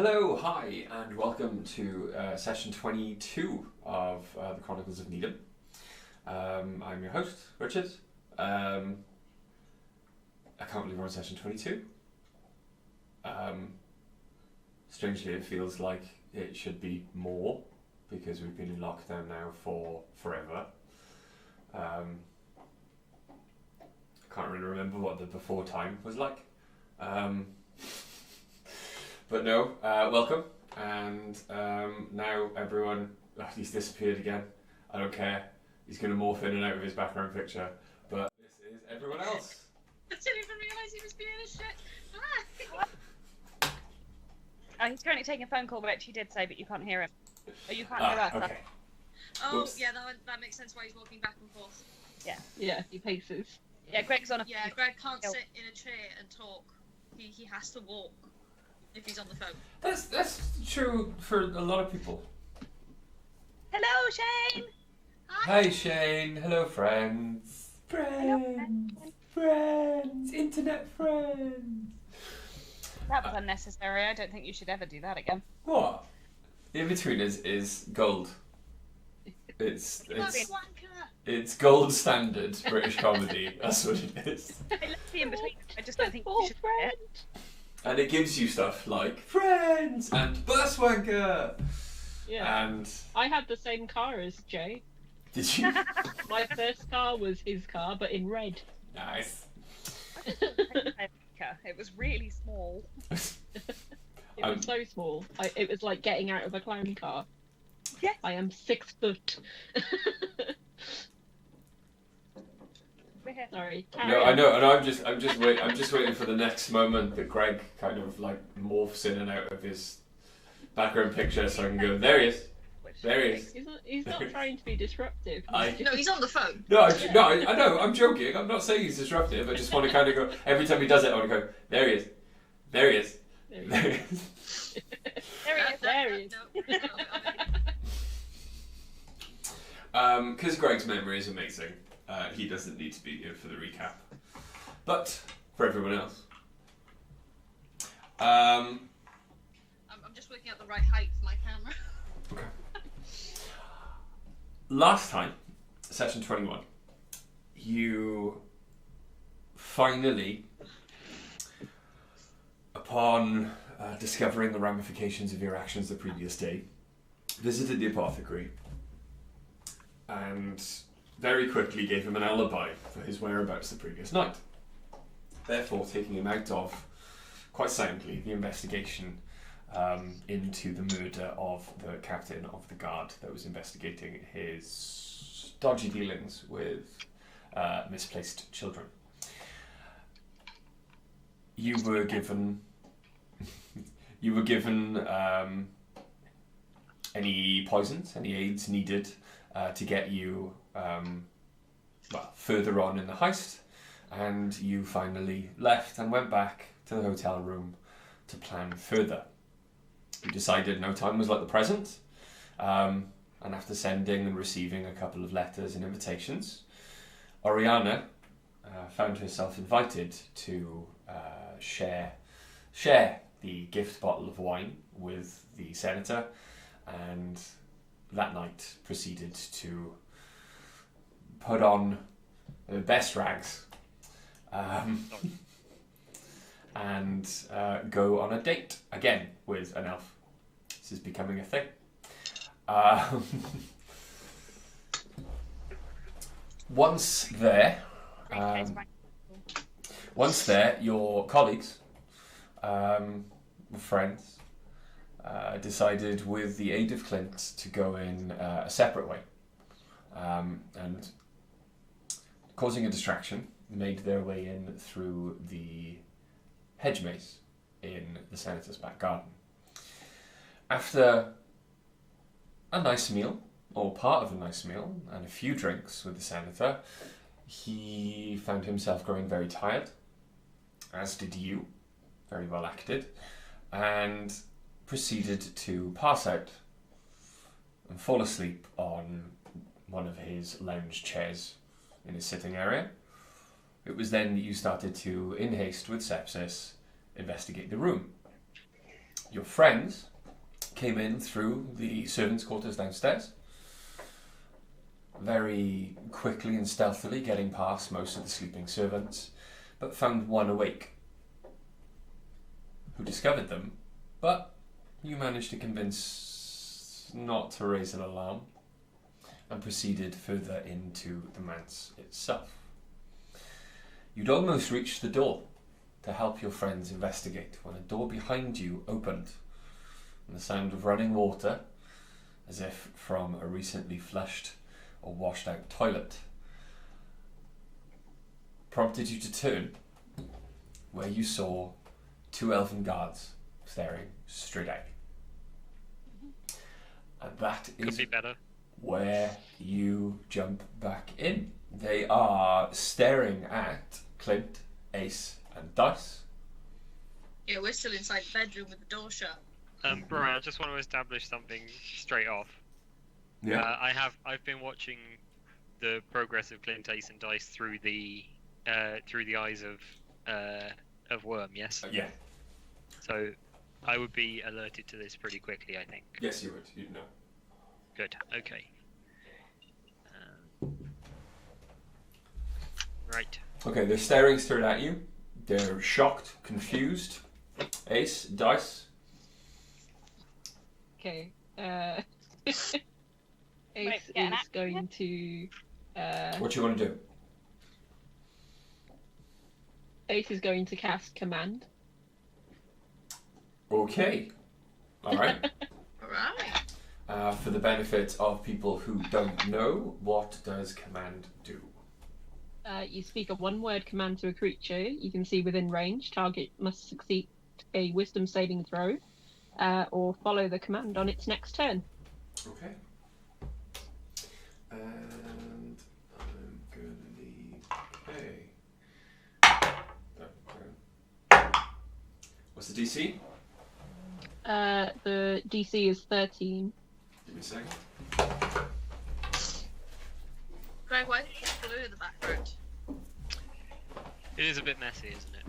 Hello, hi, and welcome to session 22 of the Chronicles of Nidum. I'm your host, Richard. I can't believe we're on session 22. Strangely, it feels like it should be more because we've been in lockdown now for forever. I can't really remember what the before time was like. But no, welcome, and now everyone, he's disappeared again, I don't care, he's going to morph in and out of his background picture, but this is everyone else. I didn't even realise he was being a shit. He's currently taking a phone call, which he did say, but you can't hear him. Oh, you can't hear us. Okay. Oh, Oops. yeah, that makes sense why he's walking back and forth. Yeah, he paces. Yeah, Greg's on a Yeah, Greg can't sit in a chair and talk. He has to walk if he's on the phone. That's true for a lot of people. Hello, Shane! Hi Shane, hello friends. Friends, internet friends. That was unnecessary. I don't think you should ever do that again. What? The in-between is gold. It's gold standard British comedy. That's what it is. I love the in-between. I just don't think you Oh, should do friend! it. And it gives you stuff like friends and bus wanker. Yeah. And I had the same car as Jay. did you? My first car was his car, but in red. Nice. It was really small. It was so small. It was like getting out of a clown car. Yes. I am 6 foot. We're here. Sorry. No, I know, and I'm just waiting for the next moment that Greg kind of like morphs in and out of his background picture, so I can go. There he is. There he is. He's not trying to be disruptive. No, he's on the phone. No, I know. I'm joking. I'm not saying he's disruptive. I just want to kind of go. Every time he does it, I want to go. There he is. There he is. There he is. There he is. There he is. Because Greg's memory is amazing, he doesn't need to be here for the recap. But for everyone else, I'm just working out the right height for my camera. okay. Last time, session 21, you finally, upon discovering the ramifications of your actions the previous day, visited the apothecary and very quickly gave him an alibi for his whereabouts the previous night, therefore taking him out of, quite soundly, the investigation into the murder of the captain of the guard that was investigating his dodgy dealings with misplaced children. You were given any poisons, any aids needed to get you further on in the heist, and you finally left and went back to the hotel room to plan further. You decided no time was like the present, and after sending and receiving a couple of letters and invitations, Oriana found herself invited to share the gift bottle of wine with the senator, and that night proceeded to put on her best rags and go on a date again with an elf. This is becoming a thing. Once there, your colleagues, friends, decided with the aid of Clint to go in a separate way, and causing a distraction, made their way in through the hedge maze in the senator's back garden. After a nice meal, or part of a nice meal, and a few drinks with the senator, he found himself growing very tired, as did you, very well acted, and proceeded to pass out and fall asleep on one of his lounge chairs in his sitting area. It was then that you started to, in haste with sepsis, investigate the room. Your friends came in through the servants' quarters downstairs, very quickly and stealthily getting past most of the sleeping servants, but found one awake, who discovered them, but you managed to convince not to raise an alarm and proceeded further into the manse itself. You'd almost reached the door to help your friends investigate when a door behind you opened and the sound of running water, as if from a recently flushed or washed out toilet, prompted you to turn, where you saw 2 elven guards staring straight at you. And that Could is be better. where you jump back in. They are staring at Clint, Ace, and Dice. Yeah, we're still inside the bedroom with the door shut. Brian, I just want to establish something straight off. I've been watching the progress of Clint, Ace, and Dice through the eyes of Worm. Yes. Yeah. So I would be alerted to this pretty quickly, I think. Yes, you would. You'd know. Good. Okay. Right. Okay, they're staring straight at you. They're shocked, confused. Ace, Dice. Okay. Ace Right, is get an action going to. What you want to do? Ace is going to cast command. Okay. All right. Alright. For the benefit of people who don't know, what does command do? You speak a one-word command to a creature you can see within range. Target must succeed a wisdom saving throw, or follow the command on its next turn. Okay. And I'm gonna need What's the DC? The DC is 13. Give me a second. Greg, why did you put blue in the background? It is a bit messy, isn't it?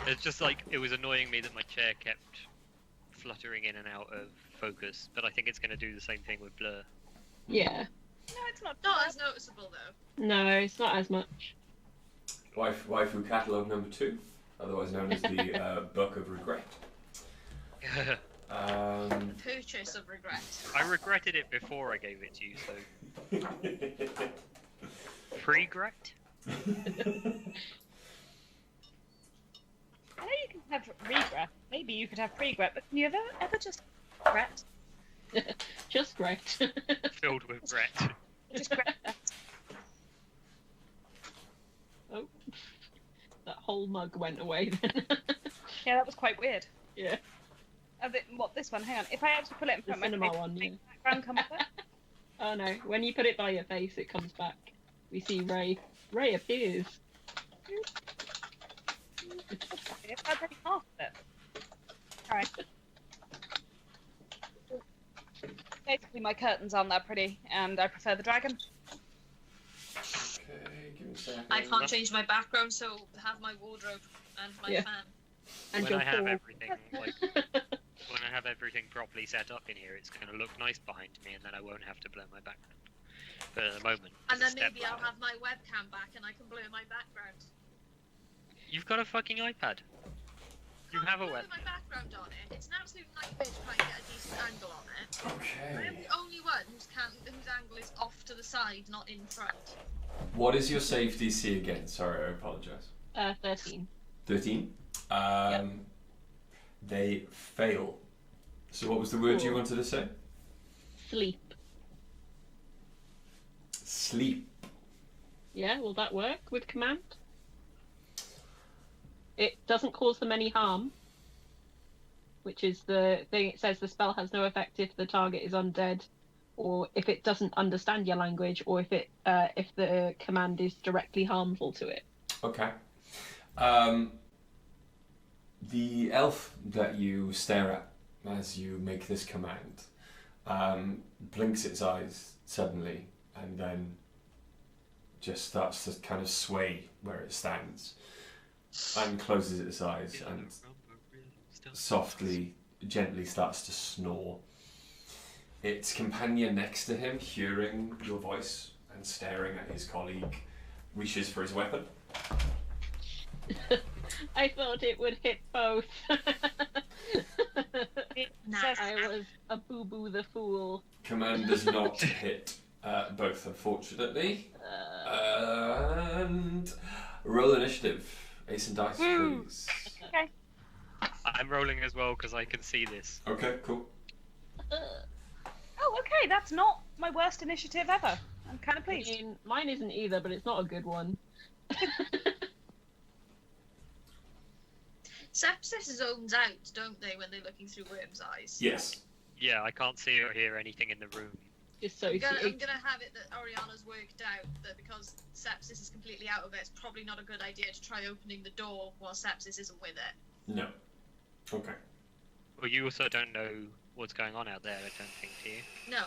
It's just like it was annoying me that my chair kept fluttering in and out of focus, but I think it's going to do the same thing with blur. Yeah. No, it's not. Not as noticeable though. No, it's not as much. Waifu Catalogue number 2, otherwise known as the Book of Regret. Purchase of regret. I regretted it before I gave it to you, so pre-gret? I know you can have regret. Maybe you could have regret, but can you ever just regret? Just great. Filled with gret. Just regret. Oh, that whole mug went away then. Yeah, that was quite weird. Yeah. What, this one? Hang on. If I actually put it in The front of cinema my face, one, yeah. make the background come up. Oh no, when you put it by your face, it comes back. We see Ray. Ray appears. I'll take half of it. Alright. Basically, my curtains aren't that pretty, and I prefer the dragon. Okay, give me a second. I can't change my background, so have my wardrobe and my Yeah. fan. And When your I have fall. everything, like, when I have everything properly set up in here, it's going to look nice behind me, and then I won't have to blur my background. But at the moment, And it's a then maybe step I'll ladder. have my webcam back and I can blur my background. You've got a fucking iPad. You Can't have a blur web. my background on it. It's an absolute nightmare to try and get a decent angle on it. I am Okay. the only one whose angle is off to the side, not in front. What is your save DC again? Sorry, I apologise. 13. 13. Yep. They fail. So what was the word you Cool. wanted to say? Sleep. Sleep. Yeah, will that work with command? It doesn't cause them any harm, which is the thing. It says the spell has no effect if the target is undead, or if it doesn't understand your language, or if the command is directly harmful to it. Okay. The elf that you stare at as you make this command blinks its eyes suddenly and then just starts to kind of sway where it stands and closes its eyes and softly gently starts to snore. Its companion next to him, hearing your voice and staring at his colleague, reaches for his weapon. I thought it would hit both. Nah. I was a boo-boo the fool. Command does not hit both, unfortunately. And roll initiative. Ace and dice, please. Okay. I'm rolling as well because I can see this. Okay, cool. Oh, okay. That's not my worst initiative ever. I'm kind of I pleased. mean, mine isn't either, but it's not a good one. Sepsis zones out, don't they, when they're looking through Worm's eyes? Yes. Yeah, I can't see or hear anything in the room. I'm Dissociate. gonna have it that Oriana's worked out that because Sepsis is completely out of it, it's probably not a good idea to try opening the door while Sepsis isn't with it. No. Okay. Well, you also don't know what's going on out there, I don't think, do you? No.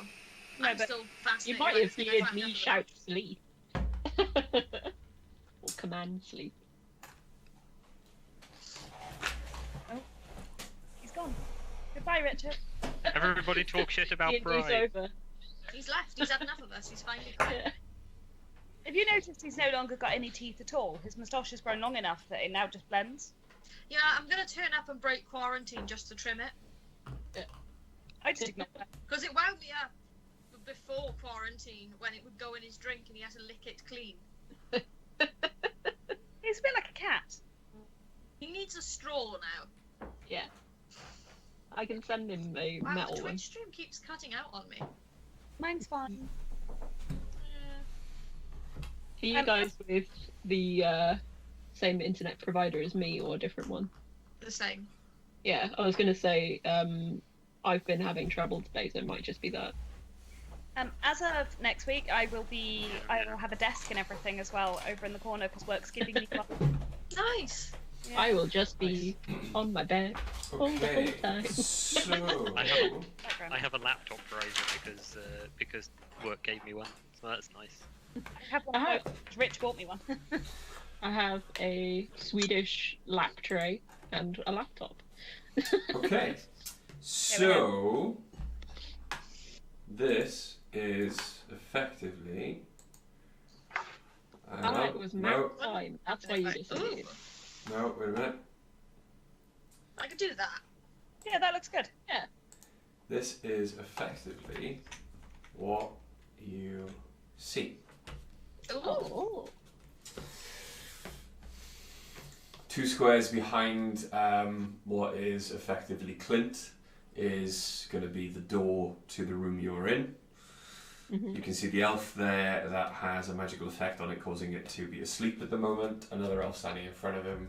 No, I'm but still fascinated. You might by have this, heard I find me out shout sleep. Or command sleep. He's gone. Goodbye, Richard. Everybody talk shit about D&D's Pride. over. He's left. He's had enough of us. He's finally gone. Have you noticed he's no longer got any teeth at all? His moustache has grown long enough that it now just blends. Yeah, I'm gonna turn up and break quarantine just to trim it. I just ignore that. Because it wound me up before quarantine when it would go in his drink and he had to lick it clean. He's a bit like a cat. He needs a straw now. Yeah. I can send him a Wow, metal the one. Twitch stream keeps cutting out on me. Mine's fine. Are you guys with the same internet provider as me or a different one? The same. Yeah, I was going to say, I've been having trouble today, so it might just be that. As of next week, I will have a desk and everything as well over in the corner because work's giving me. Nice. Yeah. I will just be on my bed all the whole Okay. time. So. I have a laptop riser because work gave me one, so that's nice. I have one. I have- Rich bought me one. I have a Swedish lap tray and a laptop. Okay. So. This is effectively. It was no, map time. That's why you disappeared. no, wait a minute. I could do that. Yeah, that looks good. This is effectively what you see. Ooh. Oh. 2 squares behind what is effectively Clint is going to be the door to the room you're in. Mhm. You can see the elf there that has a magical effect on it, causing it to be asleep at the moment. Another elf standing in front of him,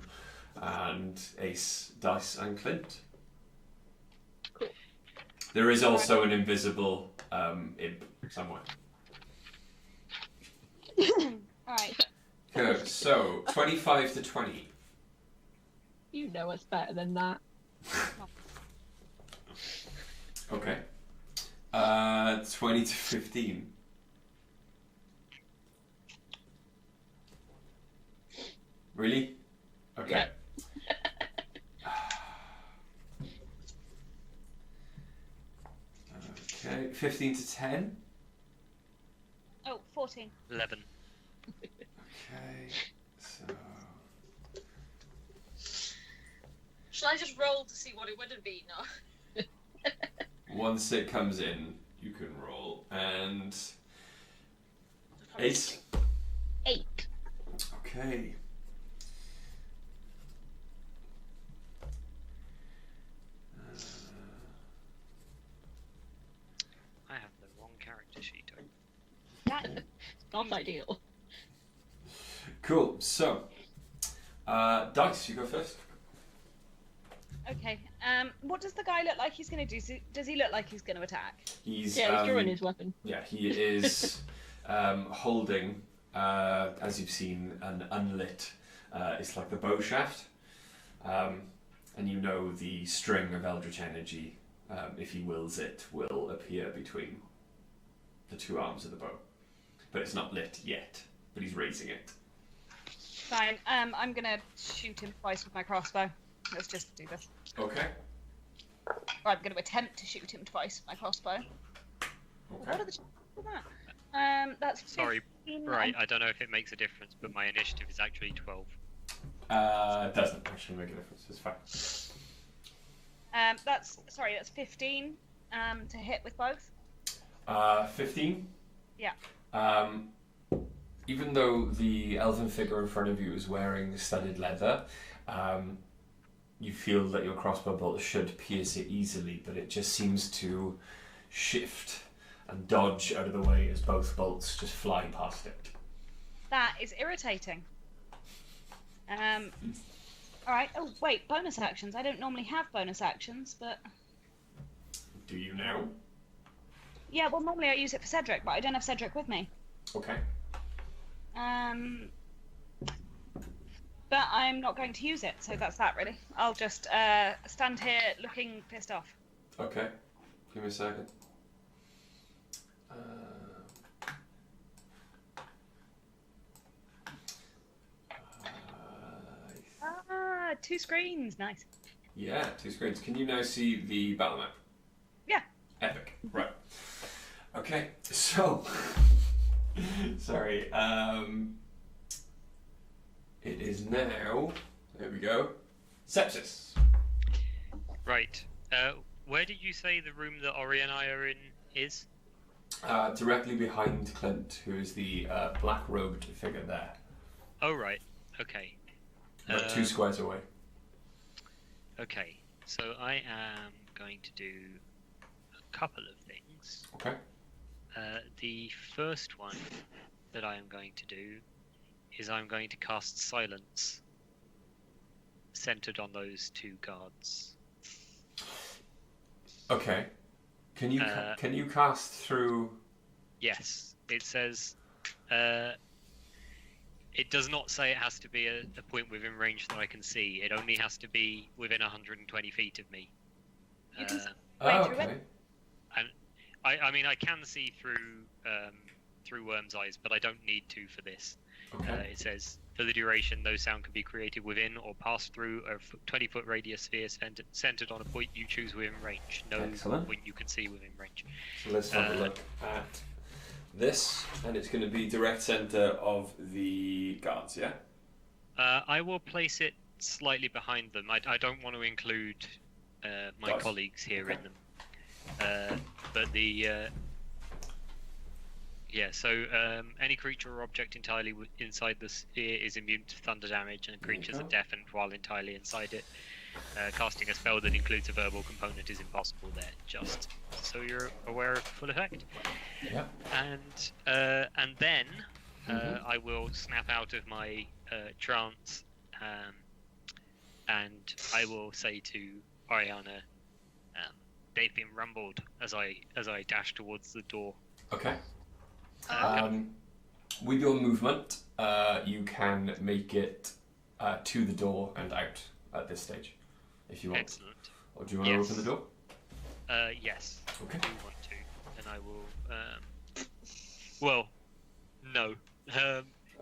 and Ace, Dice, and Clint. Cool. There is also an invisible imp somewhere. Alright. Good. So 25 to 20. You know us better than that. Okay. 20 to 15. Really? Okay. Okay. 15 to 10. Oh, 14. 11. Okay. So. Shall I just roll to see what it would have been? Or... Once it comes in, you can roll. And. Ace. 8. Okay. I have the wrong character sheet open. That, Not ideal. Cool. So. Dice, you go first. okay. What does the guy look like he's going to do? Does he look like he's going to attack? He's. Yeah, he's drawing his weapon. Yeah, he is holding, as you've seen, an unlit. It's like the bow shaft, and you know the string of eldritch energy, if he wills it, will appear between the 2 arms of the bow. But it's not lit yet. But he's raising it. Fine. I'm going to shoot him twice with my crossbow. Let's just do this. Okay. Or I'm going to attempt to shoot him twice with my crossbow. What are the chances of that? That's 15. Sorry, right. I don't know if it makes a difference, but my initiative is actually 12. It doesn't actually make a difference. It's fine. That's 15 to hit with both. 15? Yeah. Even though the elven figure in front of you is wearing studded leather, you feel that your crossbow bolt should pierce it easily, but it just seems to shift and dodge out of the way as both bolts just fly past it. That is irritating. Alright, oh wait, bonus actions. I don't normally have bonus actions, but... Do you now? Yeah, well normally I use it for Cedric, but I don't have Cedric with me. Okay. But I'm not going to use it, so that's that really. I'll just stand here looking pissed off. Okay. Give me a second. 2 screens, nice. Yeah, 2 screens. Can you now see the battle map? Yeah. Epic. Right. Okay, so... Sorry. It is now... There we go. Sepsis. Right. Where did you say the room that Ori and I are in is? Directly behind Clint, who is the black-robed figure there. Oh, right. Okay. About 2 squares away. Okay. So I am going to do a couple of things. Okay. The first one that I am going to do is I'm going to cast Silence, centered on those 2 guards. Okay. Can you cast through? Yes, it says. It does not say it has to be a point within range that I can see. It only has to be within 120 feet of me. You can see Oh, through okay. it. And I mean, I can see through Worm's eyes, but I don't need to for this. Okay. It says, for the duration, no sound can be created within or pass through a 20-foot radius sphere centered on a point you choose within range. No Excellent. point you can see within range. So let's have a look at this, and it's going to be direct center of the guards, yeah? I will place it slightly behind them. I don't want to include my Nice. colleagues here Okay. in them. But the... Yeah, so any creature or object entirely inside the sphere is immune to thunder damage, and creatures are deafened while entirely inside it. Casting a spell that includes a verbal component is impossible there, just so you're aware of the full effect. Yeah. And then I will snap out of my trance, and I will say to Ariana, they've been rumbled as I dash towards the door. Okay. With your movement, you can make it to the door and out at this stage, if you want. Excellent. Or do you want to open the door? Yes. Okay. I do want to, and I will. Well, no.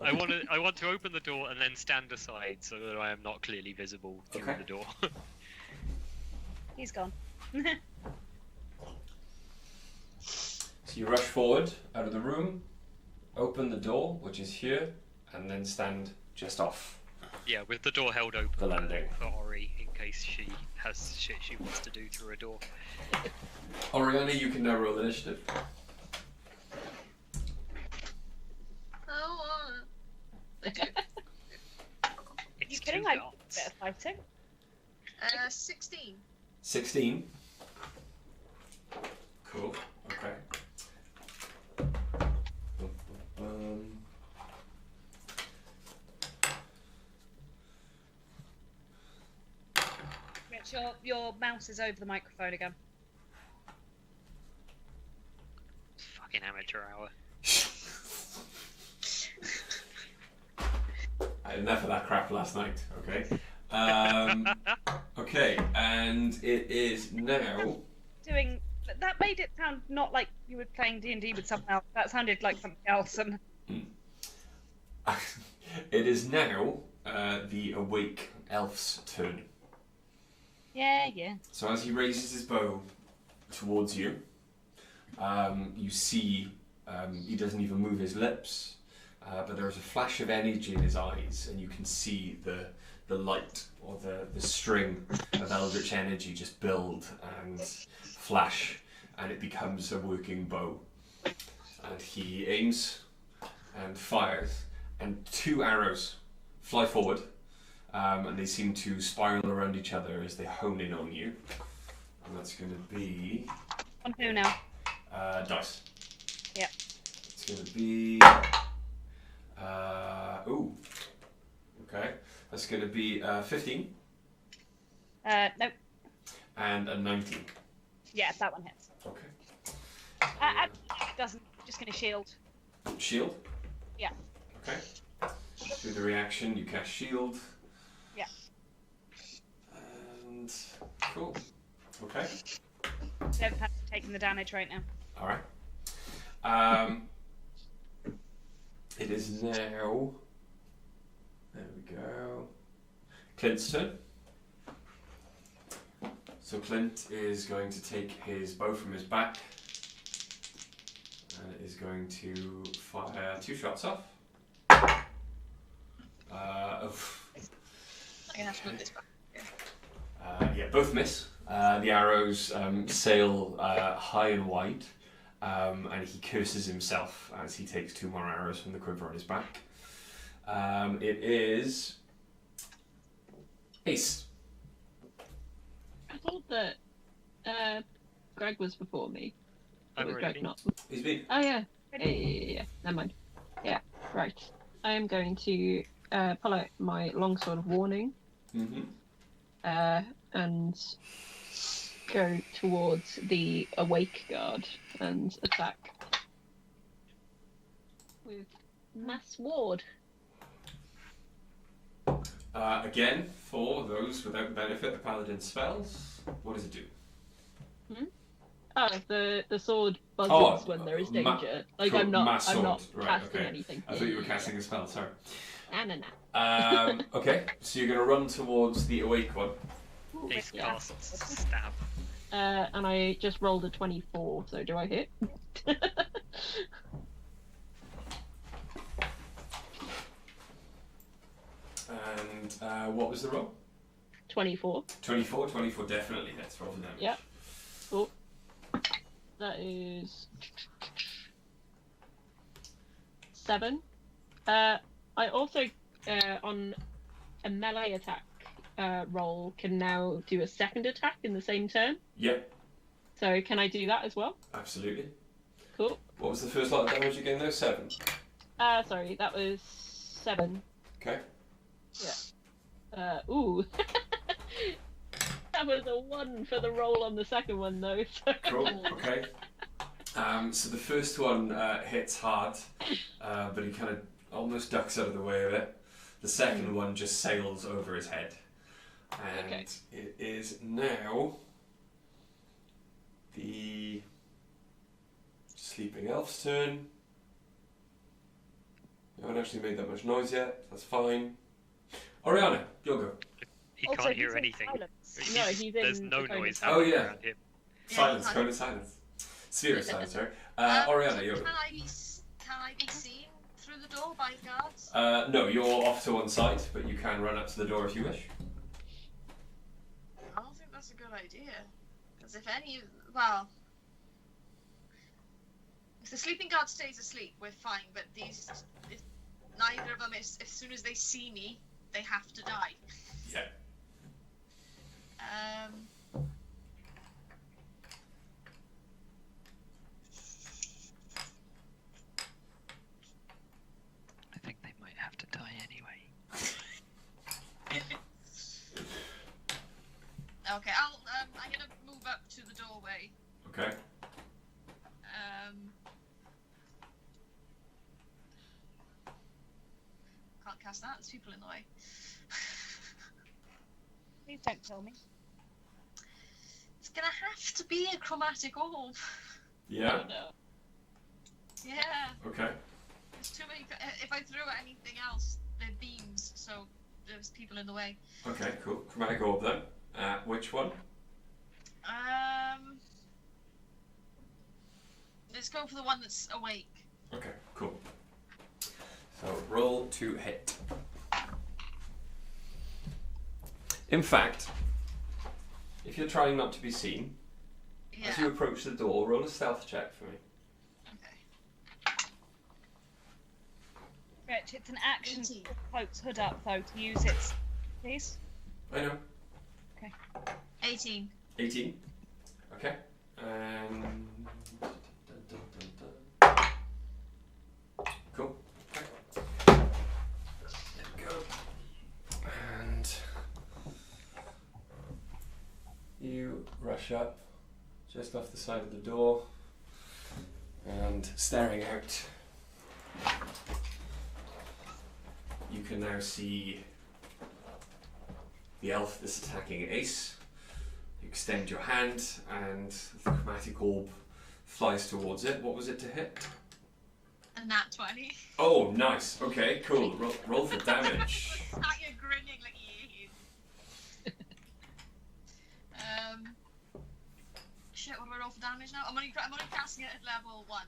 I want to open the door and then stand aside so that I am not clearly visible through Okay. the door. He's gone. So you rush forward out of the room, open the door, which is here, and then stand just off. Yeah, with the door held open The landing. for Ori in case she has shit she wants to do through a door. Oriana, you can now roll initiative. It's You kidding? 2 I dots. bit of fighting. 16. 16. Cool. Okay. Rich, your mouse is over the microphone again. Fucking amateur hour. I had enough of that crap last night, okay? Okay, and it is now... Doing that made it sound not like you were playing D&D with someone else. That sounded like something else. And It is now the awake elf's turn. Yeah. So as he raises his bow towards you, you see he doesn't even move his lips, but there's a flash of energy in his eyes, and you can see the light or the string of eldritch energy just build and flash, and it becomes a working bow. And he aims and fires, and 2 arrows fly forward, and they seem to spiral around each other as they hone in on you. And that's going to be... On who now? Dice. Yep. It's going to be... ooh. Okay. That's going to be 15. Nope. And a 19. Yeah, that one hits. Okay. It doesn't. Just gonna shield. Shield? Yeah. Okay. Do the reaction, you cast shield. Yeah. And cool. Okay. Don't have to taking the damage right now. Alright. It is now... There we go. Clint's turn. So Clint is going to take his bow from his back and is going to fire 2 shots off. I'm gonna have to move this back. Yeah, both miss. The arrows sail high and wide, and he curses himself as he takes 2 more arrows from the quiver on his back. It is Ace. I thought that Greg was before me. I've Was already Greg been. not? He's been. Oh yeah. Yeah. Never mind. Yeah. Right. I am going to pull out my longsword of warning. Mm-hmm. And go towards the awake guard and attack with mass ward. Again, for those without benefit of paladin spells, what does it do? Oh, the sword buzzes when there is cool. danger. I'm Mass not sword. Right, casting okay. anything. I thought you were casting a spell, sorry. Nah. Okay, so you're going to run towards the awake one. Ooh, Ace yeah. casts stab. And I just rolled a 24, so do I hit? And what was the roll? 24. 24 definitely hits. Roll the damage. Yep. Cool. That is 7. I also, on a melee attack roll, can now do a second attack in the same turn. Yep, So can I do that as well? absolutely. Cool. What was the first lot of damage again though? 7. Sorry, that was 7. Okay. Ooh. That was a 1 for the roll on the second one though. So. Cool, okay. So the first one hits hard, but he kind of almost ducks out of the way of it. The second one just sails over his head. And Okay. it is now the sleeping elf's turn. I haven't actually made that much noise yet, that's fine. Oriana, you'll go. He Also, can't he's hear in anything. silence. No, he's There's in no the cone noise of happening yeah. around him. Silence, Yeah. cone of silence. Sphere of silence, sorry. Um, Oriana, you'll Can go. I be seen through the door by guards? No, you're off to one side, but you can run up to the door if you wish. I don't think that's a good idea. Because if if the sleeping guard stays asleep, we're fine. But if neither of them as soon as they see me, they have to die. Yeah. I think they might have to die anyway. Okay, I'm gonna move up to the doorway. Okay. Can't cast that. There's people in the way. Please don't kill me. It's gonna have to be a chromatic orb. Yeah. Yeah. Okay. There's too many. If I threw at anything else, they're beams. So there's people in the way. Okay, cool. Chromatic orb then. Which one? Let's go for the one that's awake. Okay, cool. So roll to hit. In fact, if you're trying not to be seen, Yeah. as you approach the door, roll a stealth check for me. Okay. Rich, it's an action to 18. put Cloak's hood up, though, to use its... Please? I know. 18. 18. Okay. And... Cool. Okay. There we go. And... You rush up, just off the side of the door, and staring out, you can now see the elf that's attacking Ace. You extend your hand, and the chromatic orb flies towards it. What was it to hit? A nat 20. Oh, nice. Okay, cool. Roll for damage. You're grinning like shit, what do I roll for damage now? I'm only casting it at level 1.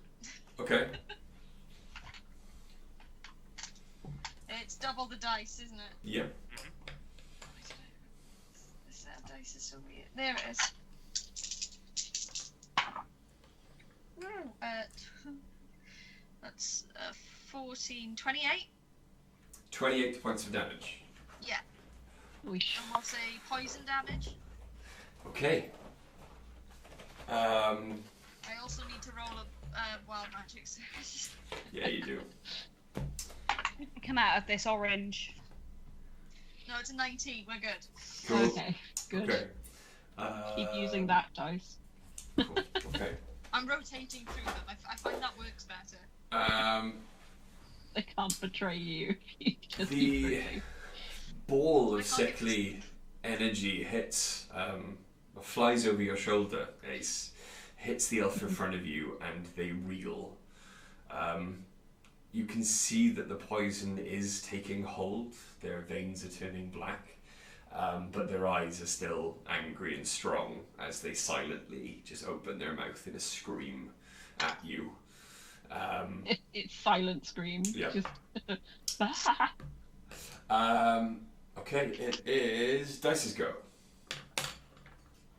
Okay. It's double the dice, isn't it? Yeah. This dice is so weird. There it is. That's 14, 28. 28 points of damage. Yeah. Weesh. And we'll say poison damage. Okay. I also need to roll a wild magic. Yeah, you do. Come out of this orange. No, it's a 19. We're good. Cool. Okay, good. Okay. Keep using that dice. Cool. Okay. I'm rotating through them. I find that works better. They can't betray you if you just The keep rotating. ball of sickly energy hits, flies over your shoulder, Ace, hits the elf in front of you, and they reel. You can see that the poison is taking hold. Their veins are turning black, but their eyes are still angry and strong as they silently just open their mouth in a scream at you. It's silent scream. Yeah. Just Okay, it is Dice's go.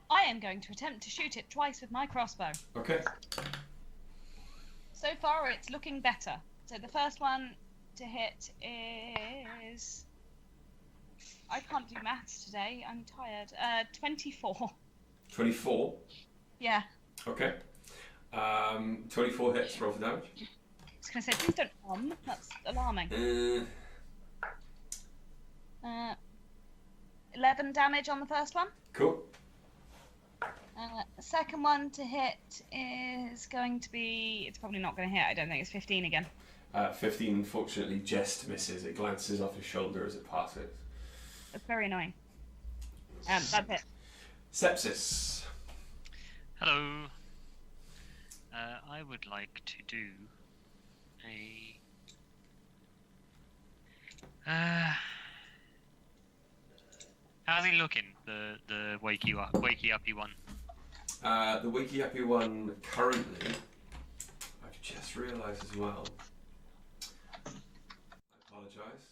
I am going to attempt to shoot it twice with my crossbow. Okay. So far, it's looking better. So the first one to hit is... I can't do maths today. I'm tired. 24. 24. Yeah. Okay. 24 hits, roll for damage. I was going to say, please don't That's alarming. 11 damage on the first one. Cool. The second one to hit is going to be... It's probably not going to hit. I don't think it's 15 again. 15 unfortunately just misses. It glances off his shoulder as it passes. That's very annoying. That's it. Sepsis. Hello. I would like to do a. How's he looking? The wakey uppy one. The wakey uppy one currently, I've just realised as well. I apologise.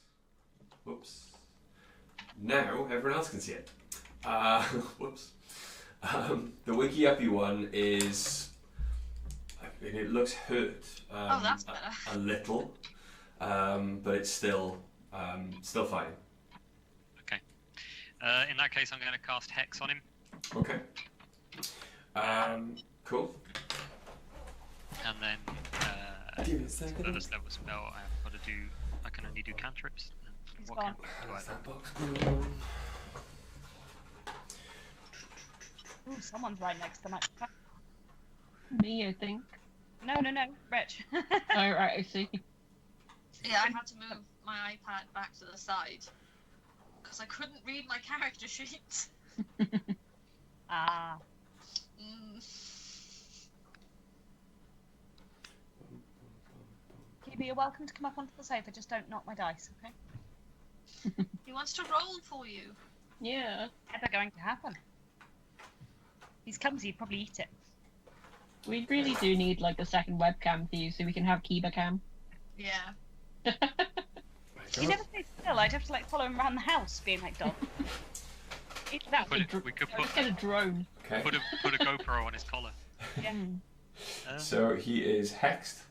Whoops. Now everyone else can see it. Whoops. The wakey uppy one is. I mean, it looks hurt. Oh, that's better. A little, but it's still fine. Okay. In that case, I'm going to cast Hex on him. Okay. Cool. And then Give it a second. for this level spell, I've got to do. I can only do cantrips. He's What gone. cantrip do I Where's do? that box? Ooh, someone's right next to my... Me, I think. No, Rich. Oh, right, I see. Yeah, I had to move my iPad back to the side because I couldn't read my character sheet. Ah. Keeper, you're welcome to come up onto the sofa, just don't knock my dice, okay? He wants to roll for you. Yeah. Never going to happen. He's clumsy, he'd probably eat it. We really do need like a second webcam for you so we can have Kiba cam. Yeah. He never stays still. I'd have to like follow him around the house, being like, "Dog." That We could Let's get a drone. Okay. put a GoPro on his collar. yeah. So he is hexed.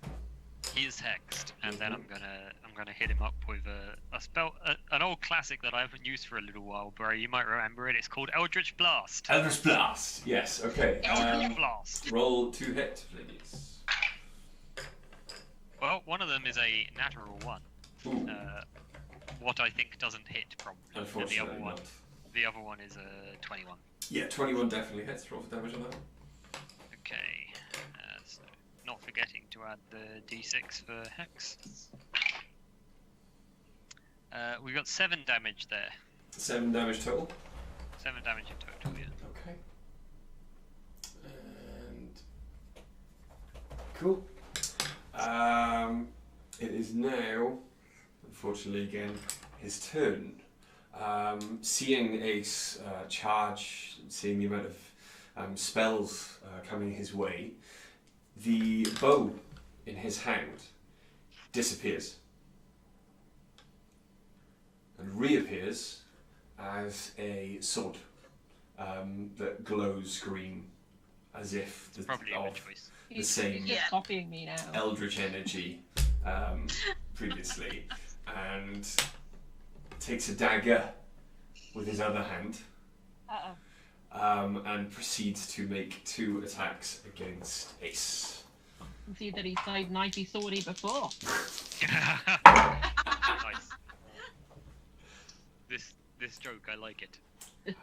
He is hexed, and then I'm gonna hit him up with a spell, an old classic that I haven't used for a little while, Barry. You might remember it. It's called Eldritch Blast. Eldritch Blast. Yes. Okay. Eldritch Blast. Roll 2 hit, please. Well, one of them is a natural 1. Ooh. What I think doesn't hit probably. And Unfortunately, the other one is a 21. Yeah, 21 definitely hits. Roll for damage on that. Okay. So not forgetting to add the d6 for hex. We got 7 damage there. 7 damage total. 7 damage in total, yeah. Okay. And cool. It is now, unfortunately, again, his turn. Seeing Ace charge, seeing the amount of spells coming his way, the bow in his hand disappears and reappears as a sword that glows green, as if the, Probably a good of choice. the same He's just copying me now. eldritch energy previously, and takes a dagger with his other hand, and proceeds to make 2 attacks against Ace. You can see that he played knifey swordy before. Nice. This joke, I like it.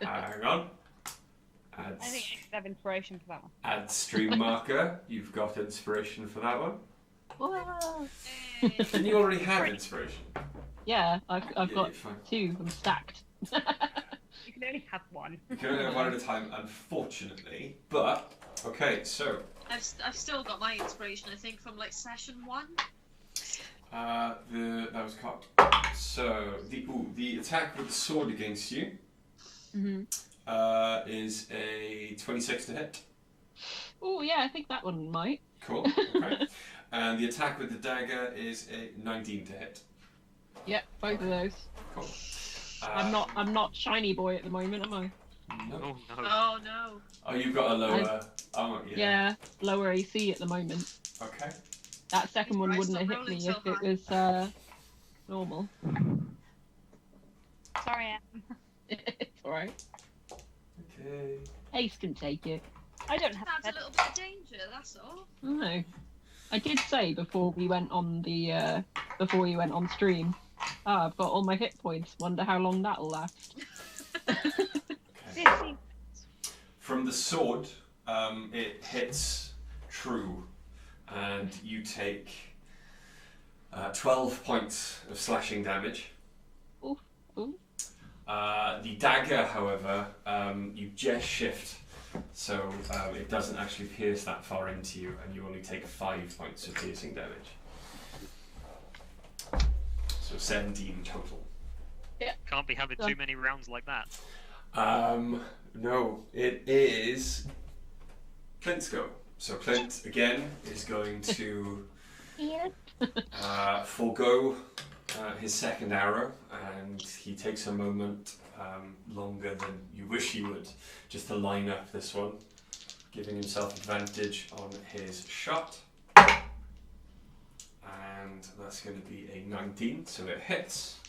Hang on. I think you should have inspiration for that one. Add stream marker. You've got inspiration for that one. Whoa. Didn't you already have inspiration? Yeah, I've Yeah, got you're fine. 2. I'm stacked. You can only have one. You can only have one at a time, unfortunately. But okay, so I've still got my inspiration, I think, from like session 1. that was cocked. So the attack with the sword against you is a 26 to hit. Oh yeah, I think that one might. Cool. Okay. And the attack with the dagger is a 19 to hit. Yep, both of those. Cool. I'm not shiny boy at the moment, am I? No. Oh no. Oh no. Oh, you've got a lower. Oh yeah. Yeah, lower AC at the moment. Okay. That second one Christ, wouldn't have stop hit me rolling if so it was normal. Sorry, Anne. It's alright. Okay. Ace can take it. I don't have Adds a that. little bit of danger, that's all. No. I did say before we went on the before you went on stream, I've got all my hit points. Wonder how long that'll last. Okay. From the sword, it hits true, and you take 12 points of slashing damage. Ooh, ooh. The dagger, however, you just shift, so it doesn't actually pierce that far into you, and you only take 5 points of piercing damage. So 17 total. Can't be having too many rounds like that. No, it is Clint's go. So Clint again is going to forego his second arrow, and he takes a moment longer than you wish he would, just to line up this one, giving himself advantage on his shot. And that's going to be a 19, so it hits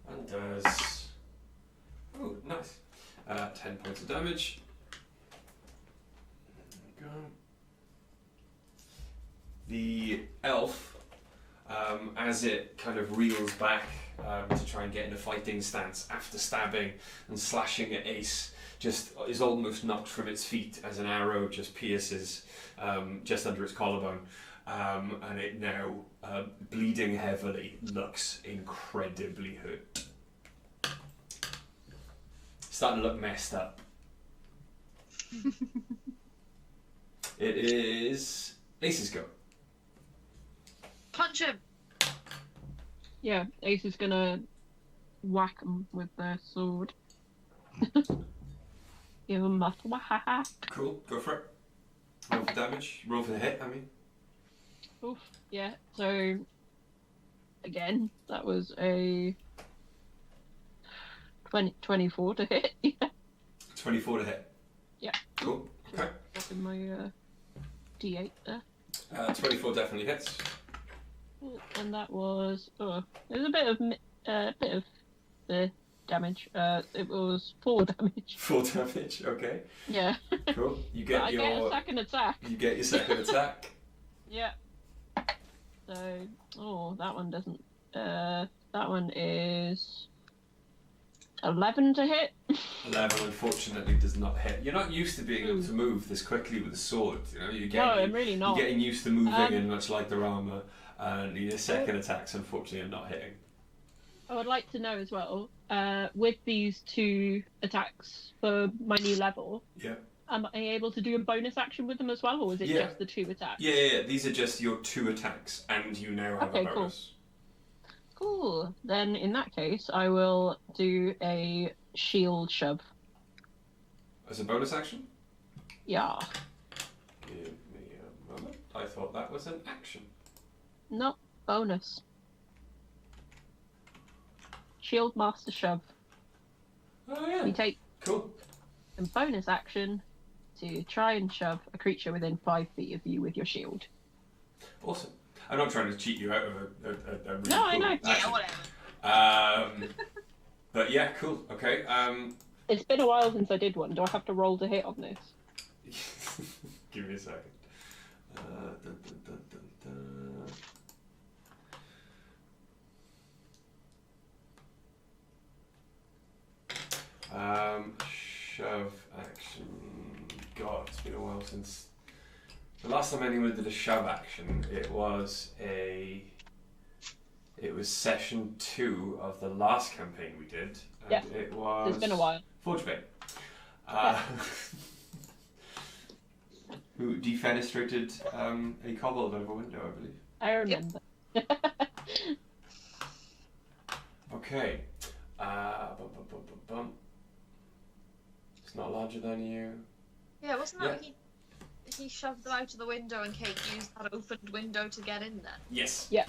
and does, oh nice, 10 points of damage. There we go. The elf, as it kind of reels back to try and get in a fighting stance after stabbing and slashing at Ace, just is almost knocked from its feet as an arrow just pierces just under its collarbone, and it now, bleeding heavily, looks incredibly hurt. Starting to look messed up. It is Ace's go. Punch him! Yeah, Ace is gonna whack him with their sword. Give him a thwack. Cool, go for it. Roll for damage. Roll for the hit, I mean. Oof. Yeah. So again, that was a 24 to hit. Yeah. 24 to hit. Yeah. Cool. Okay. Up in my D8 there. 24 definitely hits. And that was it was a bit of damage. It was 4 damage. 4 damage. Okay. Yeah. Cool. You But get I your. get a second attack. You get your second attack. Yeah. So, that one doesn't. That one is 11 to hit. 11 unfortunately does not hit. You're not used to being able to move this quickly with a sword. You know, No, I'm really not. You're getting used to moving in much like their armor, and your second attacks unfortunately are not hitting. I would like to know as well, with these 2 attacks for my new level, Yeah. am I able to do a bonus action with them as well, or is it Yeah. just the 2 attacks? Yeah. These are just your 2 attacks, and you now have Okay, a bonus. Cool. Then in that case, I will do a shield shove. As a bonus action? Yeah. Give me a moment. I thought that was an action. No, bonus. Shield master shove. Oh yeah. You take Cool. a bonus action to try and shove a creature within 5 feet of you with your shield. Awesome. I'm not trying to cheat you out of a really No, I cool know. action. Yeah, whatever. But yeah, cool. Okay. It's been a while since I did one. Do I have to roll to hit on this? Give me a second. Dun, dun, dun, dun, dun. Shove action. God, it's been a while since the last time anyone did a shove action. It was session 2 of the last campaign we did. And Yeah. It was. It's been a while. Forgebane. Who defenestrated a kobold out of a window, I believe. I remember. Okay. Bum. It's not larger than you. Yeah, wasn't that he shoved them out of the window and Kate used that opened window to get in there? Yes. Yeah.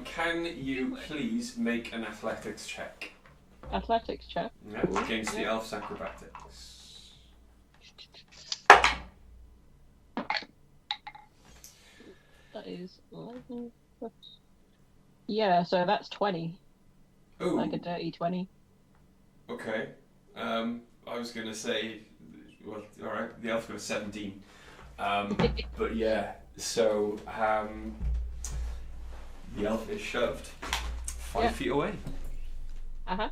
Can you please make an athletics check? Athletics check. Yeah, against the elf's acrobatics. That is 11 plus... Yeah, so that's 20. Oh. Like a dirty 20. Okay. I was gonna say, well, all right. The elf got a 17. But yeah, so the elf is shoved 5 feet away. Uh-huh.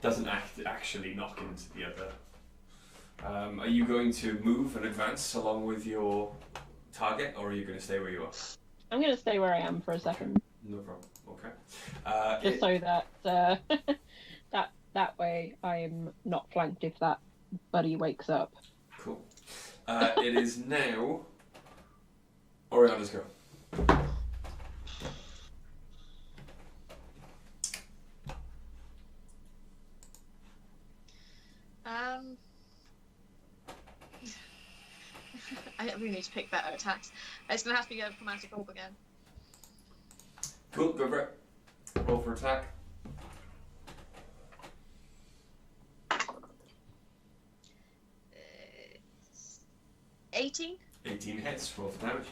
Doesn't actually knock into the other. Are you going to move and advance along with your target, or are you going to stay where you are? I'm going to stay where I am for a second. No problem. Okay. Just so that that way I'm not flanked if that buddy wakes up. Cool. It is now Oriana's go. I really need to pick better attacks. It's going to have to be a chromatic orb again. Cool, go for it. Roll for attack. 18? 18 hits, roll for damage.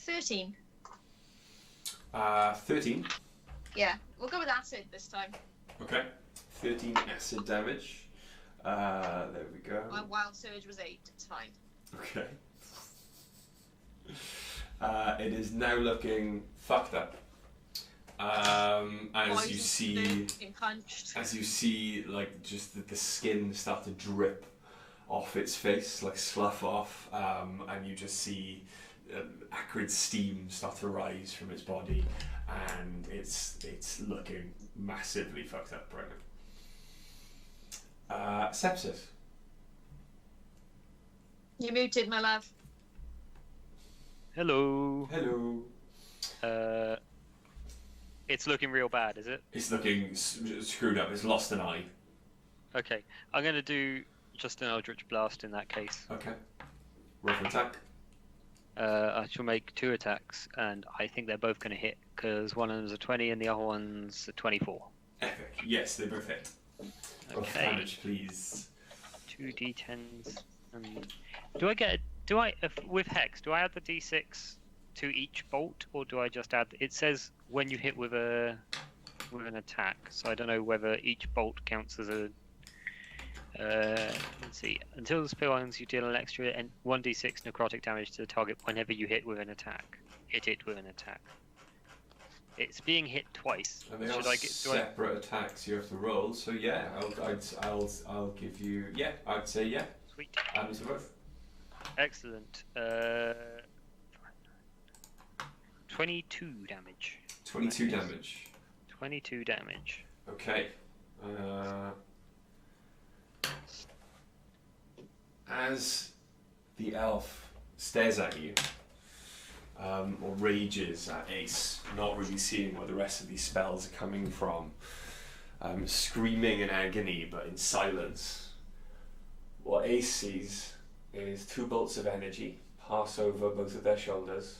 $13. 13. Yeah, we'll go with acid this time. Okay. 13 acid damage. There we go. My wild surge was 8. It's fine. Okay. It is now looking fucked up. As you see, like just the skin start to drip off its face, like slough off, and you just see acrid steam start to rise from its body, and it's looking massively fucked up right now. Sepsis. You're muted, my love. Hello. Hello. It's looking real bad, is it? It's looking screwed up. It's lost an eye. Okay, I'm gonna do just an Eldritch Blast in that case. Okay. Roll for attack. I shall make 2 attacks, and I think they're both gonna hit because one of them's a 20 and the other one's a 24. Epic. Yes, they both hit. Roll for Okay. damage, please. 2d10s. And with Hex, do I add the d6 to each bolt, or do I just add? It says when you hit with an attack, so I don't know whether each bolt counts as a. Let's see. Until the spell ends, you deal an extra 1d6 necrotic damage to the target whenever you hit with an attack. Hit it with an attack. It's being hit twice. And they are separate attacks you have to roll. So yeah, I'll give you. Yeah, I'd say yeah. Sweet. Add them to both. Excellent. 22 damage. 22 damage. 22 damage. Okay. As the elf stares at you, or rages at Ace, not really seeing where the rest of these spells are coming from, screaming in agony but in silence, what Ace sees is 2 bolts of energy pass over both of their shoulders,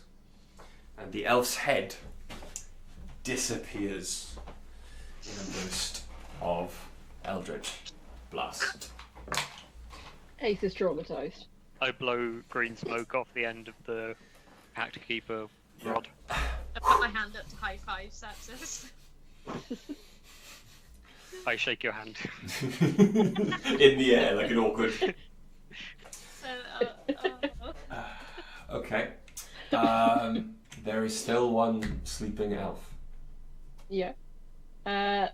and the elf's head disappears in a burst of Eldritch Blast. Ace is traumatized. I blow green smoke off the end of the Pact Keeper rod. I put my hand up to high five Sepsis. I shake your hand. In the air, like an awkward. Okay. There is still one sleeping elf. Yeah. How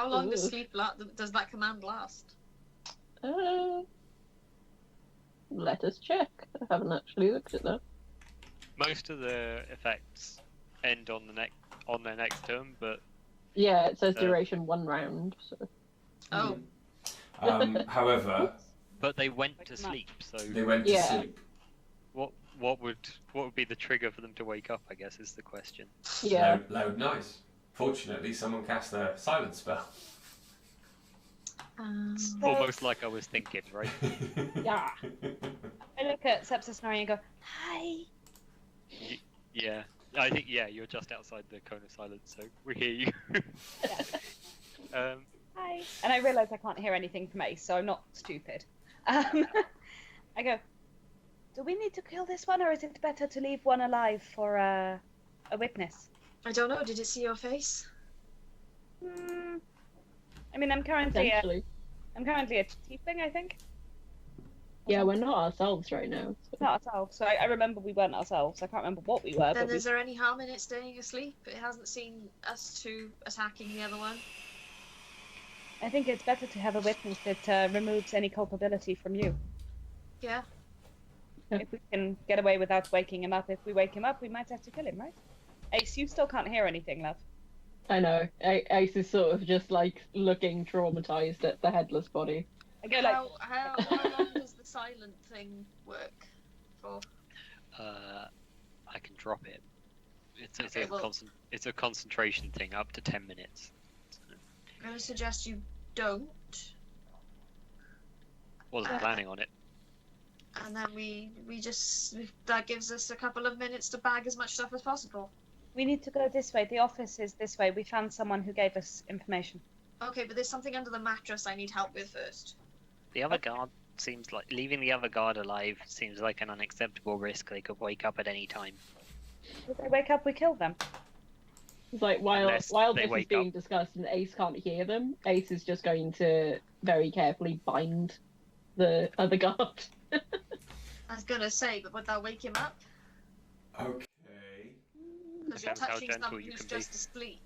long does does that command last? Let us check. I haven't actually looked at that. Most of the effects end on their next turn, but Yeah, it says duration 1 round. So. Oh, However, but they went to sleep. So they went to sleep. what would be the trigger for them to wake up? I guess is the question. Yeah. Loud noise. Fortunately, someone cast a silence spell. Almost like I was thinking, right? Yeah. I look at Sepsis and Ari and go, hi. Yeah. I think you're just outside the cone of silence, so we hear you. Hi. And I realise I can't hear anything from Ace, so I'm not stupid. I go, do we need to kill this one, or is it better to leave one alive for a witness? I don't know. Did it see your face? I mean, I'm currently a tiefling, I think. Yeah, we're not ourselves right now. So. Not ourselves. So I remember we weren't ourselves. I can't remember what we were. Then But is there any harm in it staying asleep? It hasn't seen us two attacking the other one. I think it's better to have a witness that removes any culpability from you. Yeah. If we can get away without waking him up, if we wake him up, we might have to kill him, right? Ace, you still can't hear anything, love. I know. Ace is sort of just like looking traumatized at the headless body. I go like, How long does the silent thing work for? I can drop it. Okay, It's a concentration thing, up to 10 minutes. I'm going to suggest you don't. Wasn't planning on it. And then that gives us a couple of minutes to bag as much stuff as possible. we need to go this way. The office is this way. We found someone who gave us information. Okay, but there's something under the mattress I need help with first. The other guard seems like leaving the other guard alive seems like an unacceptable risk. They could wake up at any time. If they wake up, we kill them. It's like while Unless this they is wake being up. discussed and Ace can't hear them, Ace is just going to very carefully bind the other guard. I was gonna say, but would that wake him up? Okay. Because you're Depends how touching gentle someone you who's can be. just asleep.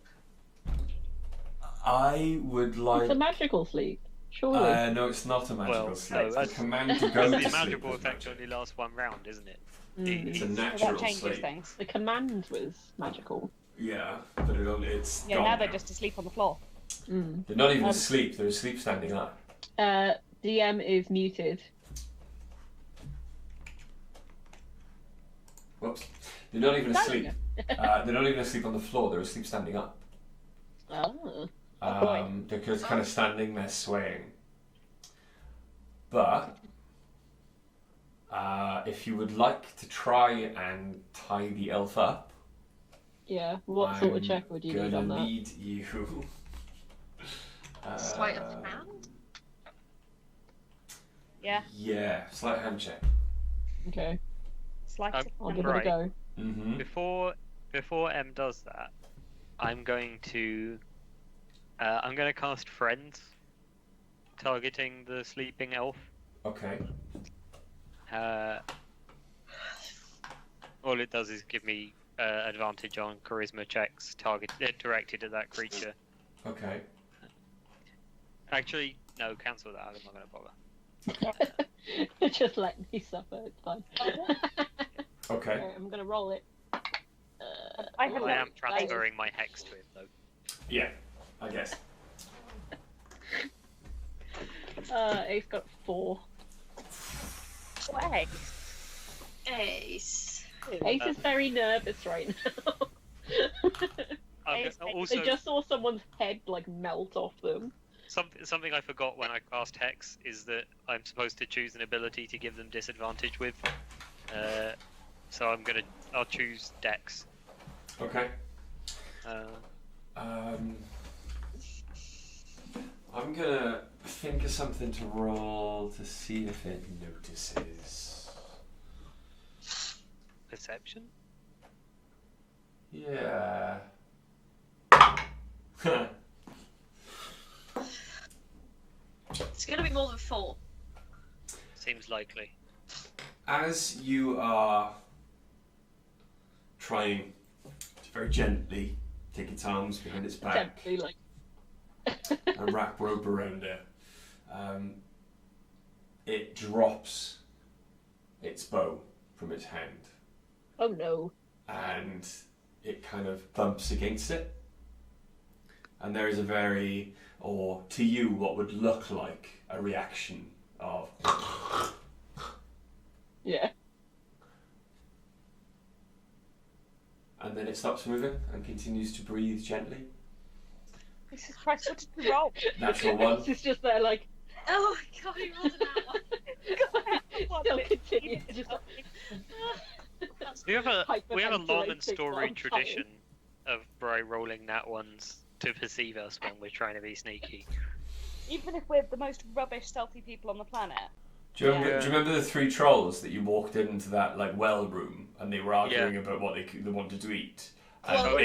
I would like. It's a magical sleep, surely. No, it's not a magical Well, sleep. no, It's a that's- command to go The to sleep. magical is effect magic. only lasts one round, isn't it? It's a So natural that changes sleep. things. The command was magical. Yeah, but it's Yeah, gone now they're just asleep on the floor. Mm. They're not even asleep. They're asleep standing up. DM is muted. Whoops. They're not even asleep. They're not even asleep on the floor. They're asleep standing up. Oh. They're kind of standing there swaying. But if you would like to try and tie the elf up, Yeah. What sort of check would you need on that? I'm gonna need you. Sleight of hand? Yeah. Yeah, sleight of hand check. Okay. Slight Um, of I'll hand. give it a Right. go. Mm-hmm. Before M does that, I'm going to cast Friends, targeting the sleeping elf. Okay. All it does is give me advantage on charisma checks directed at that creature. Okay. Actually, no, cancel that. I'm not going to bother. Just let me suffer. It's fine. Okay. Alright, I'm gonna roll it. I have I no- am transferring my hex to it though. Yeah, I guess. Ace got 4. Way. Ace. Ace is very nervous right now. Ace, I Also, just saw someone's head like melt off them. something I forgot when I cast hex is that I'm supposed to choose an ability to give them disadvantage with. So I'll choose Dex. Okay. Uh, I'm gonna think of something to roll to see if it notices. Perception. Yeah. It's going to be more than 4. Seems likely. As you are trying to very gently take its arms behind its back Gently, like. and wrap rope around it, it drops its bow from its hand Oh no. and it kind of bumps against it. And there is a very, or to you, what would look like a reaction of. Yeah. And then it stops moving and continues to breathe gently. Jesus Christ, what did you roll? Natural one. It's just there like. Oh my god, he rolled an one. Still continues. Just like, We have a long and hyperventilating storied on tradition of Bri rolling nat ones to perceive us when we're trying to be sneaky. Even if we're the most rubbish stealthy people on the planet. Do you remember? Yeah. Do you remember the 3 trolls that you walked into that like well room and they were arguing about what they wanted to eat? And Well,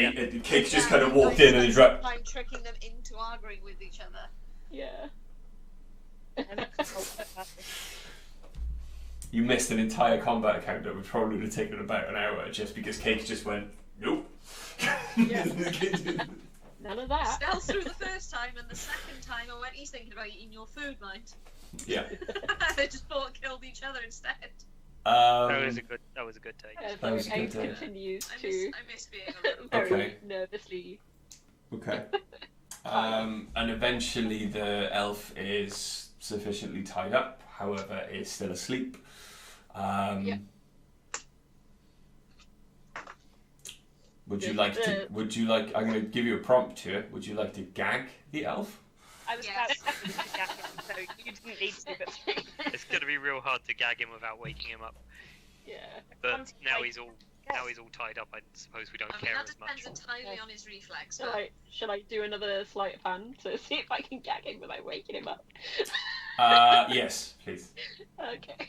Cake just kind of walked in and he dropped. I'm tricking them into arguing with each other. Yeah. You missed an entire combat encounter, which probably would have taken about an hour, just because Cake just went nope. Yeah. None of that. Stealth through the first time, and the second time I went, he's thinking about eating your food, mind. Yeah. They just both killed each other instead. That was a good take. That was a good Ace day. continues I to miss being a little very Okay. nervously. Okay. And eventually the elf is sufficiently tied up, however, is still asleep. Yeah. Would you like to? Would you like? I'm going to give you a prompt here. Would you like to gag the elf? I was about to gag him, so you didn't need to, but It's gonna be real hard to gag him without waking him up. Yeah. But now he's all tied up. I suppose we don't I mean, care that as much. depends entirely on his reflex. Shall I do another sleight of hand to see if I can gag him without waking him up? Yes, please. Okay. and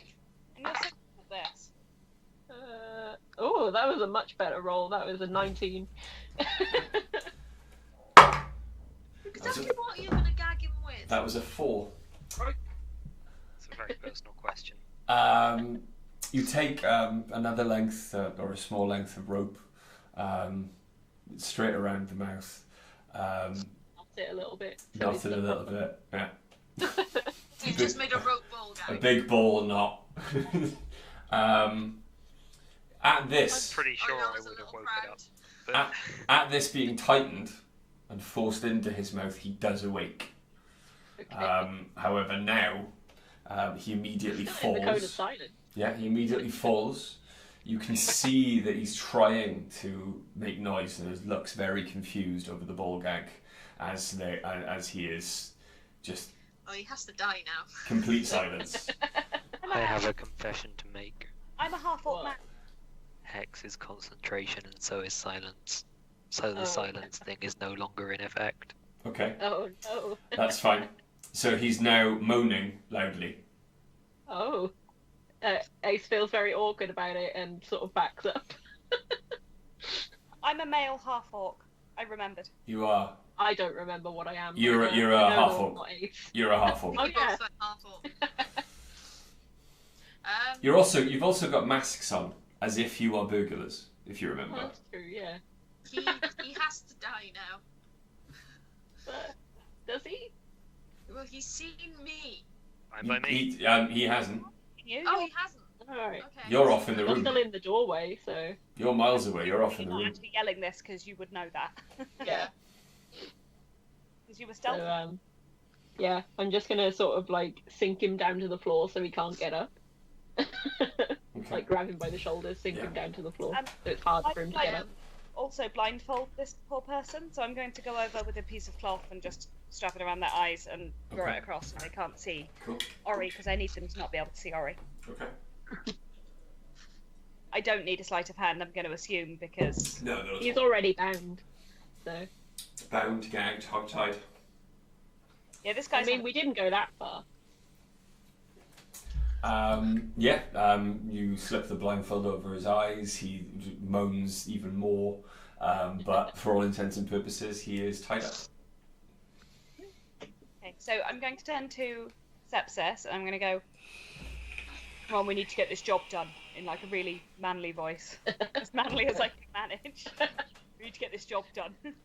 you're thinking of this. Oh, that was a much better roll. That was a 19. Exactly what are you going to gag him with? That was a 4. It's a very personal question. You take another length or a small length of rope, straight around the mouth. Knot it a little bit. so Knot it's it a not little problem. bit. Yeah. You've just made a rope ball A gag. big ball knot. At this, I'm pretty sure I was a would have little woken up. proud. But at this being tightened and forced into his mouth, he does awake. Okay. However, now He immediately Still in the code of falls. silence. Yeah, he immediately falls. You can see that he's trying to make noise and looks very confused over the ball gag as he is just Oh, he has to die now. complete silence. I have a confession to make. I'm a half-orc man. Hex is concentration and so is silence. So the Oh. silence thing is no longer in effect. Okay, Oh no. that's fine. So he's now moaning loudly. Oh. Ace feels very awkward about it and sort of backs up. I'm a male half-orc. I remembered. You are. I don't remember what I am. You're but, a I know half that I'm orc. not Ace. You're a half orc. Oh, yeah. Also half-orc. You've also got masks on, as if you are burglars, if you remember. That's true, yeah. He has to die now. But does he? Well, he's seen me. Fine by me. He hasn't. You? Oh, he hasn't. Alright. Okay. You're off in the You're room. still in the doorway, so You're miles away. You're off in the You're not room. actually yelling this because you would know that. yeah. Because you were stealthy. So yeah, I'm just gonna sort of like sink him down to the floor so he can't get up. Okay. Like grab him by the shoulders, sink him down to the floor. Um, So it's hard for him to get up. Also blindfold this poor person, so I'm going to go over with a piece of cloth and just strap it around their eyes and draw Okay. it across so they can't see Cool. Ori, because I need them to not be able to see Ori. Okay. I don't need a sleight of hand, I'm going to assume, because No, He's already bound. So bound, gagged, hogtied. yeah, this I guy's. mean we didn't go that far. You slip the blindfold over his eyes. He moans even more, but for all intents and purposes, he is tied up. Okay, so I'm going to turn to Sepsis and I'm going to go. Come on, we need to get this job done in like a really manly voice, as manly as I can manage. We need to get this job done, and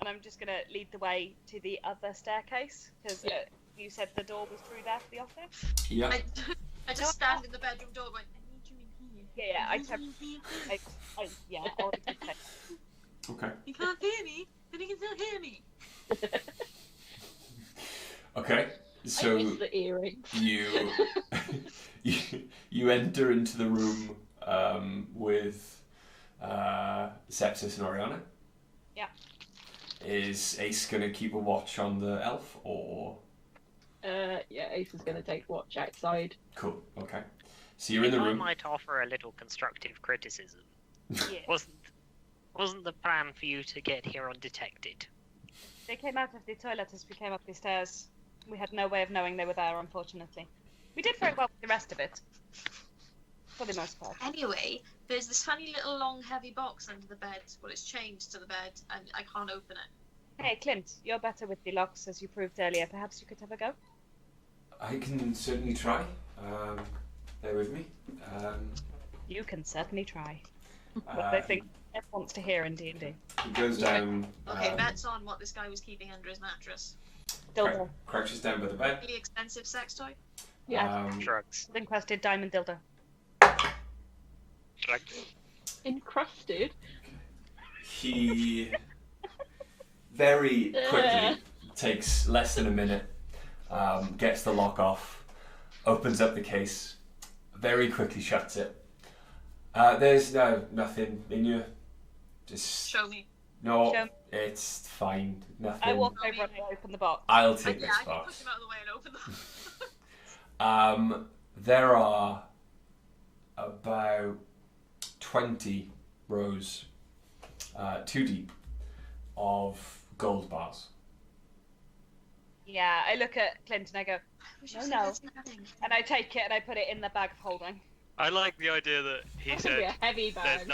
I'm just going to lead the way to the other staircase because you said the door was through there for the office. Yeah. I just stand in the bedroom door going, I need you in here. Yeah, I need you in here. Ori did say. Okay. You can't hear me, but you can still hear me. Okay. I So miss the earrings. you you enter into the room with Sepsis and Oriana. Yeah. Is Ace gonna keep a watch on the elf, or Yeah, Ace is gonna take watch outside. cool? Okay. So you're in the I room. might offer a little constructive criticism. Yeah. Wasn't the plan for you to get here undetected? They came out of the toilet as we came up the stairs. We had no way of knowing they were there, unfortunately. We did very well with the rest of it. For the most part. Anyway, there's this funny little long heavy box under the bed. Well, it's chained to the bed and I can't open it. Hey, Clint, you're better with the locks, as you proved earlier. Perhaps you could have a go? I can certainly try. Bear with me. You can certainly try. What I think everyone wants to hear in D&D. He goes down. Okay, bets on what this guy was keeping under his mattress. Dildo. Crouches down by the bed. Really expensive sex toy. Yeah. Drugs. Encrusted diamond dildo. Drugs. Encrusted. He very quickly takes less than a minute, gets the lock off, opens up the case, very quickly shuts it. There's nothing in you. Just Show me. no. Show me. It's fine. Nothing. I walk over and I open the box. I'll take Yeah, this I can push box. him out of the way and open them. There are about 20 rows, 2 deep, of gold bars. Yeah, I look at Clint and I go, We should No, say no. there's nothing. and I take it and I put it in the bag of holding. I like the idea that he That's gonna be said a heavy bag. there's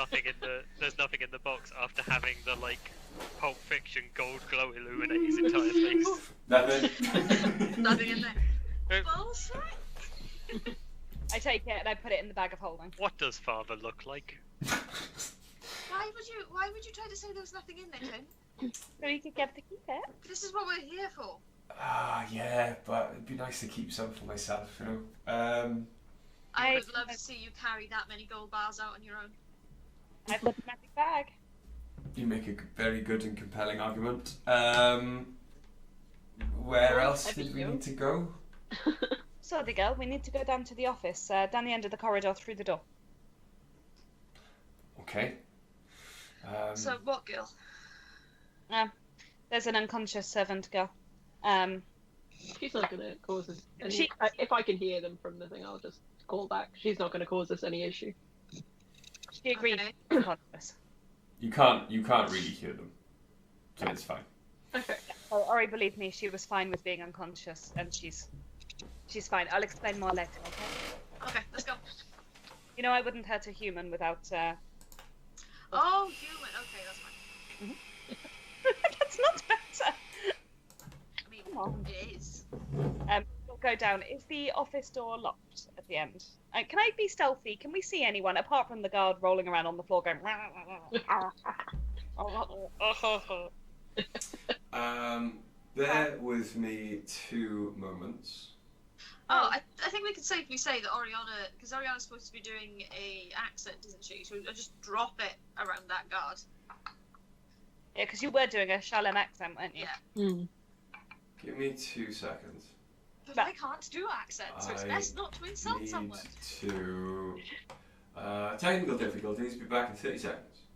nothing in the box after having the like Pulp Fiction gold glow illuminate his entire face. Nothing. Nothing in there. Uh, Bullshit. I take it and I put it in the bag of holding. What does father look like? Why would you try to say there was nothing in there, Clint? So you could get to keep it. This is what we're here for. Yeah, but it'd be nice to keep some for myself, you know. I would love to see you carry that many gold bars out on your own. I put the magic bag. You make a very good and compelling argument. Where else did we need to go? Sorry, girl. We need to go down to the office. Down the end of the corridor, through the door. Okay. So what, girl? There's an unconscious servant girl. She's not going to cause us any... if I can hear them from the thing, I'll just call back. She's not going to cause us any issue. She agreed. Okay. Unconscious. You can't really hear them, so it's fine. Okay. Oh, Ori, believe me, she was fine with being unconscious, and she's fine. I'll explain more later. Okay. Okay, let's go. You know, I wouldn't hurt a human without. Oh, human. Okay, that's fine. That's not better. I mean, Come on. it is. We'll go down. Is the office door locked at the end? Can I be stealthy? Can we see anyone apart from the guard rolling around on the floor going? Bear with me 2 moments. Oh, I think we could safely say that Oriana, because Oriana's supposed to be doing a accent, isn't she? So I'll just drop it around that guard. Yeah, because you were doing a Shalem accent, weren't you? Yeah. Mm. Give me 2 seconds. But I can't do accents, so it's best not to insult Need someone. to... technical difficulties. Be back in 30 seconds.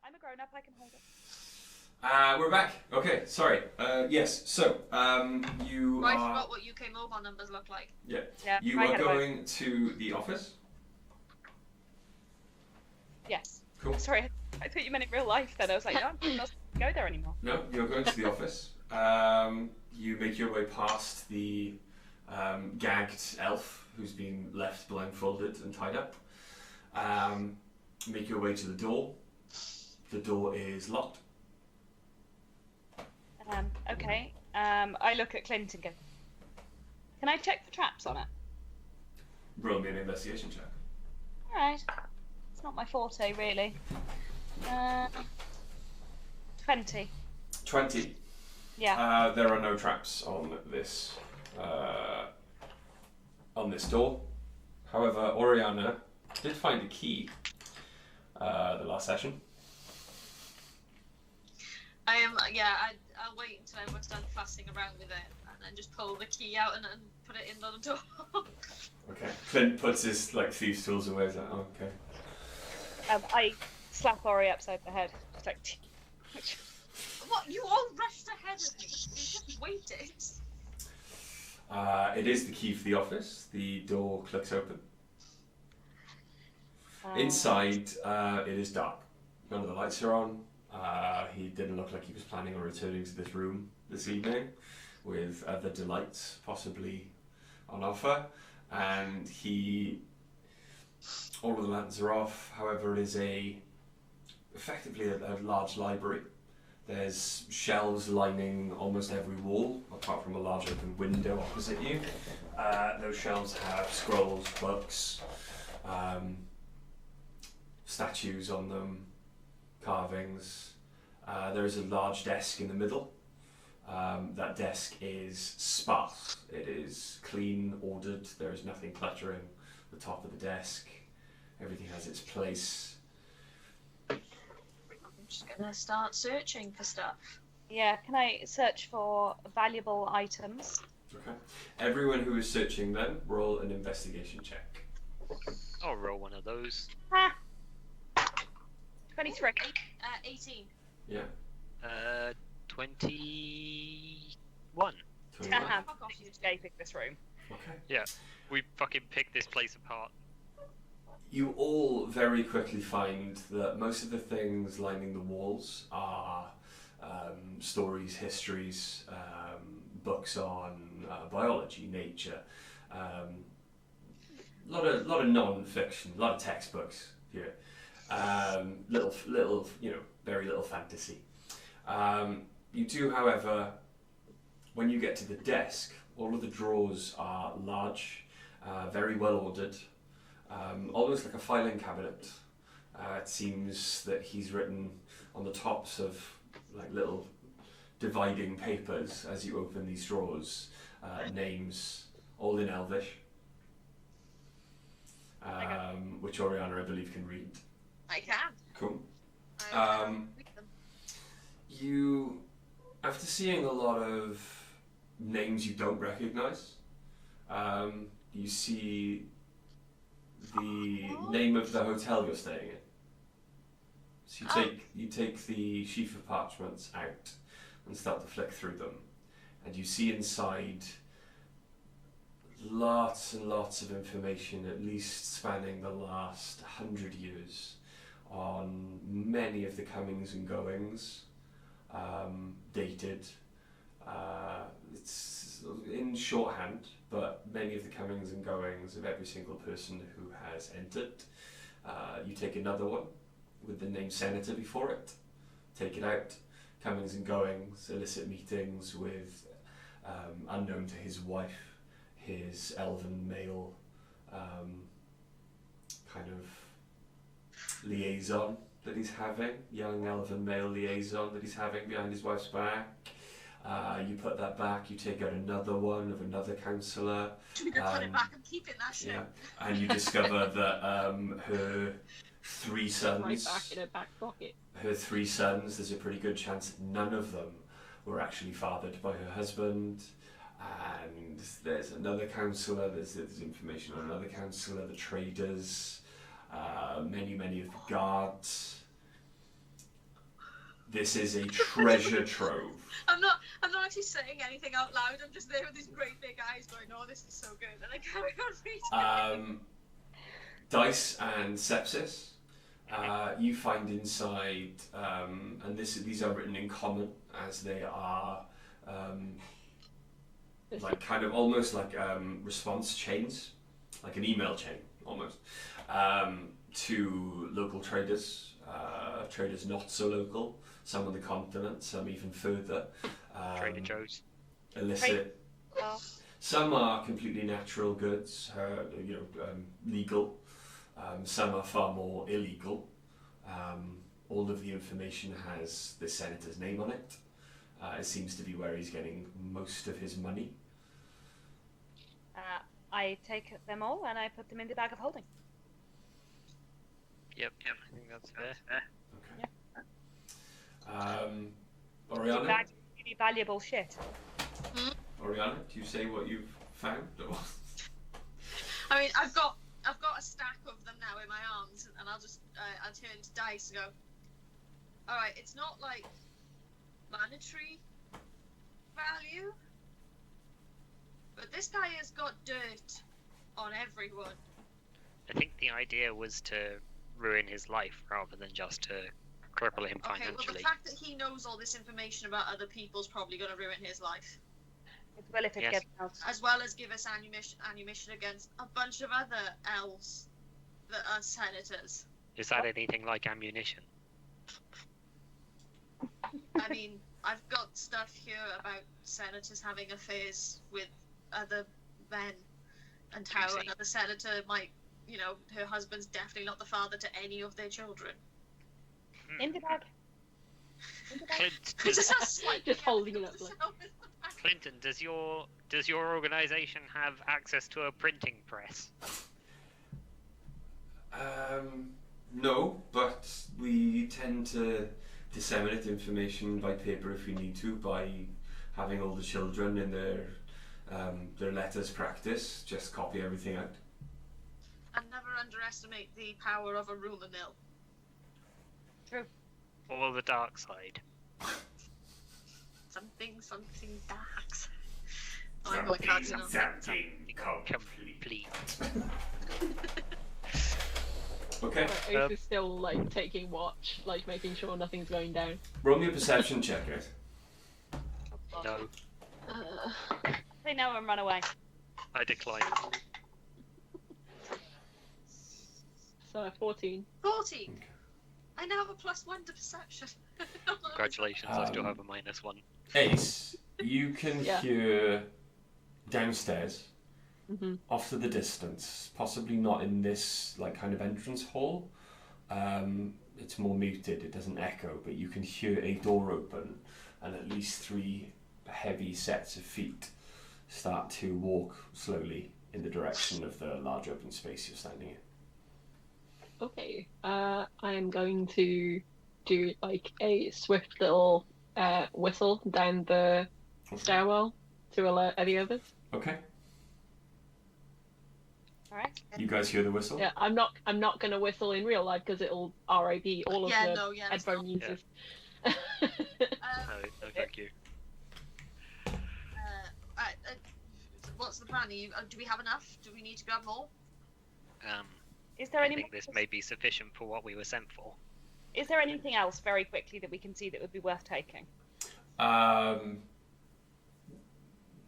I'm a grown-up. I can hold it. We're back. Okay, sorry. Yes, so you I are... forgot what UK mobile numbers look like. Yeah. Yeah. You I are had a vote. going to the office. Yes. Cool. Sorry, I thought you meant in real life. Then I was like, no, I'm not go there anymore. No, you're going to the office. You make your way past the gagged elf who's been left blindfolded and tied up. Make your way to the door. The door is locked. Okay. I look at Clint and go, can I check for traps on it? Roll me an investigation check. Alright. It's not my forte, really. 20. 20. Yeah. There are no traps on this door. However, Oriana did find a key the last session. I'll wait until everyone's done fussing around with it and then just pull the key out and put it in on the door. Okay. Clint puts his thieves' tools away. He's like, oh, okay. I slap Ori upside the head. It's like, What? You all rushed ahead of me. You just waited. It is the key for the office. The door clicks open. Inside, it is dark. None of the lights are on. He didn't look like he was planning on returning to this room this evening with other delights possibly on offer. And all of the lanterns are off. However, it is effectively a large library. There's shelves lining almost every wall, apart from a large open window opposite you. Those shelves have scrolls, books, statues on them, carvings. There is a large desk in the middle. That desk is sparse. It is clean, ordered. There is nothing cluttering the top of the desk. Everything has its place. I'm just gonna start searching for stuff. Yeah, can I search for valuable items? Okay. Everyone who is searching them, roll an investigation check. I'll roll one of those. Ha! 23. 18. Yeah. 21. 21. Fuck off, you two. Escaping this room. Okay. Yeah, we fucking picked this place apart. You all very quickly find that most of the things lining the walls are stories, histories, books on biology, nature, a lot of non-fiction, a lot of textbooks here, little, very little fantasy. You do, however, when you get to the desk, all of the drawers are large, very well ordered. Almost like a filing cabinet. It seems that he's written on the tops of like little dividing papers as you open these drawers, names, all in Elvish, which Oriana, I believe, can read. I can. Cool. I can read them. You, after seeing a lot of names you don't recognise, you see the name of the hotel you're staying in. So you take the sheaf of parchments out and start to flick through them, and you see inside lots and lots of information, at least spanning the last 100 years, on many of the comings and goings, dated. It's in shorthand, but many of the comings and goings of every single person who has entered. You take another one with the name Senator before it, take it out, comings and goings, illicit meetings with, unknown to his wife, his elven male kind of liaison that he's having, young elven male liaison that he's having behind his wife's back. You put that back, you take out another one of another counsellor. Should we go put it back? I'm keeping that shit. Yeah, and you discover that her three sons, Right back in her back pocket. there's a pretty good chance that none of them were actually fathered by her husband. And there's another counsellor, there's information on another counsellor, the traders, many of the guards. This is a treasure trove. I'm not actually saying anything out loud. I'm just there with these great big eyes going, "Oh, this is so good," and I carry on reading. Dice and sepsis. You find inside, and these are written in common as they are like kind of almost like response chains, like an email chain almost, to local traders, traders not so local, some on the continent, some even further. Trader Joe's. Illicit. Oh. Some are completely natural goods, legal. Some are far more illegal. All of the information has the senator's name on it. It seems to be where he's getting most of his money. I take them all and I put them in the bag of holding. Yep, I think that's fair. Okay. It's a Oriana? bag of really valuable shit. Oriana, do you say what you've found? I mean, I've got a stack of them now in my arms, and I'll just I'll turn to Dice and go, all right, it's not like monetary value, but this guy has got dirt on everyone. I think the idea was to ruin his life rather than just to cripple him Okay, well, the financially. fact that he knows all this information about other people's probably going to ruin his life, It's well if it Yes. gets out. as well as give us ammunition against a bunch of other elves that are senators. Is that anything like ammunition? I mean, I've got stuff here about senators having affairs with other men, and how Juicy. another senator might, her husband's definitely not the father to any of their children. In the bag. In the bag. Clint, Just holding it up like- Clinton, does your organisation have access to a printing press? No, but we tend to disseminate information by paper if we need to, by having all the children in their letters practice, just copy everything out. And never underestimate the power of a rumour mill. True. Or the dark side. Something dark. I'm going cardinal. Something Complete. Okay. Ace is still like taking watch, like making sure nothing's going down. Roll me a perception check, guys. No, They know and run away. I decline. So 14. 14. Okay. I now have a +1 to perception. Congratulations, I still have a -1. Ace, you can Yeah. hear downstairs, Mm-hmm. off to the distance, possibly not in this like kind of entrance hall. It's more muted, it doesn't echo, but you can hear a door open and at least 3 heavy sets of feet start to walk slowly in the direction of the large open space you're standing in. Okay. I am going to do like a swift little whistle down the stairwell to alert any others. Okay. Alright. You guys hear the whistle? Yeah, I'm not gonna whistle in real life because it'll RIP all of the that's headphone not. users. No, thank you. What's the plan? Do we have enough? Do we need to grab more? Is there I any think this may be sufficient for what we were sent for. Is there anything else very quickly that we can see that would be worth taking?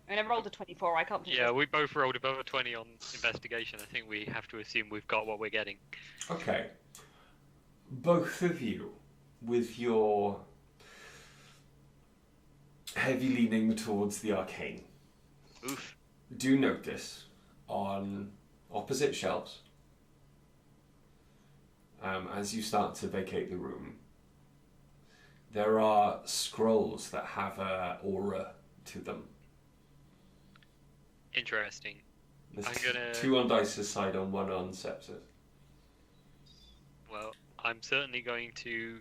I mean, I rolled a 24. I can't. Think Yeah, we both rolled above a 20 on investigation. I think we have to assume we've got what we're getting. Okay. Both of you, with your heavy leaning towards the arcane, Oof. do notice on opposite shelves, as you start to vacate the room, there are scrolls that have a aura to them. Interesting. There's I'm gonna- 2 on Dice's side and 1 on Sepsis. Well, I'm certainly going to.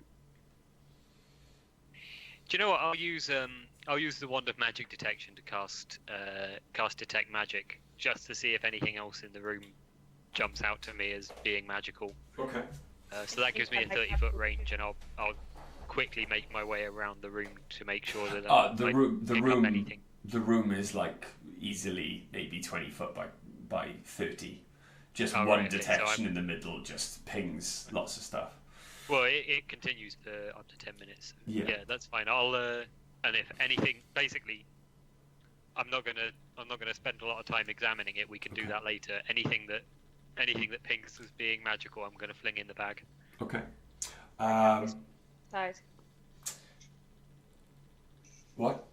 Do you know what? I'll use the wand of magic detection to cast detect magic, just to see if anything else in the room jumps out to me as being magical. Okay. So that gives me a 30-foot range, and I'll quickly make my way around the room to make sure that I pick up anything. The room is like easily maybe 20 foot by 30. Just Oh, one right, okay, so detection in the middle just pings lots of stuff. Well, it continues for up to 10 minutes. So Yeah. That's fine. I'll and if anything, basically, I'm not gonna spend a lot of time examining it. We can do Okay. that later. Anything that pings as being magical, I'm gonna fling in the bag. Okay. Side. What?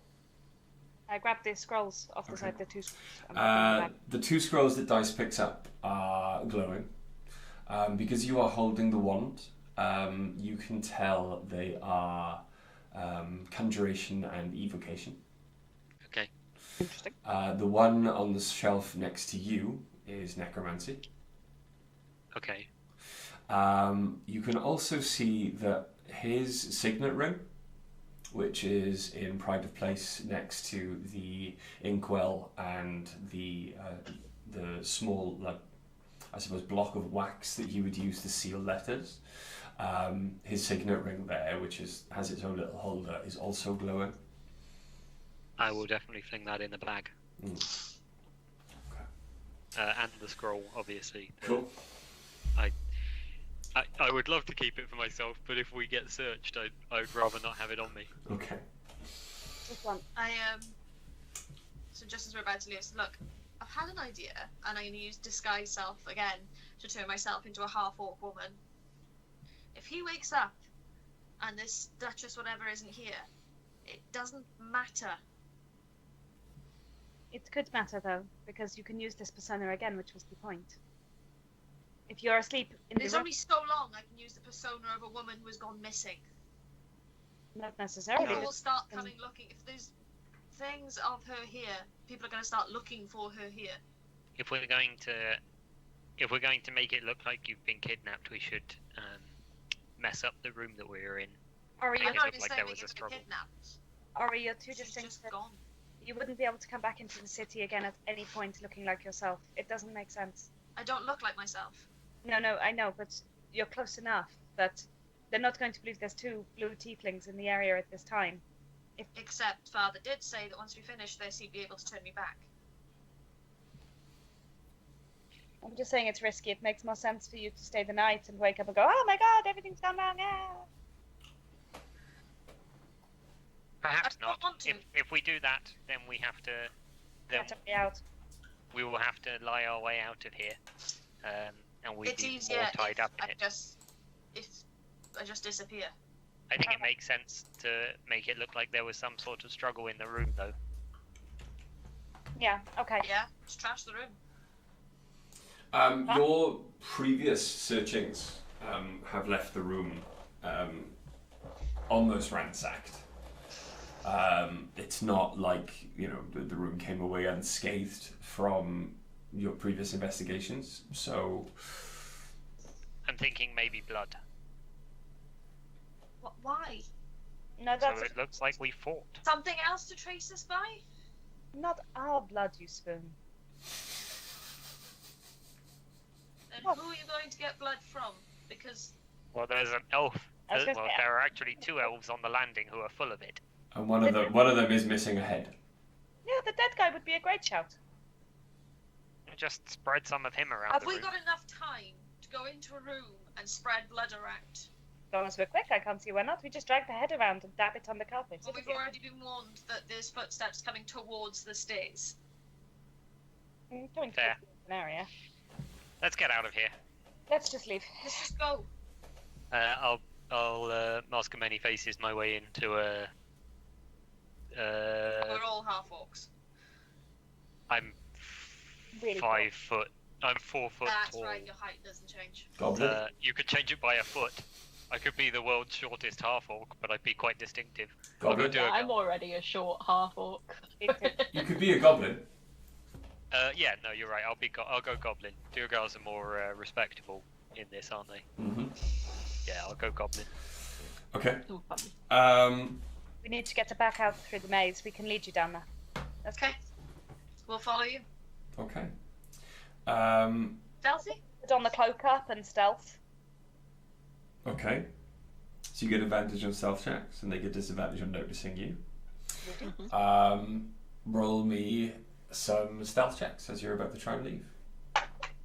I grabbed the scrolls off the side. The 2 scrolls. I'm putting them in the bag. The 2 scrolls that Dice picks up are glowing. Because you are holding the wand, you can tell they are conjuration and evocation. Okay. Interesting. The one on the shelf next to you is necromancy. Okay. You can also see that his signet ring, which is in pride of place next to the inkwell and the small, like, I suppose, block of wax that you would use to seal letters. His signet ring there, which has its own little holder, is also glowing. I will definitely fling that in the bag. And the scroll, obviously. Cool. I would love to keep it for myself, but if we get searched, I'd rather not have it on me. Okay. This one. So just as we're about to leave, look, I've had an idea, and I'm going to use disguise self again to turn myself into a half-orc woman. If he wakes up, and this Duchess whatever isn't here, it doesn't matter. It could matter though, because you can use this persona again, which was the point. If you're asleep in the There's room, only so long I can use the persona of a woman who has gone missing. not necessarily. People will start coming looking. If there's things of her here, people are going to start looking for her here. If we're going to make it look like you've been kidnapped, we should mess up the room that we're in Ori, Make you're, it I'm look not like saying there we was a get struggle. kidnapped. Ori, you're too She's distinct. just gone. You wouldn't be able to come back into the city again at any point looking like yourself. It doesn't make sense. I don't look like myself. No, I know, but you're close enough that they're not going to believe there's 2 blue tieflings in the area at this time. Except Father did say that once we finish this, he'd be able to turn me back. I'm just saying it's risky. It makes more sense for you to stay the night and wake up and go, oh my god, everything's gone wrong. Ah. Perhaps I don't not. want to. If we do that, then we have to. Then Get me out. we will have to lie our way out of here, and we'd It's be easier more tied if up in I it. just disappear. I think it makes sense to make it look like there was some sort of struggle in the room, though. Yeah, okay. Yeah, just trash the room. Your previous searchings have left the room almost ransacked. It's not like, you know, the room came away unscathed from your previous investigations, so... I'm thinking maybe blood. Why? No, So that's it looks like we fought. Something else to trace us by? not our blood, you spoon. And What? who are you going to get blood from? Because Well, there's an elf. I was Well, gonna say- there are actually 2 elves on the landing who are full of it. And one of them is missing a head. Yeah, the dead guy would be a great shout. Just spread some of him around have the we room. got enough time to go into a room and spread blood around? As long as we're quick, I can't see why not. We just drag the head around and dab it on the carpet. Well, we've already been warned that there's footsteps coming towards the stairs. Going to Fair. an area. Let's get out of here. Let's just leave. Let's just go. I'll mask of many faces my way into a. We're all half orcs. I'm Really 5 foot. I'm 4 foot That's tall. right, your height doesn't change. Goblin? You could change it by a foot. I could be the world's shortest half orc, but I'd be quite distinctive. I'll go Goblin? do a I'm already a short half orc. You could be a goblin. Yeah, no, you're right. I'll go goblin. Your girls are more respectable in this, aren't they? Mm-hmm. Yeah, I'll go goblin. Okay. Oh, funny. We need to get her back out through the maze. We can lead you down there. That's Okay. We'll follow you. Okay. Stealthy? Put on the cloak up and stealth. Okay. So you get advantage on stealth checks, and they get disadvantage on noticing you. Roll me some stealth checks as you're about to try and leave.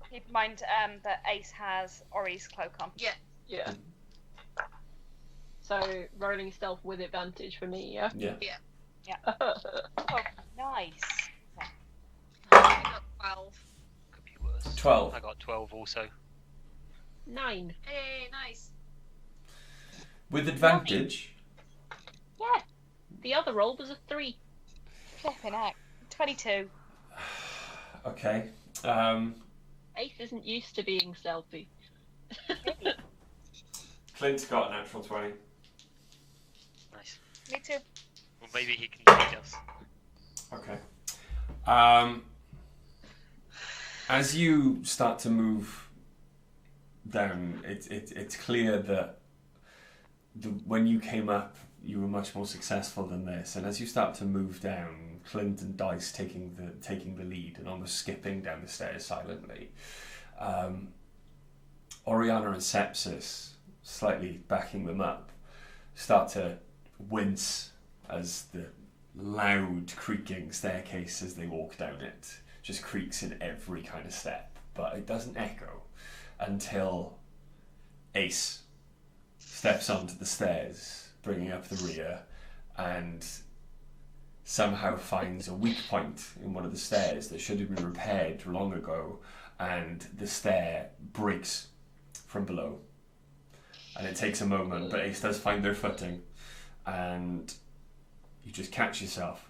Keep in mind that Ace has Ori's cloak on. Yeah. Yeah. So rolling stealth with advantage for me, yeah. Yeah. Oh, nice. I got 12. Could be worse. 12. I got 12 also. 9. Hey, nice. With advantage, Yeah. The other roll was a 3. Flipping out. 22. okay. Ace isn't used to being stealthy. Clint's got a natural 20. Nice. Me too. Well, maybe he can lead us. Okay. As you start to move down, it's clear that when you came up, you were much more successful than this. And as you start to move down, Clint and Dice taking the lead and almost skipping down the stairs silently. Oriana and Sepsis, slightly backing them up, start to wince as the loud creaking staircase as they walk down it just creaks in every kind of step, but it doesn't echo until Ace steps onto the stairs, bringing up the rear, and somehow finds a weak point in one of the stairs that should have been repaired long ago, and the stair breaks from below. And it takes a moment, but Ace does find their footing, and you just catch yourself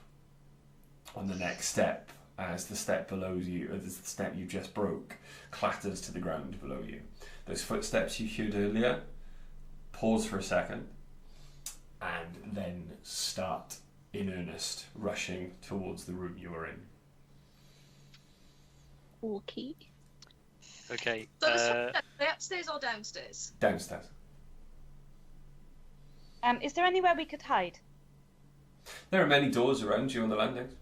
on the next step as the step below you, or the step you just broke, clatters to the ground below you. Those footsteps you heard earlier pause for a second, and then start in earnest rushing towards the room you were in. Okay. Okay. So the steps, are they upstairs or downstairs? Downstairs. Is there anywhere we could hide? There are many doors around you on the landings.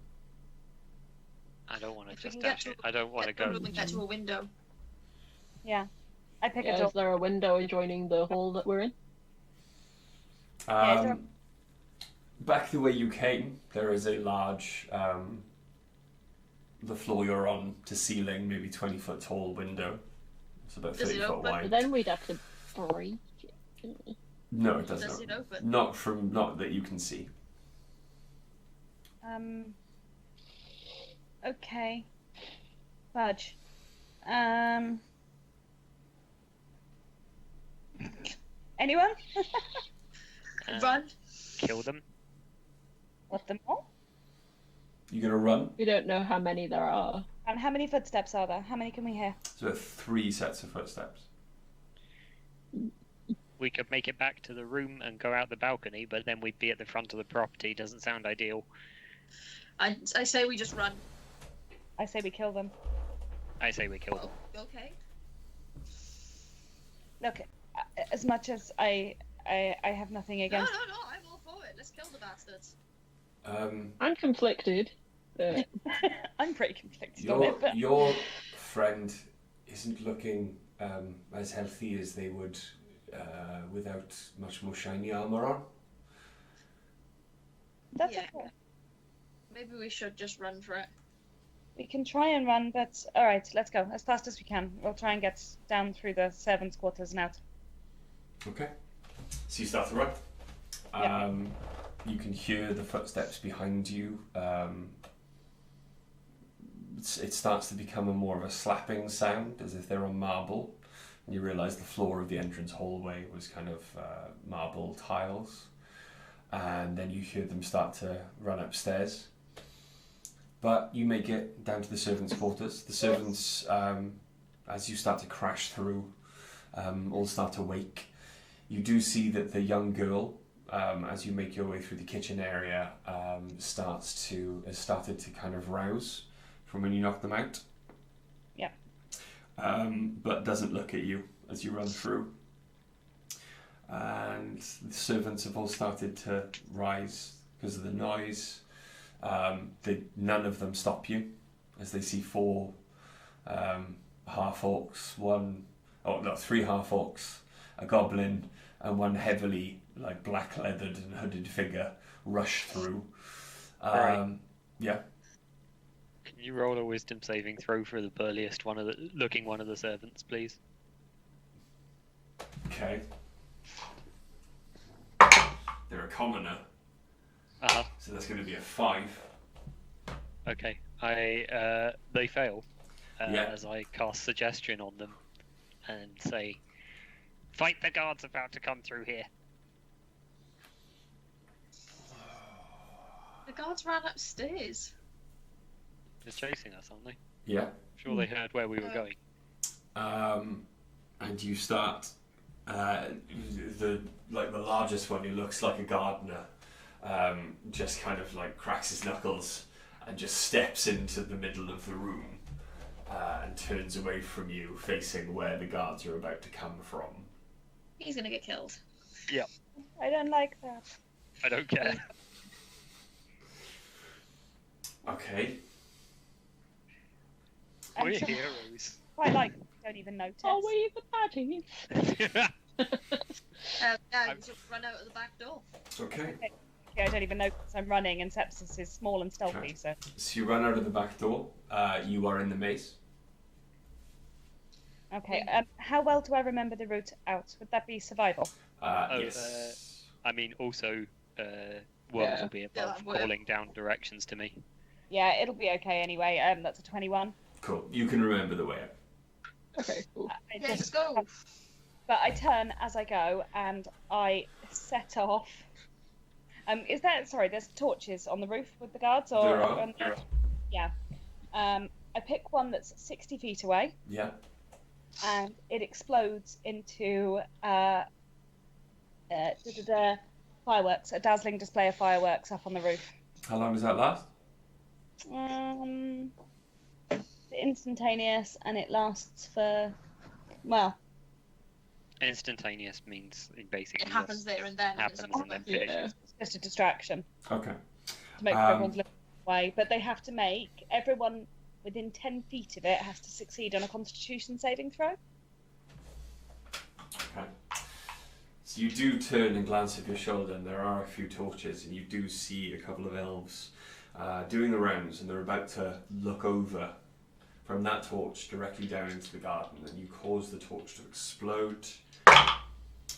I don't want to If we just can get dash to it. I don't want to go. and get to a window. Yeah. I pick a door. Is there a window adjoining the hall that we're in? Yeah, is there Back the way you came, there is a large, the floor you're on to ceiling, maybe 20-foot tall window. It's about Does it 30 foot open? But wide. then we'd have to break it, couldn't we? No, it doesn't. Does it open? Not that you can see. Okay. Fudge. Anyone? Run. Kill them. What, them all? You gonna run? We don't know how many there are. And how many footsteps are there? How many can we hear? So 3 sets of footsteps. We could make it back to the room and go out the balcony, but then we'd be at the front of the property. Doesn't sound ideal. I say we just run. I say we kill them. I say we kill them. Okay. Look, as much as I have nothing No, against... I'm all for it. Let's kill the bastards. I'm conflicted. But I'm pretty conflicted on it, but... Your friend isn't looking as healthy as they would without much more shiny armour on. That's Yeah. okay. Maybe we should just run for it. We can try and run, but... Alright, let's go. As fast as we can. We'll try and get down through the servants' quarters and out. Okay. So you start to run. Yeah. You can hear the footsteps behind you. It starts to become more of a slapping sound, as if they're on marble. And you realise the floor of the entrance hallway was kind of marble tiles. And then you hear them start to run upstairs. But you make it down to the servants' quarters. The servants, as you start to crash through, all start to wake. You do see that the young girl, as you make your way through the kitchen area, has started to kind of rouse from when you knock them out. Yeah. But doesn't look at you as you run through. And the servants have all started to rise because of the noise. None of them stop you as they see 4 half-orcs, 3 half-orcs, a goblin, and 1 heavily black-leathered and hooded figure rush through. Right. Yeah. Can you roll a wisdom saving throw for the burliest one of the servants, please? Okay. They're a commoner, Uh-huh. so that's going to be a 5. Okay. They fail. Yeah. As I cast suggestion on them and say, "Fight the guards about to come through here." The guards ran upstairs. They're chasing us, aren't they? Yeah. Sure, they heard where we were going. And you start the largest one, who looks like a gardener, just kind of cracks his knuckles and just steps into the middle of the room and turns away from you, facing where the guards are about to come from. He's gonna get killed. I don't like that. I don't care. Okay. We're Actually, heroes. quite like don't even notice. are we the baddies? Yeah, we should run out of the back door. Okay. Yeah, I don't even notice I'm running, and Sepsis is small and stealthy, Okay. so... So you run out of the back door. You are in the maze. Okay, how well do I remember the route out? Would that be survival? Yes. I mean, also, Worms Yeah. will be above Yeah, calling down directions to me. Yeah, it'll be okay anyway. That's a 21. Cool. You can remember the way out. Okay, cool. I Let's just- go. But I turn as I go, and I set off. There's torches on the roof with the guards? Or There are. on the- Yeah. I pick one that's 60 feet away, Yeah. and it explodes into fireworks, a dazzling display of fireworks up on the roof. How long does that last? It's instantaneous, and it lasts for, well, Instantaneous means basically It happens there and then. happens and then Yeah. finishes. Just a distraction Okay. to make sure everyone's looking away. But they have to make everyone within 10 feet of it has to succeed on a Constitution saving throw. Okay. So you do turn and glance over your shoulder, and there are a few torches, and you do see a couple of elves doing the rounds, and they're about to look over from that torch directly down into the garden, and you cause the torch to explode.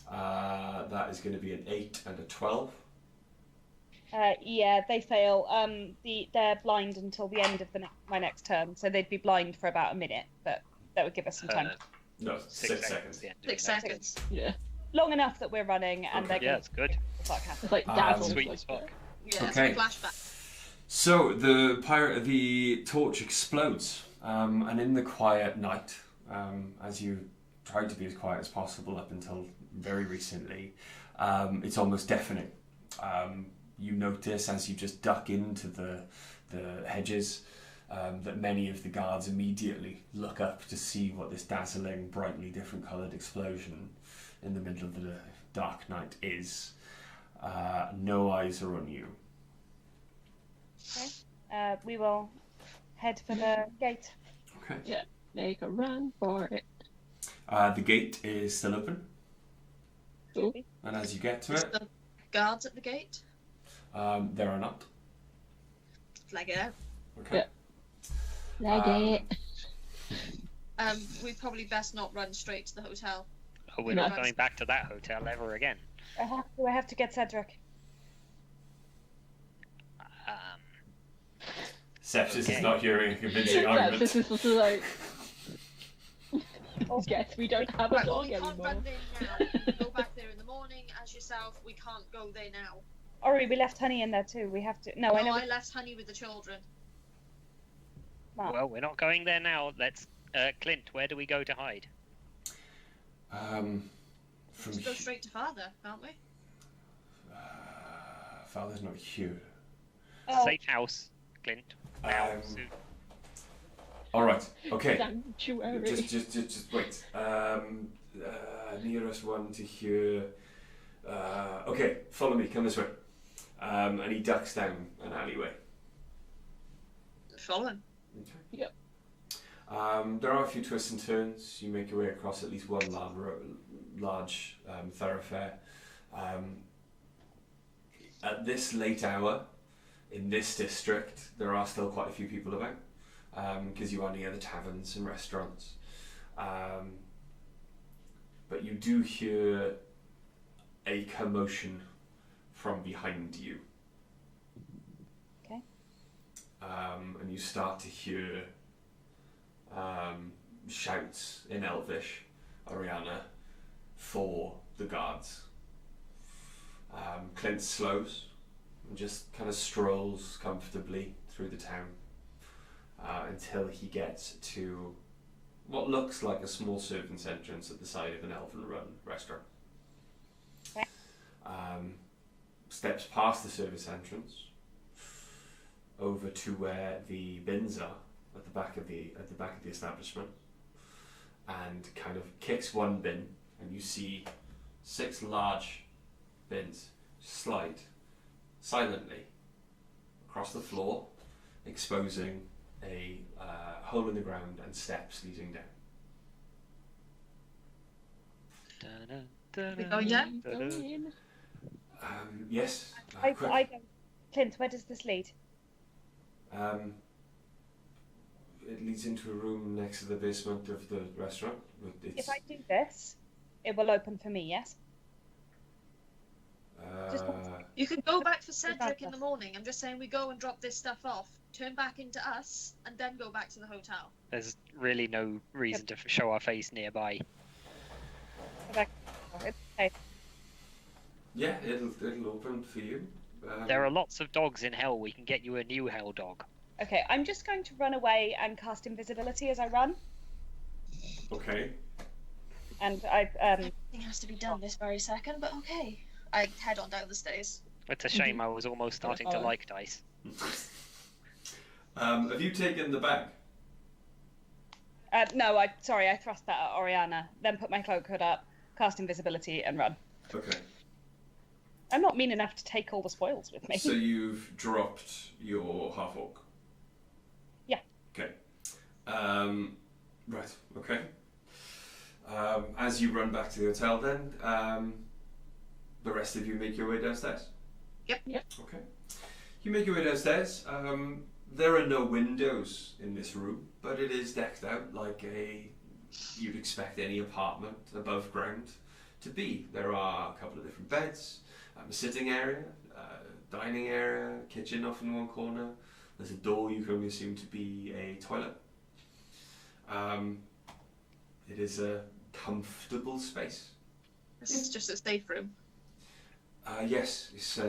That is going to be an 8 and a 12. Yeah, they fail. They're blind until the end of my next turn, so they'd be blind for about a minute, but that would give us some time. No, 6 seconds. The end of 6 the next- seconds. Yeah. Long enough that we're running, and Okay. they're Yeah, it's good. fuck happens. It's like Ah, dazzle. Sweet like as fuck. Yeah, Okay. it's a flashback. So the torch explodes, and in the quiet night, as you tried to be as quiet as possible up until very recently, it's almost deafening. You notice as you just duck into the hedges that many of the guards immediately look up to see what this dazzling, brightly different coloured explosion in the middle of the dark night is. No eyes are on you. We will head for the gate. Okay. Make a run for it. The gate is still open, Cool. and as you get to Is it, the guards at the gate? there are not. Flag it out. Okay. Like it. We probably best not run straight to the hotel. Oh, we're No. not going back to that hotel ever again. I have to get Cedric. Sepsis Okay. is not hearing a convincing Yeah, argument. this is like. Yes, we don't have a Right, well, dog we can't anymore. run there now. You can go back there in the morning as yourself. We can't go there now. Ori, we left Honey in there too. We have to. No, I know. I left Honey with the children. Mark. Well, we're not going there now. Let's. Clint, where do we go to hide? From Just go straight to father, can't we? Father's not here. Oh, Safe house, Clint. Now, soon. All right. Okay. Sanctuary. Just wait. Nearest one to here. Okay, follow me. Come this way. And he ducks down an alleyway. Follow him. Okay. Yep. There are a few twists and turns. You make your way across at least one large thoroughfare. At this late hour, in this district, there are still quite a few people about, because you are near the taverns and restaurants. But you do hear a commotion from behind you. Okay. And you start to hear shouts in Elvish, Ariana, for the guards. Clint slows and just kind of strolls comfortably through the town until he gets to what looks like a small servant's entrance at the side of an elven-run restaurant. Okay. Steps past the service entrance over to where the bins are at the back of the establishment, and kind of kicks one bin, and you see 6 large bins slide silently across the floor, exposing a hole in the ground and steps leading down. We go yeah? Yes. I Quick. don't. Clint, where does this lead? It leads into a room next to the basement of the restaurant. If I do this, it will open for me. Yes. You can go back for Cedric in the morning. I'm just saying we go and drop this stuff off, turn back into us, and then go back to the hotel. There's really no reason to show our face nearby. Okay. Yeah, it'll open for you. There are lots of dogs in hell. We can get you a new hell dog. Okay. I'm just going to run away and cast invisibility as I run, Okay. and I Everything has to be done this very second, but okay. I head on down the stairs. It's a shame. I was almost starting to like dice. Have you taken the bag? no. I thrust that at Oriana, then put my cloak hood up, cast invisibility and run. Okay. I'm not mean enough to take all the spoils with me. So you've dropped your half-orc? Yeah. Okay. Right, okay. As you run back to the hotel then, the rest of you make your way downstairs? Yep. Okay. You make your way downstairs. There are no windows in this room, but it is decked out like you'd expect any apartment above ground to be. There are a couple of different beds, a sitting area, dining area, kitchen off in one corner. There's a door you can only assume to be a toilet. It is a comfortable space. This is just a safe room. Yes, it's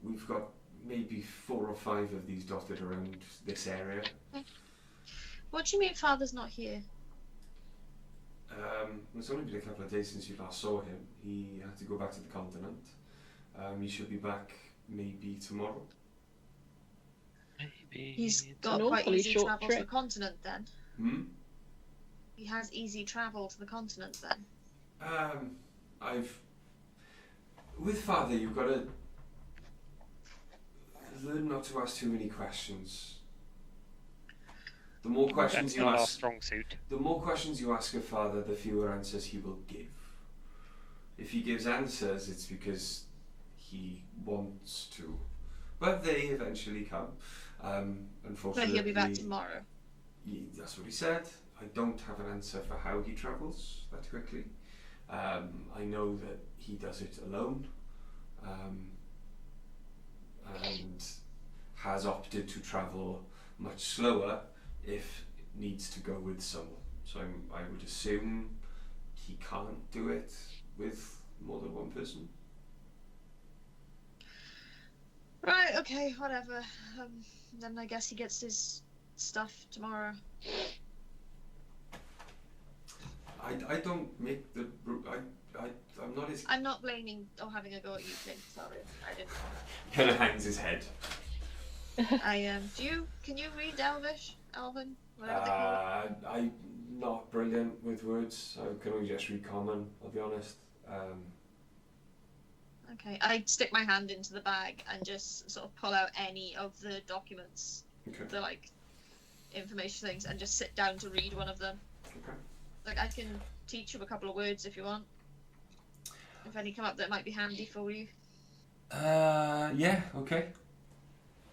we've got maybe 4 or 5 of these dotted around this area. What do you mean Father's not here? It's only been a couple of days since you last saw him. He had to go back to the continent. He should be back maybe tomorrow. Maybe. He's an got quite awfully easy short travel to trip. the continent then. He has easy travel to the continent then. With Father, you've got to learn not to ask too many questions. The more questions That's you not our ask, strong suit. the more questions you ask of Father, the fewer answers he will give. If he gives answers, it's because he wants to, but they eventually come. But Unfortunately, he'll be back tomorrow. That's what he said. I don't have an answer for how he travels that quickly. I know that he does it alone, and has opted to travel much slower if it needs to go with someone. So I would assume he can't do it with more than one person. Right, okay, whatever. Then I guess he gets his stuff tomorrow. I don't make the. I'm not his. I'm not blaming or having a go at you, Clint. Sorry, I didn't. Kind of hangs his head. Can you read Elvish? Elven? Whatever they call it. I'm not brilliant with words. I can only just read common, I'll be honest. Okay, I stick my hand into the bag and just sort of pull out any of the documents, Okay. the information things, and just sit down to read one of them. Okay. I can teach you a couple of words if you want. If any come up that might be handy for you. Yeah, okay.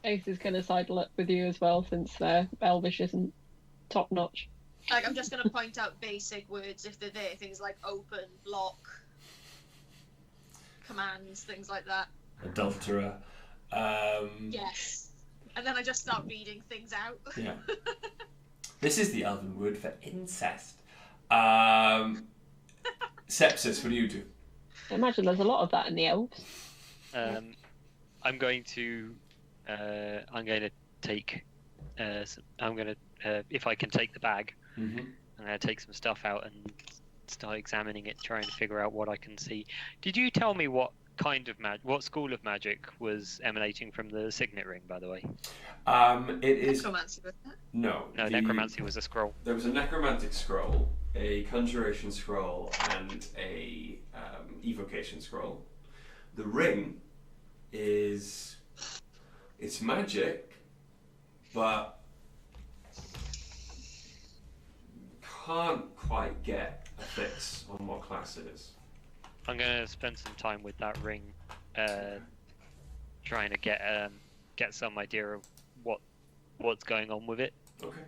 Ace is going to sidle up with you as well, since Elvish isn't top notch. I'm just going to point out basic words if they're there. Things like open, lock, commands, things like that. Adulterer. Yes. And then I just start reading things out. Yeah. This is the Elven word for incest. Sepsis, what do you do? I imagine there's a lot of that in the elves. I'm going to take. If I can take the bag, Mm-hmm. I'm going to take some stuff out and start examining it, trying to figure out what I can see. Did you tell me what kind of what school of magic was emanating from the signet ring, by the way? It is. Necromancy, wasn't it? No. No, necromancy was a scroll. There was a necromantic scroll, a conjuration scroll, and a evocation scroll. The ring is. It's magic, but can't quite get a fix on what class it is. I'm going to spend some time with that ring, trying to get some idea of what's going on with it. Okay.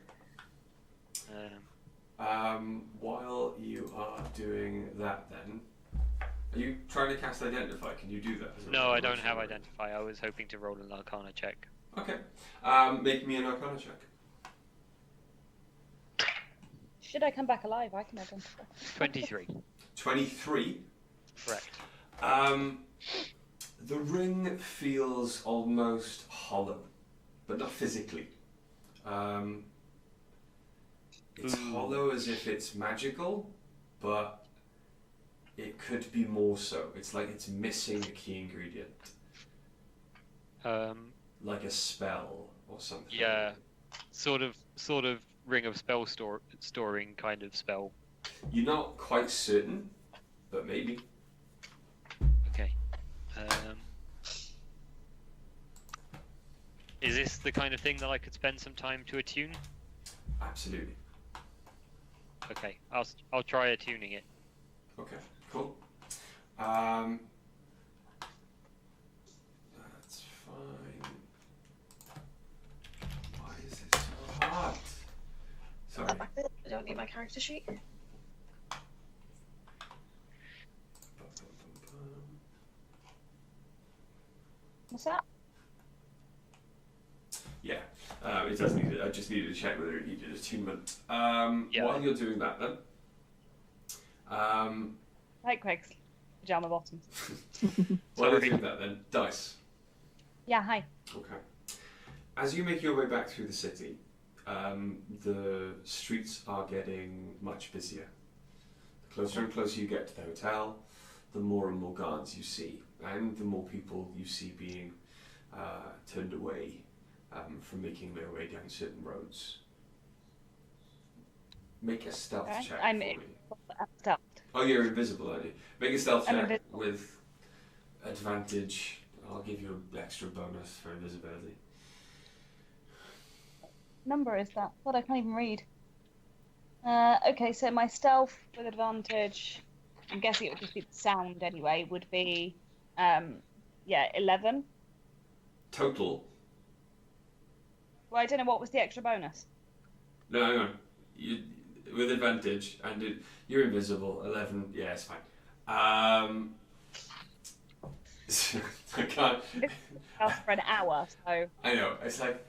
While you are doing that, then, are you trying to cast Identify? Can you do that? No, I don't have Identify. I was hoping to roll an Arcana check. Okay. Make me an Arcana check. Should I come back alive, I can identify. 23. 23. Correct. The ring feels almost hollow, but not physically. It's hollow as if it's magical, but it could be more so. It's like it's missing a key ingredient. Like a spell or something. Yeah, sort of ring of spell storing kind of spell. You're not quite certain, but maybe. Okay. Is this the kind of thing that I could spend some time to attune? Absolutely. Okay, I'll try attuning it. Okay, cool. That's fine. Why is it so hard? Sorry. I don't need my character sheet. What's that? Yeah, it does need it. I just needed to check whether it needed attunement. Yeah. While you're doing that, then. Like Craig's pajama bottoms. While you're Sorry. doing that, then dice. Yeah, hi. Okay. As you make your way back through the city, the streets are getting much busier. The closer and closer you get to the hotel, the more and more guards you see, and the more people you see being turned away from making their way down certain roads. Make a stealth Okay. check I'm for me. stealth. Oh, you're invisible, aren't you? Make a stealth I'm check invisible. with advantage. I'll give you an extra bonus for invisibility. Number is that? God, I can't even read. Okay, so my stealth with advantage, I'm guessing it would just be the sound anyway, would be, 11. Total. Well, I don't know what was the extra bonus. No, hang on. You, with advantage, and you're invisible. 11. Yeah, it's fine. I can't. Stealth for an hour, so I know. It's like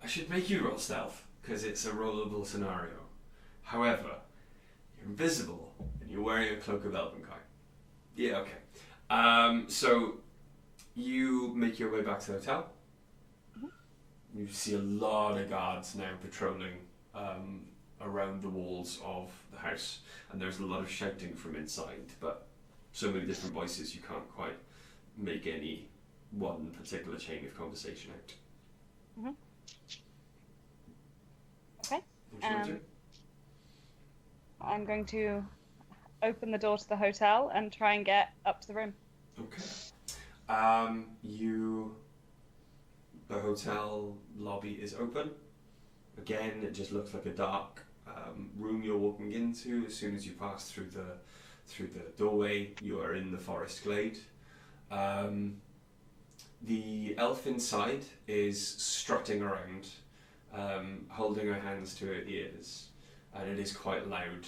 I should make you roll stealth because it's a rollable scenario. However, you're invisible and you're wearing a cloak of Elvenkai. Yeah. Okay. So you make your way back to the hotel. You see a lot of guards now patrolling around the walls of the house, and there's a lot of shouting from inside, but so many different voices you can't quite make any one particular chain of conversation out. Mhm. Okay. What do you want to do? I'm going to open the door to the hotel and try and get up to the room. Okay. The hotel lobby is open. Again, it just looks like a dark room you're walking into. As soon as you pass through the doorway, you are in the forest glade. The elf inside is strutting around, holding her hands to her ears, and it is quite loud.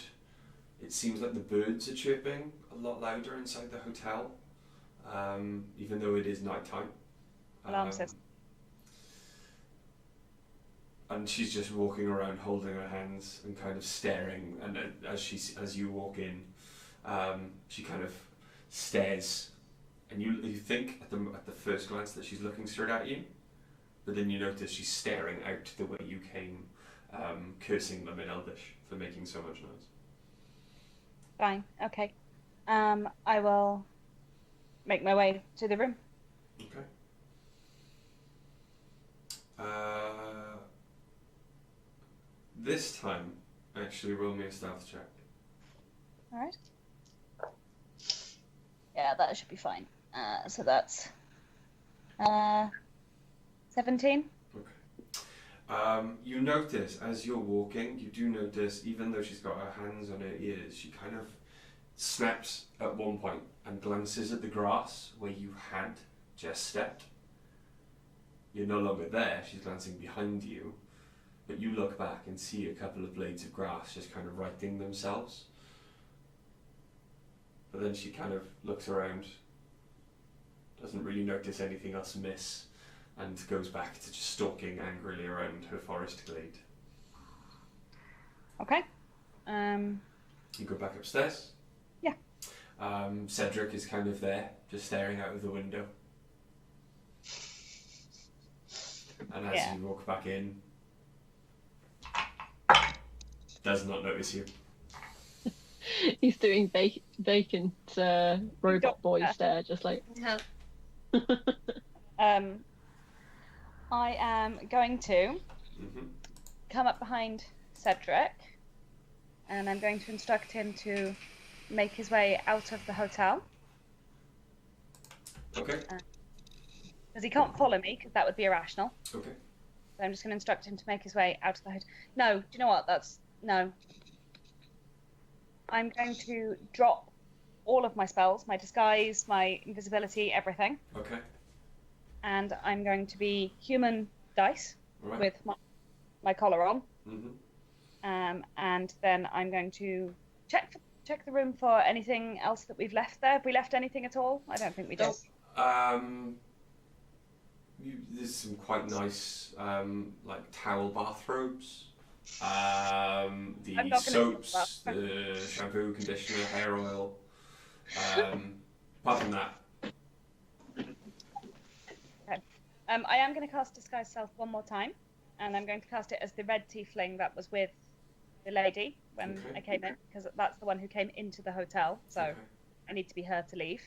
It seems like the birds are chirping a lot louder inside the hotel, even though it is nighttime. Alarm system. And she's just walking around holding her hands and kind of staring, and as you walk in, she kind of stares, and you think at the first glance that she's looking straight at you, but then you notice she's staring out the way you came, cursing them in Elvish for making so much noise. Fine, okay. I will make my way to the room. Okay. This time, actually roll me a stealth check. Alright. Yeah, that should be fine. So that's 17. You notice as you're walking, you do notice, even though she's got her hands on her ears, she kind of snaps at one point and glances at the grass where you had just stepped. You're no longer there, she's glancing behind you, but you look back and see a couple of blades of grass just kind of righting themselves. But then she kind of looks around, doesn't really notice anything else amiss, and goes back to just stalking angrily around her forest glade. Okay. You go back upstairs? Yeah. Cedric is kind of there, just staring out of the window. And as you walk back in, does not notice you. He's doing vacant robot boy stare, just like. Yeah. I am going to come up behind Cedric and I'm going to instruct him to make his way out of the hotel. Okay. Because he can't follow me, because that would be irrational. Okay. So I'm just going to instruct him to make his way out of the hotel. No, do you know what? No. I'm going to drop all of my spells, my disguise, my invisibility, everything. Okay. And I'm going to be human dice Right. with my collar on. Mm-hmm. And then I'm going to check the room for anything else that we've left there. Have we left anything at all? I don't think we did. There's some quite nice like towel bathrobes. The soaps, the shampoo, conditioner, hair oil. Apart from that. Okay. I am going to cast Disguise Self one more time, and I'm going to cast it as the red tiefling that was with the lady when I came in, because that's the one who came into the hotel. So I need to be her to leave.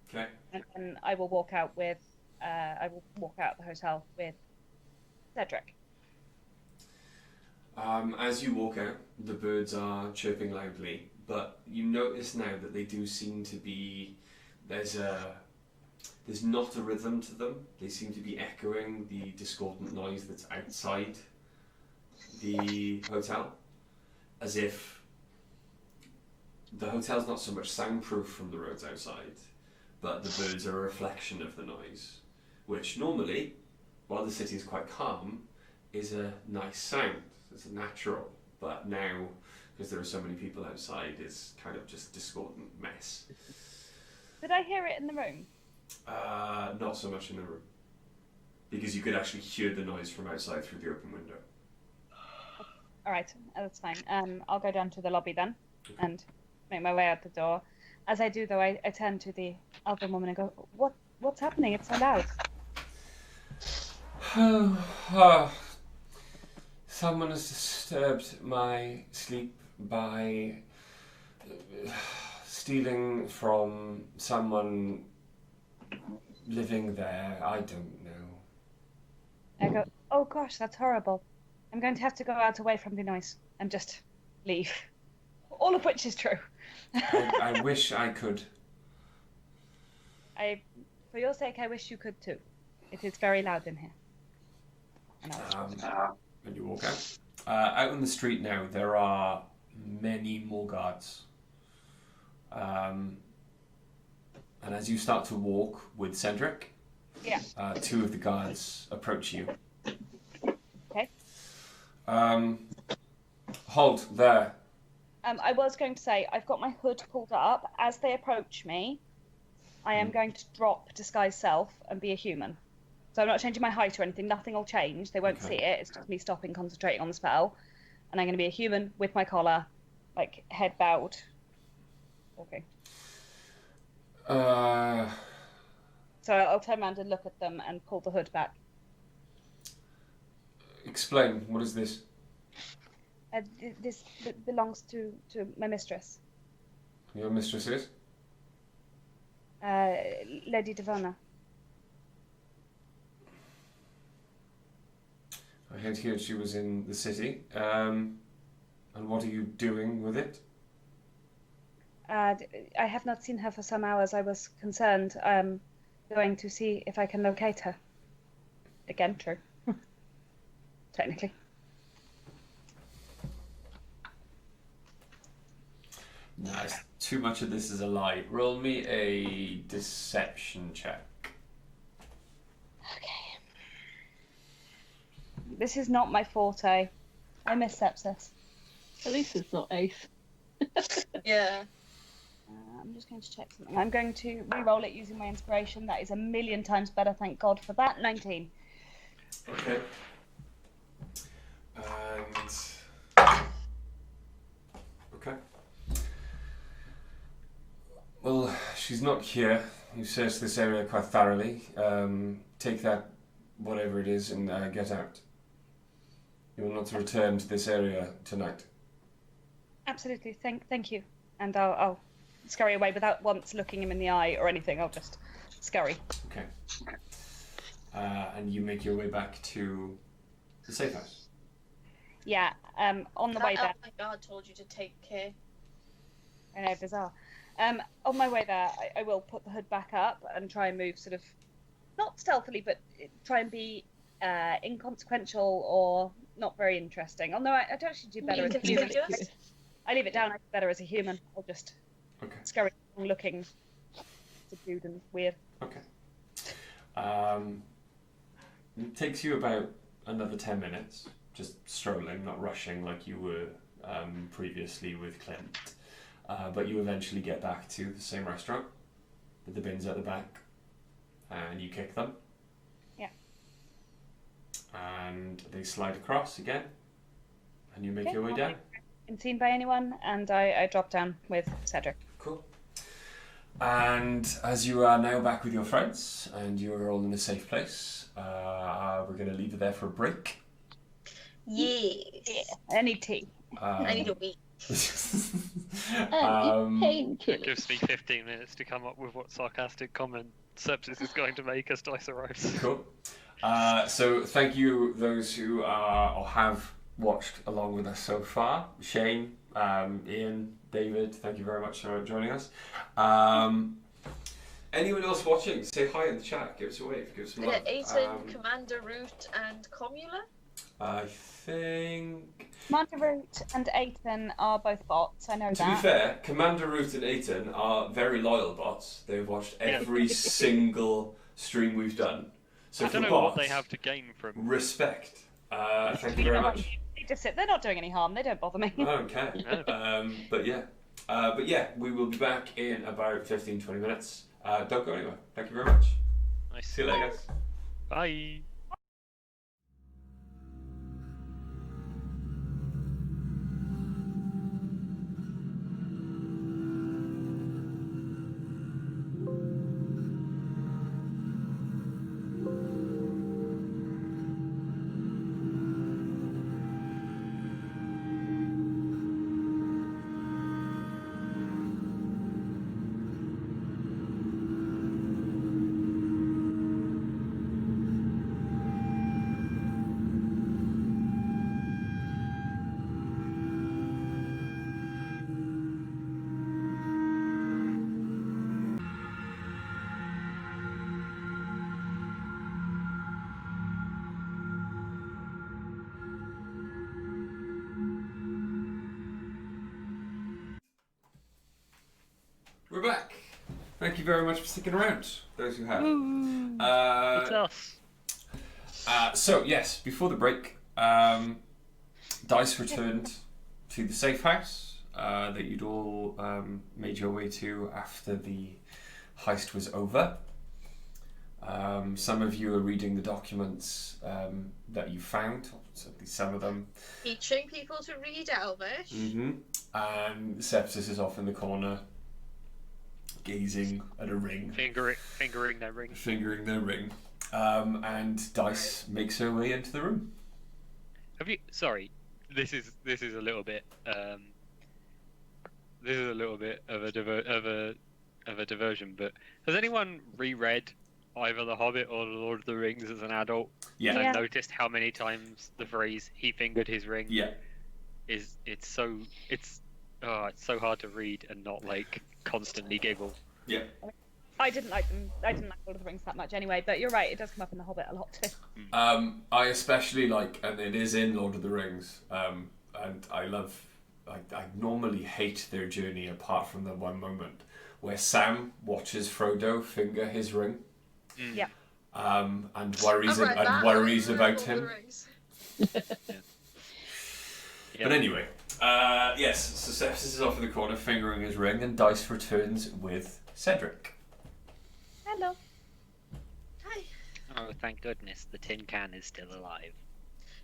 Okay. And then I will walk out with. I will walk out of the hotel with Cedric. As you walk out, the birds are chirping loudly, but you notice now that they do seem to be. There's not a rhythm to them. They seem to be echoing the discordant noise that's outside the hotel, as if the hotel's not so much soundproof from the roads outside, but the birds are a reflection of the noise, which normally, while the city is quite calm, is a nice sound. It's natural, but now, because there are so many people outside, it's kind of just discordant mess. Did I hear it in the room? Not so much in the room, because you could actually hear the noise from outside through the open window. All right, that's fine. I'll go down to the lobby then, and make my way out the door. As I do, though, I turn to the elven woman and go, "What's happening? It's so loud." Someone has disturbed my sleep by stealing from someone living there. I don't know. I go, "Oh gosh, that's horrible. I'm going to have to go out away from the noise and just leave." All of which is true. I wish I could. For your sake, I wish you could too. It is very loud in here. When you walk out. Out on the street now, there are many more guards. And as you start to walk with Cedric, two of the guards approach you. Okay. Hold there. I was going to say, I've got my hood pulled up. As they approach me, I am going to drop Disguise Self and be a human. So I'm not changing my height or anything. Nothing will change. They won't see it. It's just me stopping, concentrating on the spell. And I'm going to be a human with my collar, like head bowed. Okay. So I'll turn around and look at them and pull the hood back. Explain. What is this? This belongs to my mistress. Your mistress is? Lady Devona. I had heard she was in the city. And what are you doing with it? I have not seen her for some hours. I was concerned. I'm going to see if I can locate her. Again, true. Technically. Nice. Too much of this is a lie. Roll me a deception check. Okay. This is not my forte. I miss sepsis. At least it's not Ace. Yeah. I'm just going to check something. I'm going to re-roll it using my inspiration. That is 1,000,000 times better, thank God for that. 19. Okay. And... Okay. Well, she's not here. You've searched this area quite thoroughly. Take that, whatever it is, and get out. You will not return to this area tonight. Absolutely. Thank you. And I'll scurry away without once looking him in the eye or anything. I'll just scurry. Okay. And you make your way back to the safe house. Yeah. On the way That there. elven guard told you to take care. I know, bizarre. On my way there, I will put the hood back up and try and move sort of, not stealthily, but try and be inconsequential or not very interesting. Although I do actually do better as a human. Inconspicuous? I leave it down. I do better as a human. I'll just scurry along looking subdued and weird. Okay. It takes you about another 10 minutes, just strolling, not rushing like you were previously with Clint. But you eventually get back to the same restaurant with the bins at the back, and you kick them. Yeah. And they slide across again, and you make your way down. Been seen by anyone, and I drop down with Cedric. Cool. And as you are now back with your friends, and you're all in a safe place, we're going to leave it there for a break. Yes. Yeah. I need tea. I need a week. It gives me 15 minutes to come up with what sarcastic comment Sepsis is going to make as dice arrives. Cool. So thank you those who are or have watched along with us so far. Shane, Ian, David, thank you very much for joining us. Anyone else watching, say hi in the chat, give us a wave, give us some love. Aiton, Commander Root, and Comula? I think... Commander Root and Aiton are both bots, I know that. To be fair, Commander Root and Aiton are very loyal bots. They've watched every single stream we've done. So I don't know what they have to gain from... Respect. Thank you very much. They just sit, they're not doing any harm, they don't bother me. I don't care. But yeah, we will be back in about 15-20 minutes. Don't go anywhere. Thank you very much. Nice. See you later, guys. Bye. We're back. Thank you very much for sticking around, those who have. It's us. So, yes, before the break, Dice returned to the safe house that you'd all made your way to after the heist was over. Some of you are reading the documents that you found, certainly some of them. Teaching people to read Elvish. Mm-hmm. And Sepsis is off in the corner, gazing at a ring. Fingering their ring. Fingering their ring. And Dice makes her way into the room. Have you? Sorry, this is a little bit. This is a little bit of a diversion. But has anyone reread either The Hobbit or The Lord of the Rings as an adult? Yeah. And noticed how many times the phrase "he fingered his ring" Yeah. it's so hard to read and not like constantly giggle. Yeah. I didn't like them. I didn't like Lord of the Rings that much anyway, but you're right, it does come up in The Hobbit a lot too. I especially like, and it is in Lord of the Rings, and I love, I normally hate their journey apart from the one moment where Sam watches Frodo finger his ring. Yeah. And worries about him. But anyway, yes, so Sepsis is off in the corner fingering his ring, and Dice returns with Cedric. Hello. Hi. Oh, thank goodness the tin can is still alive.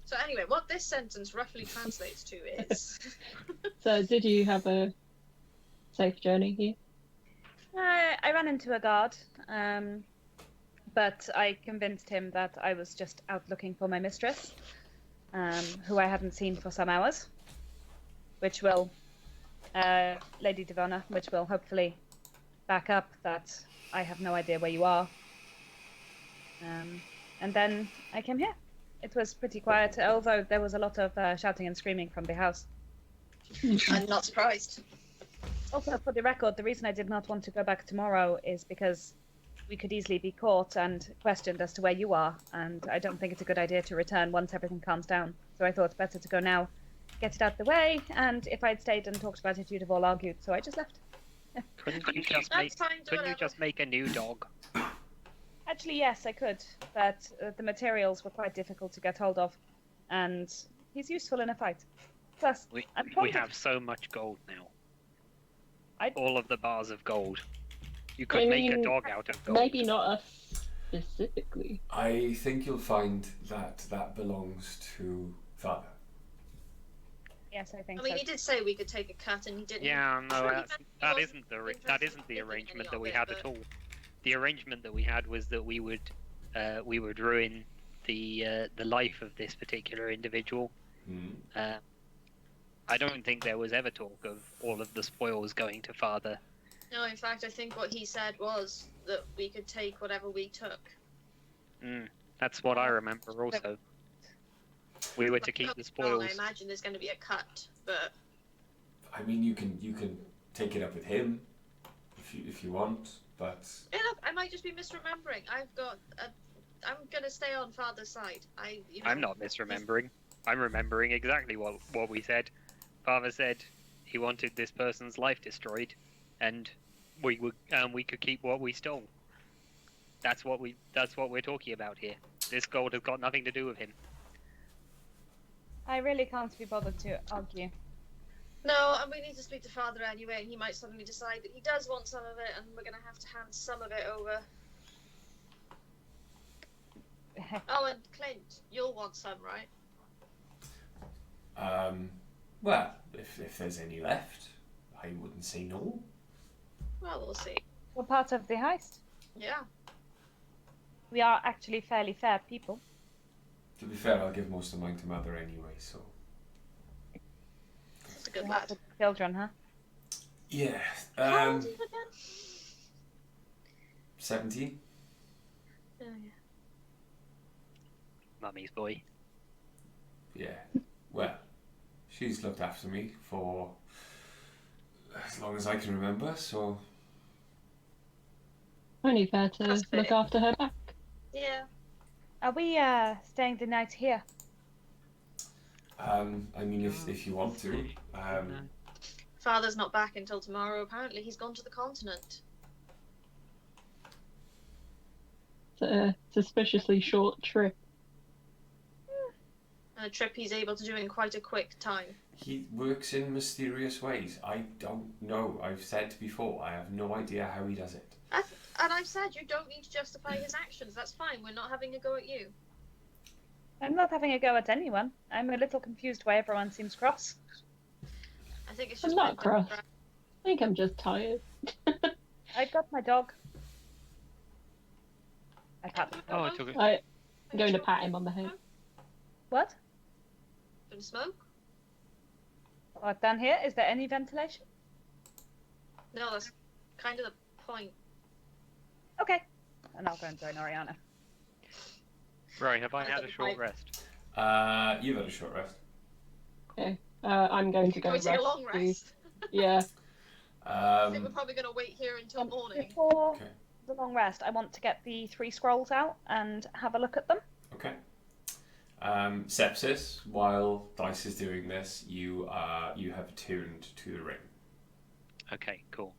So anyway, what this sentence roughly translates to is... So did you have a safe journey here? I ran into a guard, but I convinced him that I was just out looking for my mistress, who I hadn't seen for some hours, which will, Lady Devona, which will hopefully back up that I have no idea where you are. And then I came here. It was pretty quiet, although there was a lot of shouting and screaming from the house. I'm not surprised. Also, for the record, the reason I did not want to go back tomorrow is because we could easily be caught and questioned as to where you are, and I don't think it's a good idea to return once everything calms down. So I thought it's better to go now, get it out the way, and if I'd stayed and talked about it, you'd have all argued, so I just left. Couldn't you just That's fine, do couldn't you whatever. just make a new dog? Actually, yes, I could, but the materials were quite difficult to get hold of, and he's useful in a fight. Plus, We I'm we told have so much gold now. I- All of the bars of gold. You could I make a mean, dog out of gold. Maybe not us specifically. I think you'll find that belongs to Father. Yes, I think I mean, so. he did say we could take a cut, and he didn't. Yeah, no, Sure, he that wasn't isn't the interested that in isn't the taking arrangement any that of we it, had but- at all. The arrangement that we had was that we would ruin the life of this particular individual. I don't think there was ever talk of all of the spoils going to Father. No, in fact, I think what he said was that we could take whatever we took. That's what I remember also. We were to keep the Well, I spoils. imagine there's going to be a cut, but I mean, you can take it up with him if you want, but yeah, look, I might just be misremembering. I'm going to stay on Father's side. I'm not misremembering. I'm remembering exactly what we said. Father said he wanted this person's life destroyed, and we could keep what we stole. That's what we're talking about here. This gold has got nothing to do with him. I really can't be bothered to argue. No, and we need to speak to Father anyway, and he might suddenly decide that he does want some of it, and we're going to have to hand some of it over. Oh, and Clint, you'll want some, right? well, if there's any left, I wouldn't say no. Well, we'll see. We're part of the heist. Yeah. We are actually fairly fair people. To be fair, I'll give most of mine to Mother anyway, so. That's a good We lad. have the children, huh? Yeah. How old are you again? 17? Oh, yeah. Mummy's boy. Yeah. Well, she's looked after me for as long as I can remember, so. Only fair to That's fair. look after her back. Yeah. Are we staying the night here? I mean, if you want to. Father's not back until tomorrow. Apparently, he's gone to the continent. It's a suspiciously short trip. A trip he's able to do in quite a quick time. He works in mysterious ways. I don't know. I've said before, I have no idea how he does it. And I've said you don't need to justify his actions. That's fine. We're not having a go at you. I'm not having a go at anyone. I'm a little confused why everyone seems cross. I think it's I'm just not cross. I think I'm just tired. I've got my dog. I pat the dog. Oh, it took it. I'm going to pat him on the head. What? Gonna smoke? What, down here? Is there any ventilation? No, that's kind of the point. Okay. And I'll go and join Oriana. Right, have I had a short rest? You've had a short rest. Okay. I'm going to go Can we take a long rescue. rest? Yeah. I think we're probably going to wait here until morning. Before Okay. the long rest, I want to get the 3 scrolls out and have a look at them. Okay. Sepsis, while Dice is doing this, you have turned to the ring. Okay, cool.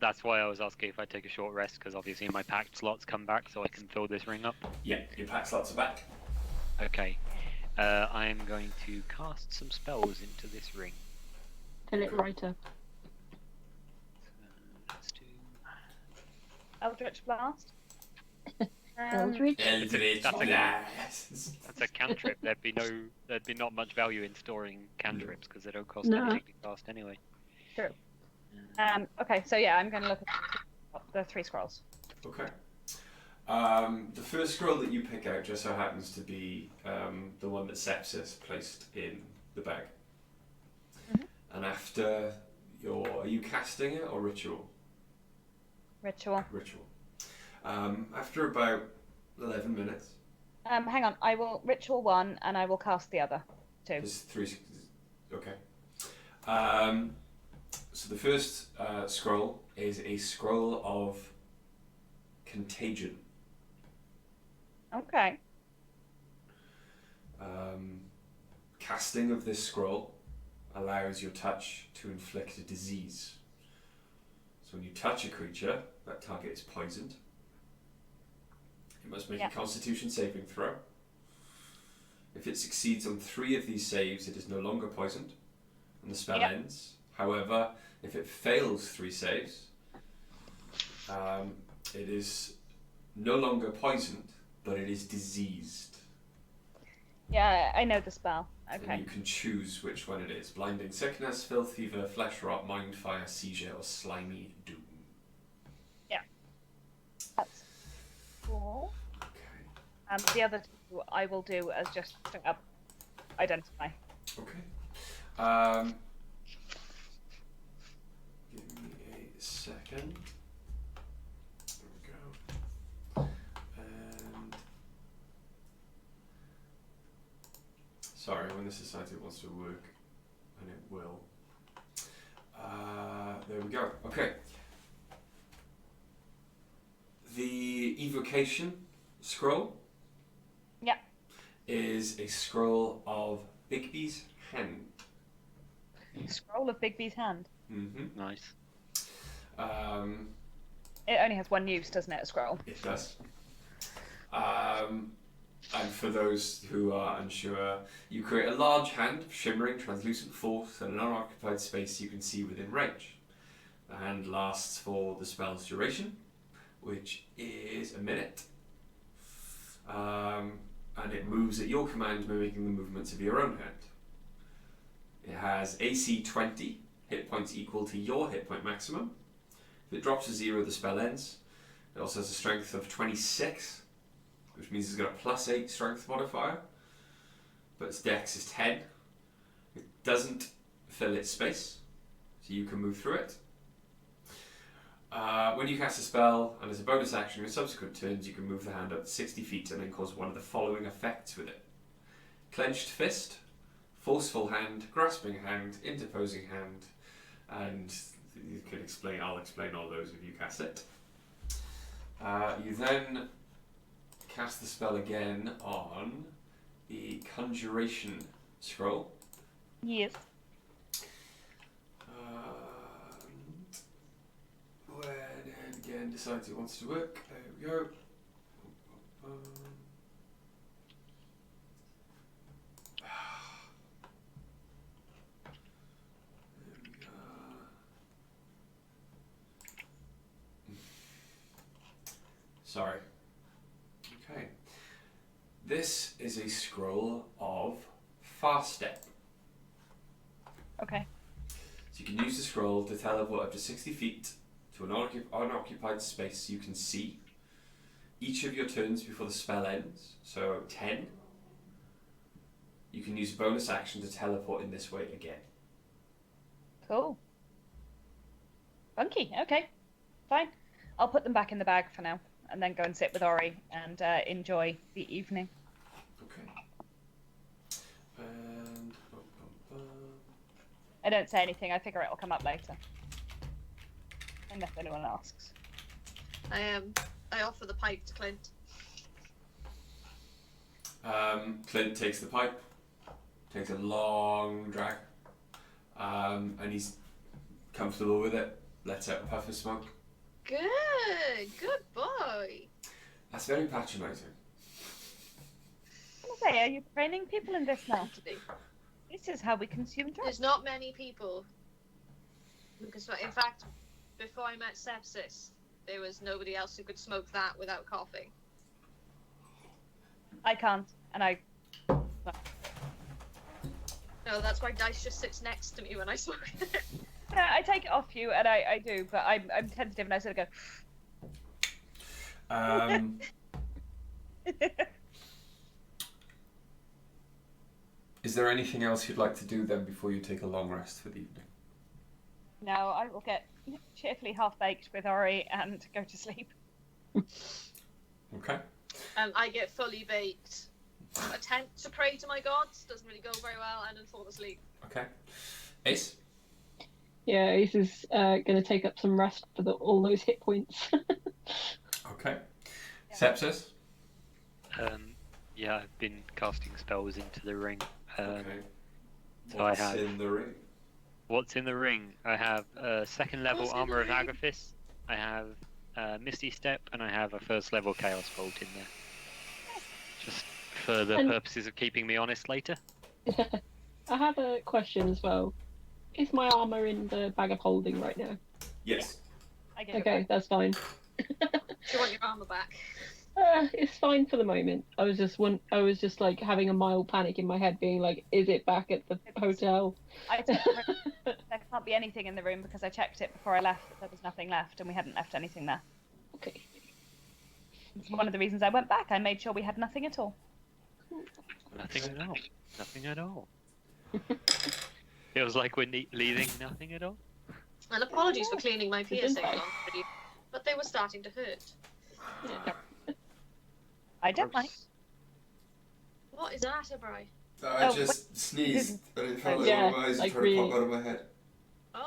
That's why I was asking if I take a short rest, because obviously my packed slots come back, so I can fill this ring up. Yeah, your pack slots are back. Okay. I'm going to cast some spells into this ring. Fill it right up. Let's do. Eldritch Blast. Eldritch. Eldritch That's a- Blast. That's a cantrip. There'd be not much value in storing cantrips because they don't cost No. anything to cast anyway. True. Okay, so yeah, I'm going to look at the 3 scrolls. Okay. The first scroll that you pick out just so happens to be the one that Sepsis placed in the bag. Mhm. And after are you casting it or ritual? Ritual. Ritual. After about 11 minutes. Hang on. I will ritual one, and I will cast the other two. There's 3. Okay. So the first scroll is a scroll of contagion. Okay. Casting of this scroll allows your touch to inflict a disease. So when you touch a creature, that target is poisoned. It must make a Constitution saving throw. If it succeeds on 3 of these saves, it is no longer poisoned, and the spell ends. However, if it fails 3 saves, it is no longer poisoned, but it is diseased. Yeah, I know the spell. Okay. And you can choose which one it is. Blinding sickness, filth, fever, flesh rot, mind fire, seizure, or slimy doom. Yeah. That's cool. Okay. The other two I will do as just straight up identify. Okay. Give me a second. There we go. And sorry, when the society wants to work, and it will. There we go. Okay. The evocation scroll is a scroll of Bigby's hand. Scroll of Bigby's hand. Mm-hmm. Nice. It only has one use, doesn't it, a scroll? It does. And for those who are unsure, you create a large hand of shimmering, translucent force and an unoccupied space you can see within range. The hand lasts for the spell's duration, which is a minute. And it moves at your command, mimicking the movements of your own hand. It has AC 20, hit points equal to your hit point maximum. If it drops to 0, the spell ends. It also has a strength of 26, which means it's got a +8 strength modifier, but its dex is 10. It doesn't fill its space, so you can move through it. When you cast a spell, and as a bonus action in subsequent turns, you can move the hand up to 60 feet and then cause one of the following effects with it. Clenched fist, forceful hand, grasping hand, interposing hand, and you can explain, I'll explain all those if you cast it. You then cast the spell again on the Conjuration scroll. Yes. When it again decides it wants to work. There we go. There we are. Sorry. Okay. This is a scroll of Fast Step. Okay. So you can use the scroll to teleport up to 60 feet to an unoccupied space you can see each of your turns before the spell ends, so 10. You can use a bonus action to teleport in this way again. Cool. Funky. Okay. Fine. I'll put them back in the bag for now, and then go and sit with Ori and enjoy the evening. Okay. And I don't say anything. I figure it'll come up later, unless anyone asks. I offer the pipe to Clint. Clint takes the pipe, takes a long drag, and he's comfortable with it, lets out a puff of smoke. Good boy. That's very patronising. I say, are you training people in this now? This is how we consume drugs. There's not many people. Because, in fact, before I met Sepsis, there was nobody else who could smoke that without coughing. I can't, and I. No, that's why Dice just sits next to me when I smoke it. No, I take it off you, and I do, but I'm tentative, and I sort of go. Is there anything else you'd like to do then before you take a long rest for the evening? No, I will get cheerfully half-baked with Ori and go to sleep. Okay. I get fully baked. Attempt to pray to my gods doesn't really go very well, and then fall asleep. Okay. Ace? Yeah, Ace is going to take up some rest for all those hit points. Okay. Yeah. Sepsis? Yeah, I've been casting spells into the ring. Okay. So I What's have. in the ring? What's in the ring? I have second level What's in Armor the of ring? Agathis. I have Misty Step, and I have a first level Chaos Bolt in there. Just for the And- purposes of keeping me honest later. I have a question as well. Is my armor in the bag of holding right now? Yes. I give it Okay, back. that's fine. Do you want your armor back? It's fine for the moment. I was just like having a mild panic in my head, being like, "Is it back at the hotel?" I took the room. There can't be anything in the room because I checked it before I left. There was nothing left, and we hadn't left anything there. Okay. It's one of the reasons I went back. I made sure we had nothing at all. Nothing at all. Nothing at all. Feels like we're leaving nothing at all. And apologies for cleaning my It's been piercings fine. on for you, but they were starting to hurt. Yeah. I don't mind. What is that, Awry? I Oh, just sneezed and it felt like Yeah, one of my eyes like tried to pop really- out of my head. Oh,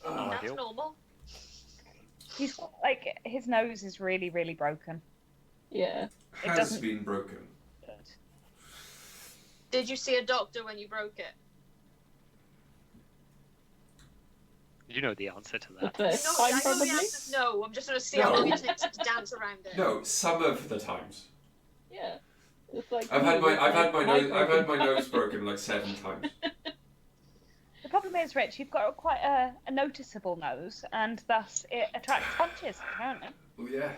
Ah. that's ideal. normal. He's got, like, his nose is really, really broken. Yeah. It Has doesn't- been broken. Did you see a doctor when you broke it? You know the answer to The that. first No, time, I know the probably. answer. No, I'm just going to see how No. long it takes to dance around it. No, some of the times. Yeah. It's like I've had broken. my nose broken like 7 times. The problem is, Rich, you've got quite a noticeable nose, and thus it attracts punches, apparently. Oh yeah,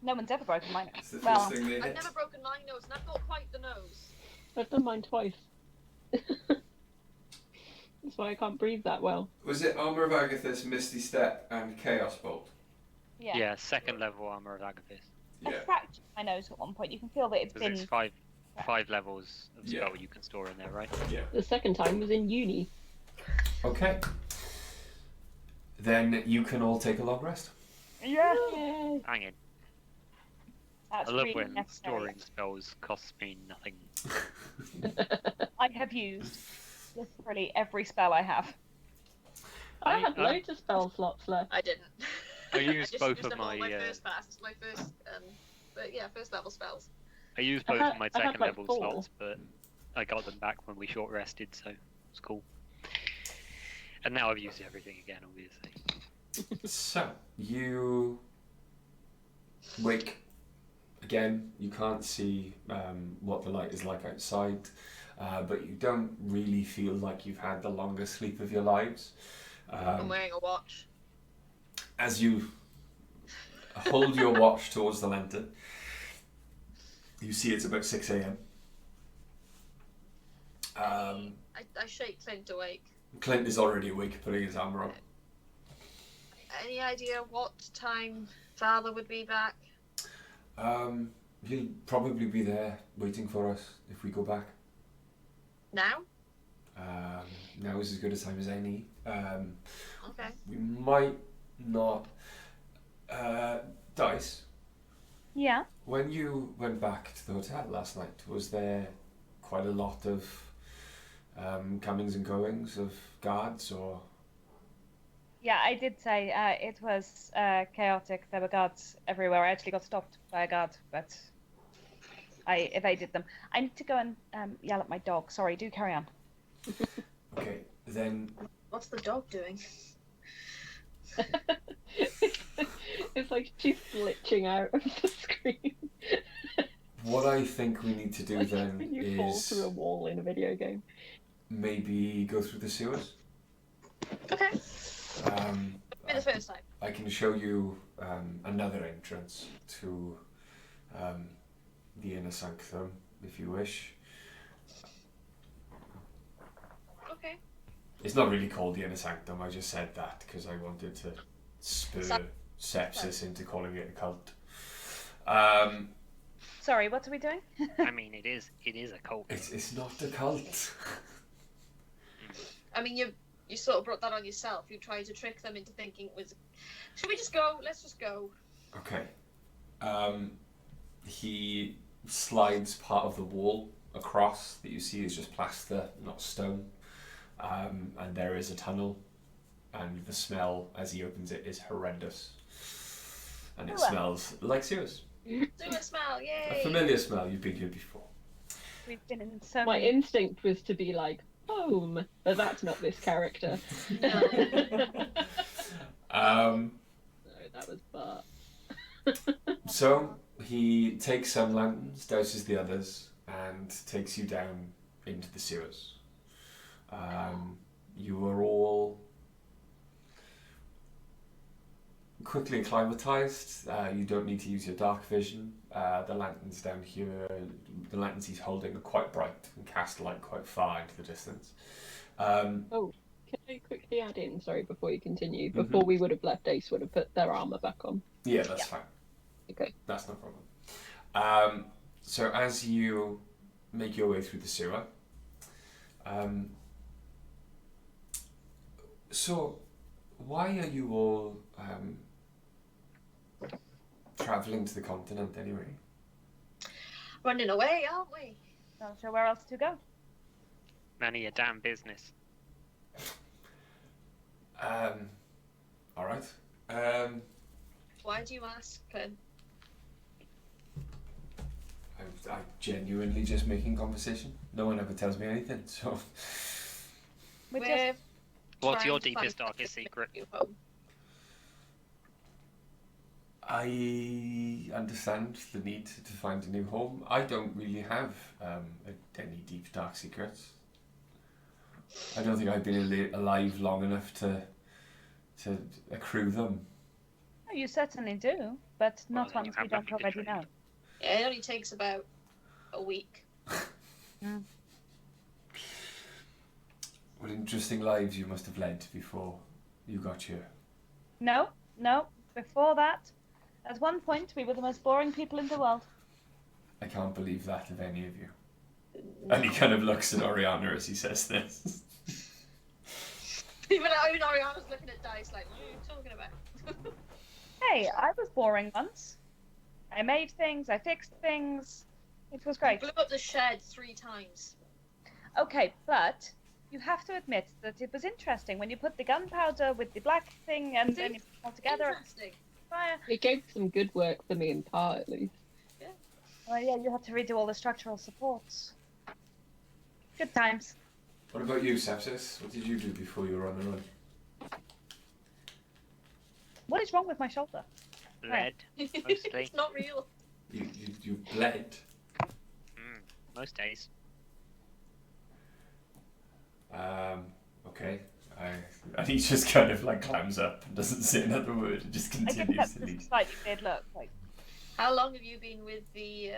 No one's ever broken my nose. it's the first Well, thing they I've hit. never broken my nose, and I've got quite the nose. I've done mine twice. That's why I can't breathe that well. Was it Armor of Agathis, Misty Step, and Chaos Bolt? yeah. Yeah, second level Armor of Agathis. I Yeah. fractured my nose at one point. You can feel that it's Because been... it's five levels of Yeah. spell you can store in there, right? Yeah. The second time was in uni. Okay. Then you can all take a long rest. Yeah. Yay. Hang in. That's I love really when necessary. storing spells costs me nothing. I have used literally every spell I have. I had I- loads of spell slots left. I didn't. I used just both used of them all my, my first pass, my first, but yeah, first level spells. I used I both had- of my I had, second like, level 4. slots, but I got them back when we short rested, so it's cool. And now I've used everything again, obviously. So you wake again. You can't see what the light is like outside, but you don't really feel like you've had the longest sleep of your lives. I'm wearing a watch. As you hold your watch towards the lantern, you see it's about 6 a.m. I shake Clint awake. Clint is already awake, putting his armor on. Any idea what time Father would be back? He'll probably be there waiting for us if we go back. Now? Now is as good a time as any. Okay. We might not. Dice, Yeah. when you went back to the hotel last night, was there quite a lot of comings and goings of guards, or? Yeah, I did say it was chaotic. There were guards everywhere. I actually got stopped by a guard, but I evaded them. I need to go and yell at my dog. Sorry, do carry on. Okay, then What's the dog doing? It's like she's glitching out of the screen. what I think we need to do Like then when you fall is through a wall in a video game. maybe go through the sewers. Okay. I Be the first time. I can show you another entrance to the inner sanctum if you wish. Okay. It's not really called the inner sanctum, I just said that because I wanted to spur sepsis into calling it a cult. Sorry, what are we doing? I mean, it is a cult. It's not a cult. I mean, you sort of brought that on yourself. You tried to trick them into thinking it was. Should we just go? Let's just go. Okay. He slides part of the wall across that you see is just plaster, not stone. And there is a tunnel, and the smell as he opens it is horrendous. And it smells like sewers. Sewer smell, yay! A familiar smell, you've been here before. We've been in so My many. instinct was to be like, home, but that's not this character. No. No, that was Bart. So he takes some lanterns, douses the others, and takes you down into the sewers. You are all quickly acclimatized. You don't need to use your dark vision. The lanterns down here, the lanterns he's holding are quite bright and cast light quite far into the distance. Oh, can I quickly add in, sorry, before you continue, before we would have left, Ace would have put their armour back on. Yeah, that's fine. Okay. That's no problem. So as you make your way through the sewer, so why are you all travelling to the continent anyway? Running away, aren't we? Not sure where else to go. None of your damn business. All right. Why do you ask, Clint? I'm genuinely just making conversation. No one ever tells me anything, so. We're We're just What's trying your to deepest, find darkest secret? you home. I understand the need to find a new home. I don't really have any deep, dark secrets. I don't think I've been alive long enough to accrue them. Oh, you certainly do, but Well, not then you ones we have don't nothing to already trade. know. Yeah, it only takes about a week. What interesting lives you must have led before you got here. No. Before that, at one point, we were the most boring people in the world. I can't believe that of any of you. And he kind of looks at Oriana as he says this. Even Ariana's looking at Dice like, what are you talking about? Hey, I was boring once. I made things, I fixed things. It was great. Blew up the shed 3 times. Okay, but you have to admit that it was interesting when you put the gunpowder with the black thing and then you put it all together. Interesting. Fire. It gave some good work for me in part, at least. Oh yeah, you had to redo all the structural supports. Good times. What about you, Sepsis? What did you do before you were on the run? What is wrong with my shoulder? Lead, mostly. It's not real. You bled. Most days. Okay. And he just kind of like climbs up and doesn't say another word and just I give continues that to lead. slightly weird look, like How long have you been with the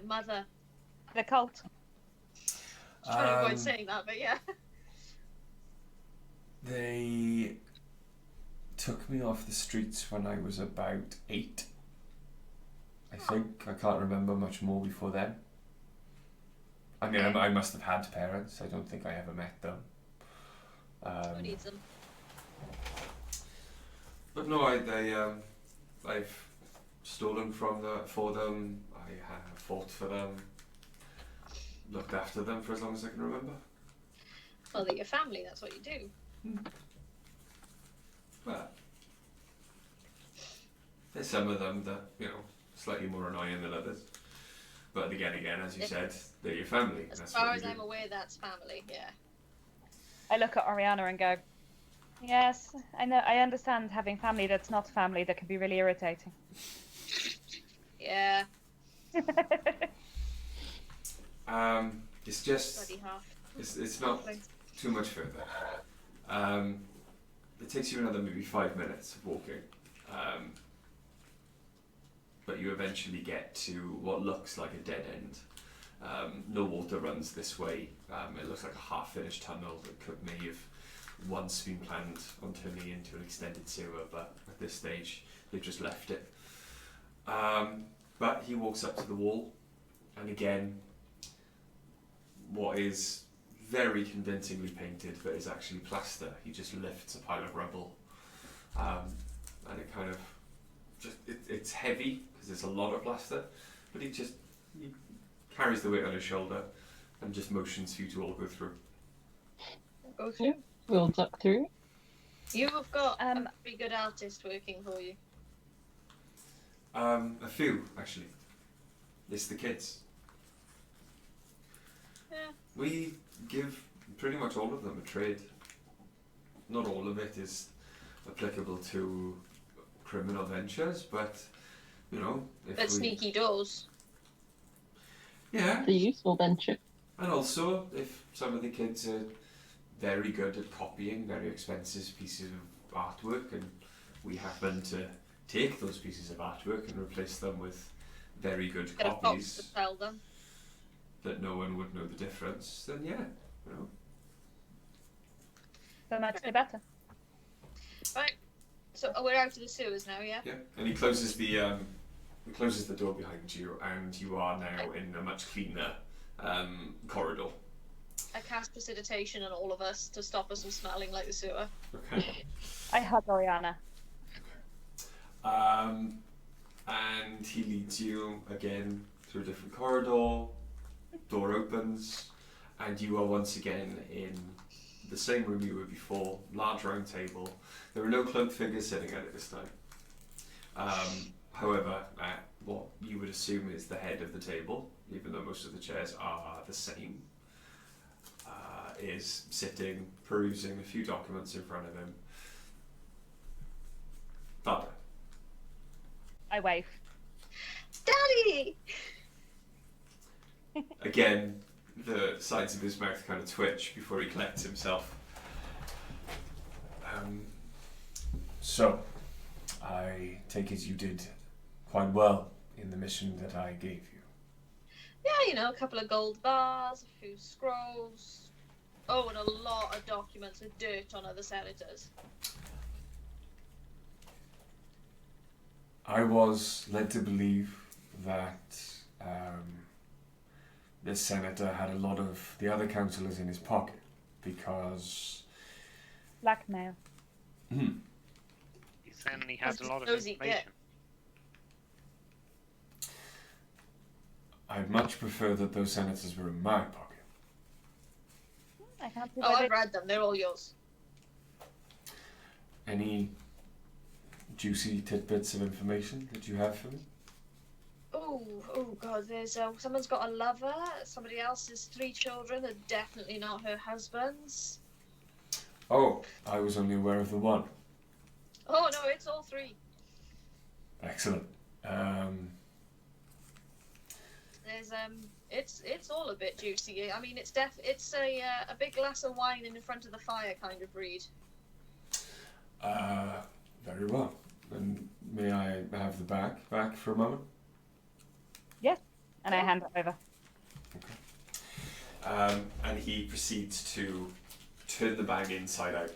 mother? the cult. I'm trying to avoid saying that, but yeah. They took me off the streets when I was about 8. I think. I can't remember much more before then. I mean, I must have had parents. I don't think I ever met them. Who needs them? But no, I've stolen for them. I have fought for them. Looked after them for as long as I can remember. Well, they're your family. That's what you do. But there's some of them that, slightly more annoying than others. But again, as you said, they're your family. As That's far what as you I'm do. aware, that's family. Yeah. I look at Oriana and go, yes, I know. I understand having family that's not family that can be really irritating. Yeah. It's just, Bloody half. it's not too much further. It takes you another maybe 5 minutes of walking. But you eventually get to what looks like a dead end. No water runs this way. It looks like a half-finished tunnel that may have once been planned on turning into an extended sewer, but at this stage they've just left it. But he walks up to the wall, and again, what is very convincingly painted but is actually plaster, he just lifts a pile of rubble, and it kind of it's heavy because there's a lot of plaster, but he carries the weight on his shoulder and just motions for you to all go through. Go through. We'll duck through. You've got a pretty good artist working for you. A few, actually. It's the kids. Yeah. We give pretty much all of them a trade. Not all of it is applicable to criminal ventures, but, you know... But sneaky doors. Yeah. It's a useful venture. And also, if some of the kids are very good at copying very expensive pieces of artwork, and we happen to take those pieces of artwork and replace them with very good Get a box copies to sell them. that no one would know the difference, then yeah, you know. So much the better. Right. So we're out of the sewers now, yeah? Yeah, and he closes the door behind you, and you are now in a much cleaner corridor. I cast precipitation on all of us to stop us from smelling like the sewer. Okay. I hug Oriana. And he leads you again through a different corridor. Door opens, and you are once again in the same room you were before. Large round table. There are no cloaked figures sitting at it this time. However, what you would assume is the head of the table, even though most of the chairs are the same, is sitting, perusing a few documents in front of him. Father. I wave. Daddy! Again, the sides of his mouth kind of twitch before he collects himself. So, I take it you did quite well in the mission that I gave you. Yeah, you know, a couple of gold bars, a few scrolls. Oh, and a lot of documents with dirt on other senators. I was led to believe that this senator had a lot of the other councillors in his pocket because... Blackmail. He certainly has a lot of information. I'd much prefer that those senators were in my pocket. I can't see Oh, I've read them. They're all yours. Any juicy tidbits of information that you have for me? Oh God, there's someone's got a lover, somebody else's 3 children, they're definitely not her husband's. Oh, I was only aware of the one. Oh no, it's all 3. Excellent. There's it's all a bit juicy. I mean, it's a big glass of wine in front of the fire kind of read. Very well. And may I have the bag back for a moment? Yes. And I hand it over. Okay. And he proceeds to turn the bag inside out.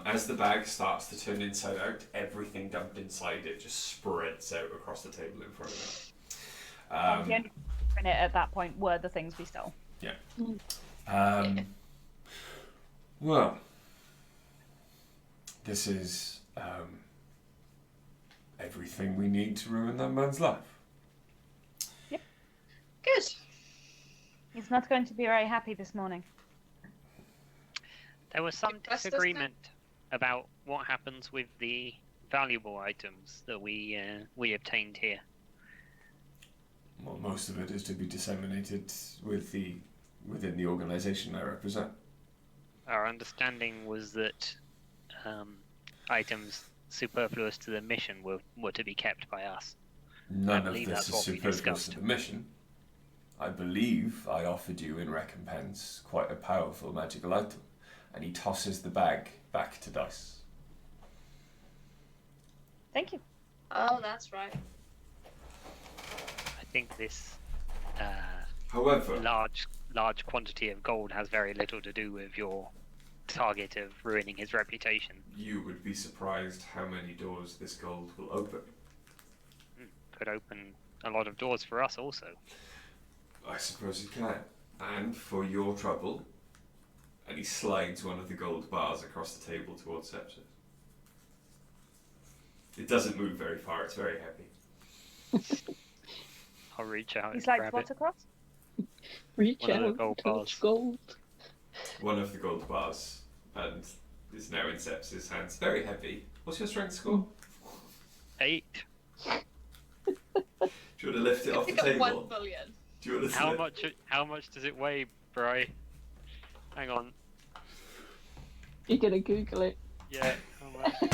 As the bag starts to turn inside out, everything dumped inside it just spreads out across the table in front of him. The only thing in it at that point were the things we stole. Yeah. Well, this is everything we need to ruin that man's life. Yep. Good. He's not going to be very happy this morning. There was some disagreement about what happens with the valuable items that we obtained here. Well, most of it is to be disseminated within the organisation I represent. Our understanding was that items superfluous to the mission were to be kept by us. None of this is superfluous to the mission. I believe I offered you in recompense quite a powerful magical item, and he tosses the bag back to Dice. Thank you. Oh, that's right. I think this However, large quantity of gold has very little to do with your target of ruining his reputation. you would be surprised how many doors this gold will open. Could open a lot of doors for us also. I suppose it can. And for your trouble, and he slides one of the gold bars across the table towards Sepsis. It doesn't move very far. It's very heavy. I'll reach out He and slides grab what it. across? Reach One of the out, gold touch bars. gold. One of the gold bars, and is now in Seps's hands. Very heavy. What's your strength score? 8. Do you want to lift it off the Pick up table? 1 billion. Do you want to How much? How much does it weigh, Bri? Hang on. You're gonna Google it. Yeah. How much? Oh,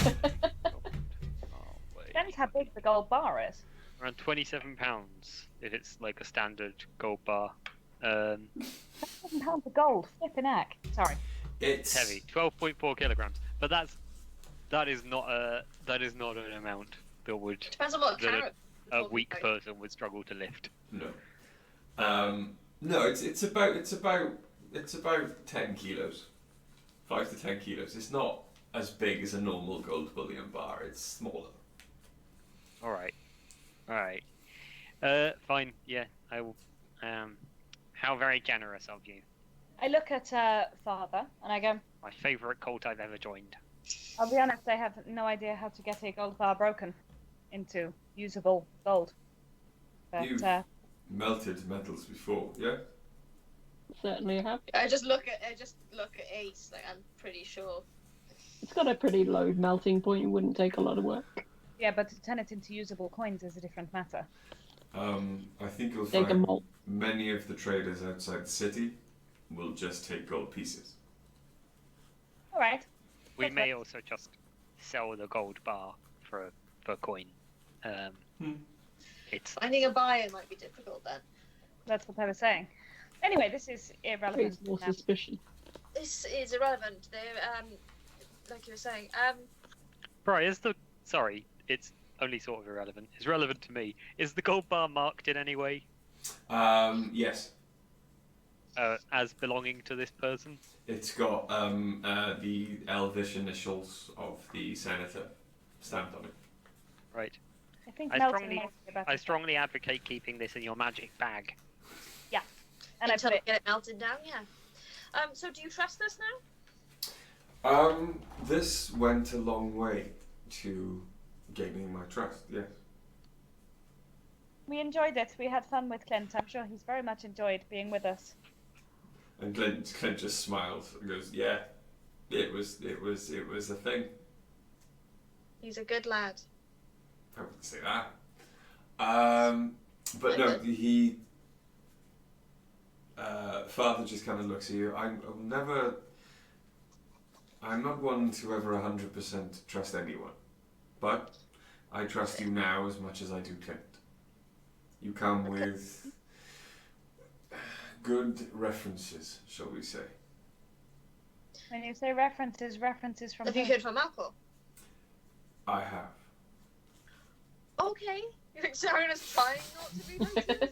wait. Depends how big the gold bar is. Around 27 pounds if it's like a standard gold bar. £7 of gold. Flipping heck. Sorry. It's Heavy, 12.4 kilograms. But that is not an amount that would Depends on what that carrot. a weak person would struggle to lift. No. No, it's about 10 kilos. 5 to 10 kilos. It's not as big as a normal gold bullion bar. It's smaller. All right. Fine. Yeah, I will. How very generous of you. I look at Father and I go, My favourite cult I've ever joined. I'll be honest, I have no idea how to get a gold bar broken into usable gold. But You've melted metals before, yeah? Certainly have. I just look at Ace. Like I'm pretty sure. It's got a pretty low melting point. It wouldn't take a lot of work. yeah, but to turn it into usable coins is a different matter. I think you'll Take a find malt. many of the traders outside the city will just take gold pieces. All right. We Okay. may also just sell the gold bar for coin. It's Finding a buyer might be difficult then. That's what I was saying. Anyway, this is irrelevant. Raise more now. suspicion. This is irrelevant. They're like you were saying. Bri, it's only sort of irrelevant. It's relevant to me. Is the gold bar marked in any way Yes. as belonging to this person? It's got the elvish initials of the senator stamped on it. Right. I think I melting strongly- might be about I it. strongly advocate keeping this in your magic bag. And I Until put I it, get it melted down. Yeah. So do you trust this now? This went a long way to gaining my trust, yes. we enjoyed it. We had fun with Clint. I'm sure he's very much enjoyed being with us. And Clint just smiles and goes, "Yeah, it was a thing." He's a good lad. I wouldn't say that. But no, he. Father just kind of looks at you. I'm not one to ever 100% trust anyone, but I trust you now as much as I do Clint. You come with good references, shall we say? When you say references from Have you who? heard from Malcolm? I have. Okay. You think Sharon is trying not to be like okay.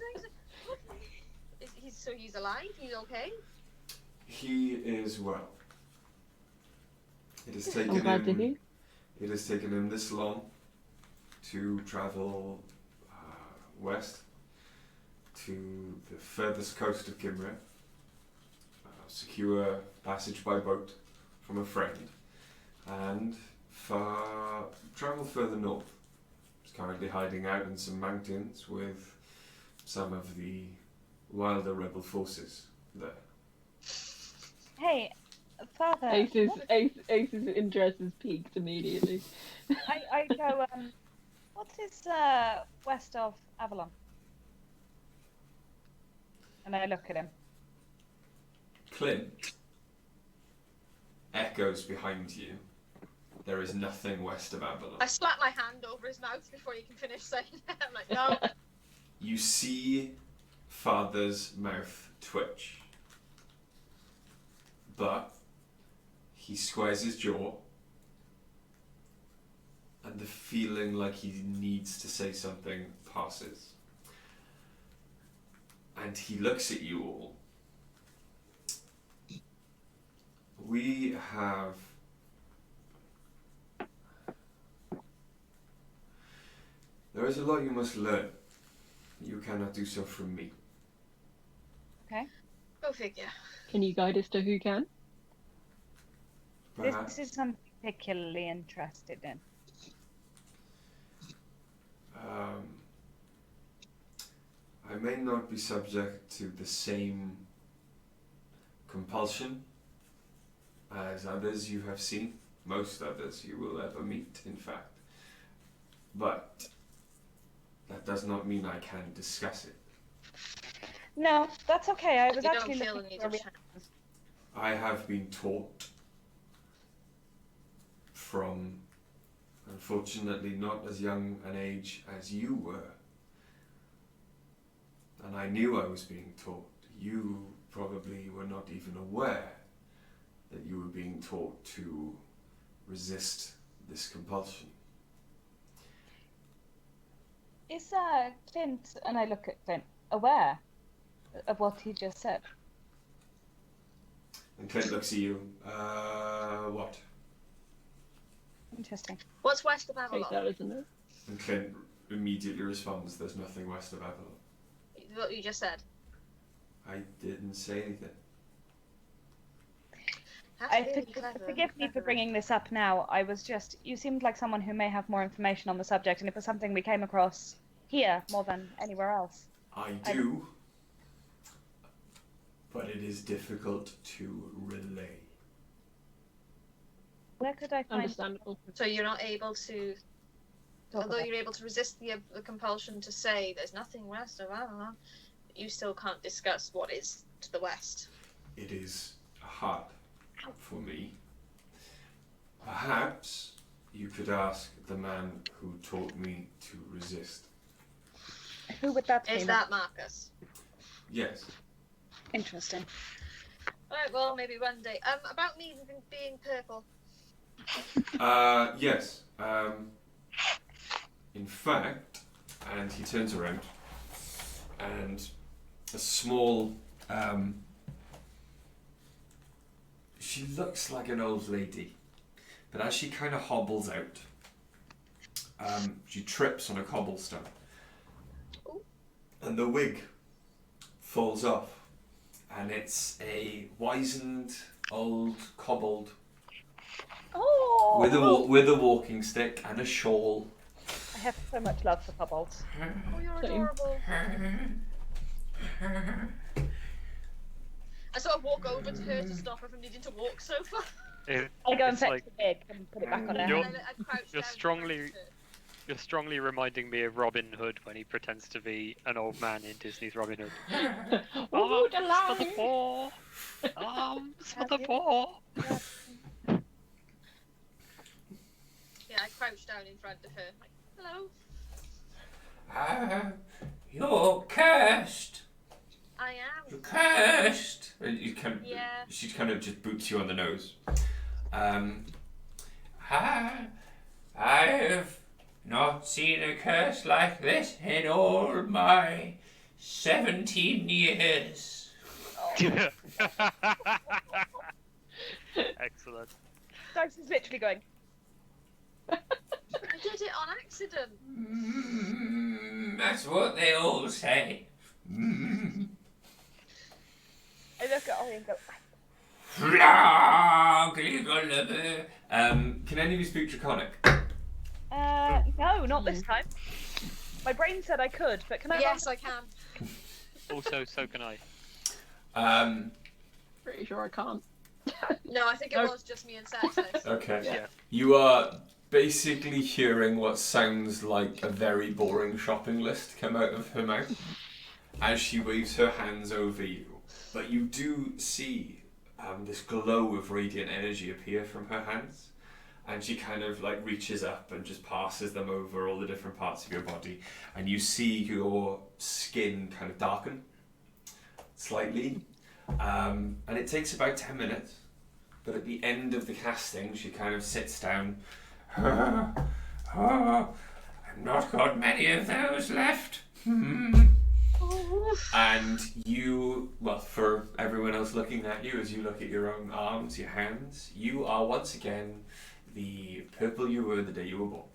He's alive? He's okay? He is well. It has I'm taken glad to him. hear. It has taken him this long to travel west to the furthest coast of Kimria, secure passage by boat from a friend, and travel further north. He's currently hiding out in some mountains with some of the wilder rebel forces there. Hey, Father. Ace's interest is piqued immediately. I go, what is west of Avalon? And I look at him. Clint echoes behind you. There is nothing west of Avalon. I slap my hand over his mouth before he can finish saying it. I'm like, no. You see Father's mouth twitch, but he squares his jaw, and the feeling like he needs to say something passes. And he looks at you all. We have there is a lot you must learn. You cannot do so from me. Go figure. Can you guide us to who can? Perhaps This is something particularly interested in. I may not be subject to the same compulsion as others you have seen, most others you will ever meet, in fact. But that does not mean I can discuss it. No, that's okay. I was You actually don't feel looking the need for a of reason. I have been taught from, unfortunately, not as young an age as you were. And I knew I was being taught. You probably were not even aware that you were being taught to resist this compulsion. Is Clint, and I look at Clint, aware of what he just said? And Clint looks at you. What? Interesting. What's west of Say Avalon? so, isn't it? And Clint immediately responds, there's nothing west of Avalon. What you just said. I didn't say anything. Forgive me for bringing this up now. I was just, you seemed like someone who may have more information on the subject, and it was something we came across here more than anywhere else. I do, but it is difficult to relay. Where could I find? Understandable. So you're not able to, Talk although about you're able to resist the compulsion to say there's nothing west of Avalon, you still can't discuss what is to the west. It is hard for me. Perhaps you could ask the man who taught me to resist. Who would that be? Is that Marcus? Yes. Interesting? Alright, well, maybe one day. About me being purple. Yes. In fact, and he turns around, and a small, she looks like an old lady, but as she kind of hobbles out, she trips on a cobblestone, and the wig falls off, and it's a wizened, old, cobbled, with a walking stick and a shawl. I have so much love for kobolds. Oh, you're Same. adorable. I sort of walk over to her to stop her from needing to walk so far. I go and It's fetch like- the wig and put it back on her. You're- And I crouch you're down strongly- behind her. You're strongly reminding me of Robin Hood when he pretends to be an old man in Disney's Robin Hood. Oh, the Arms for the line! poor! Arms for the poor! Yeah, I crouch down in front of her. Like, hello. You're cursed. I am. You're cursed. And you kind of, Yeah. she kind of just boots you on the nose. I've not seen a curse like this in all my 17 years. Excellent. Dice is literally going. I did it on accident. That's what they all say. I look at Ollie and go. Can any of you speak Draconic? No, not this time. My brain said I could, but can I? Yes, I can. Also, so can I. Pretty sure I can't. No, I think it was just me and Sepsis. Okay. Yeah. You are basically hearing what sounds like a very boring shopping list come out of her mouth as she waves her hands over you. But you do see this glow of radiant energy appear from her hands. And she kind of like reaches up and just passes them over all the different parts of your body. And you see your skin kind of darken slightly. And it takes about 10 minutes. But at the end of the casting, she kind of sits down. I've not got many of those left. And you, well, for everyone else looking at you, as you look at your own arms, your hands, you are once again the purple you were the day you were born.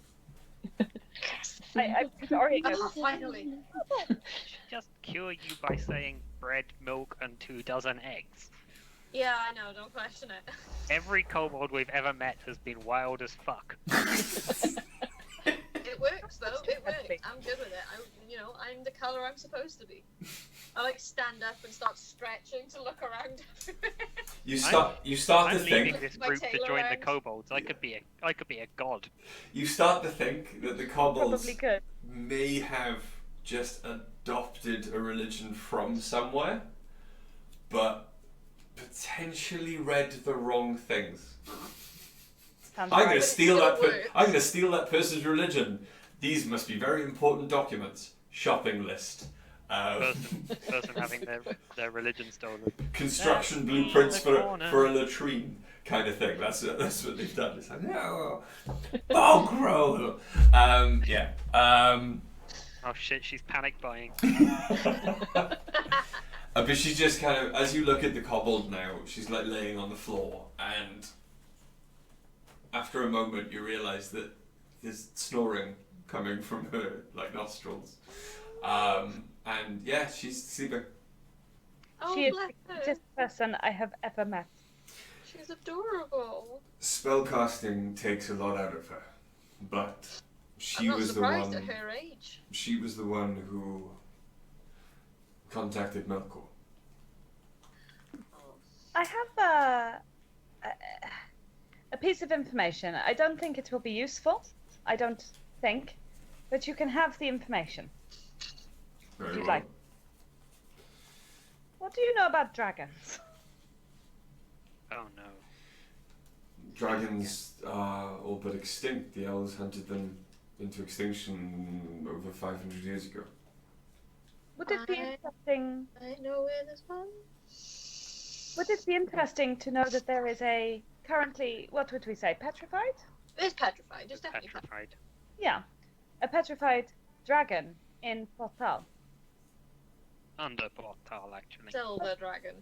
I'm sorry. Oh, finally. Just cure you by saying bread, milk, and 2 dozen eggs. Yeah, I know, don't question it. Every kobold we've ever met has been wild as fuck. It works. works though. It works. I'm good with it. I'm the colour I'm supposed to be. I like stand up and start stretching to look around everywhere. You start to I'm leaving think. this My group to tail join the around. kobolds. I could be a god. You start to think that the kobolds Probably could. may have just adopted a religion from somewhere, but potentially read the wrong things. Sounds I'm right. going to steal Still that. works. I'm going to steal that person's religion. These must be very important documents. Shopping list. Person having their religion stolen. Construction That's blueprints the corner. for a latrine kind of thing. That's what they've done. It's like, no, bog roll. Yeah. Oh shit, she's panic buying. But she's just kind of, as you look at the kobold now, she's like laying on the floor, and after a moment you realise that there's snoring coming from her like nostrils. And yeah, she's sleeping. Oh, She is bless the her. cutest person I have ever met. She's adorable. Spellcasting takes a lot out of her, but she I'm not was the surprised one. at her age. She was the one who contacted Melkor. I have a piece of information. I don't think it will be useful. I don't think. But you can have the information. Very You'd well. like. What do you know about dragons? Oh no. Dragons are all but extinct. The elves hunted them into extinction over 500 years ago. Would it be interesting? I know where this one. Would it be interesting to know that there is a currently, what would we say, petrified? It's petrified. It's definitely Petrified. Yeah, a petrified dragon in Portal. Under Portal, actually. Silver dragon.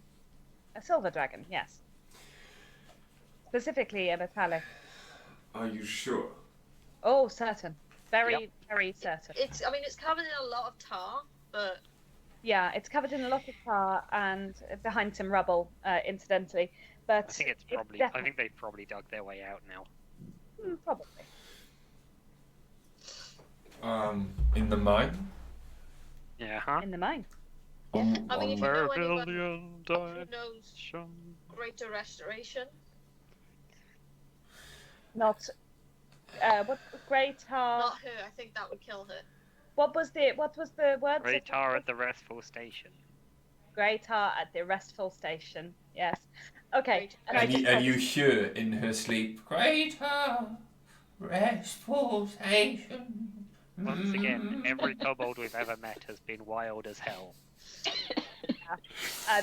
A silver dragon, yes. Specifically a metallic. Are you sure? Oh, certain. Very, Yep. very certain. It's covered in a lot of tar, but Yeah, it's covered in a lot of tar and behind some rubble, incidentally. But I think it's probably. I think they've probably dug their way out now. probably. In the mine? Yeah, huh? In the mine. I mean, if you know anyone Vermilion who knows Dimension. Greater Restoration, Not. What great tar? not her. I think that would kill her. What was the word? Great Tar at the restful station. Grey tar at the restful station. Yes. Okay. Great. I And just you hear in her sleep, Greater restful station. Once again, every kobold we've ever met has been wild as hell.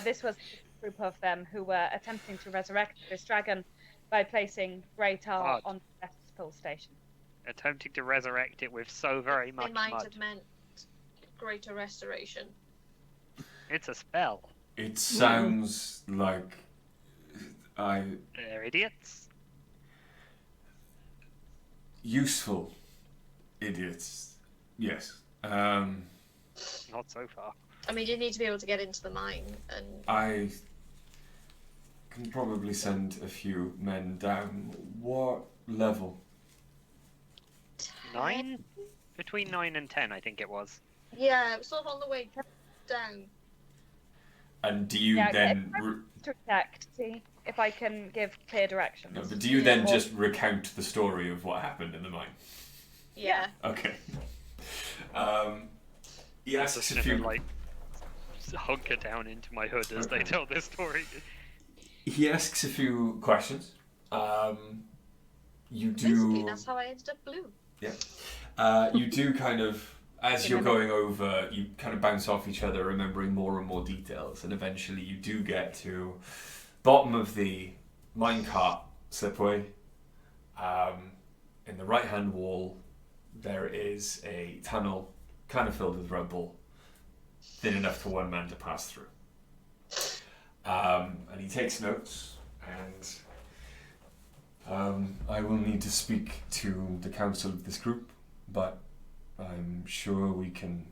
this was a group of them who were attempting to resurrect this dragon by placing grey tar Odd. on the restful station. Attempting to resurrect it with so very much They might mud. have meant Greater Restoration. It's a spell. It sounds like They're idiots. useful idiots. Yes. Not so far. I mean, you need to be able to get into the mine, and I can probably send a few men down. What level? 9? Between 9 and 10, I think it was. yeah, sort of on the way down. And do you Yeah, then? To check, see if I can give clear directions. No, but do you then just recount the story of what happened in the mine? Yeah. Okay. He Just asks a gonna, few. like, hunker down into my hood as they tell this story. He asks a few questions. You Basically, do. that's how I ended up blue. You do kind of, as you're going over, you kind of bounce off each other, remembering more and more details, and eventually you do get to bottom of the minecart slipway. In the right-hand wall, there is a tunnel, kind of filled with rubble, thin enough for one man to pass through. And he takes notes, and I will need to speak to the council of this group, but I'm sure we can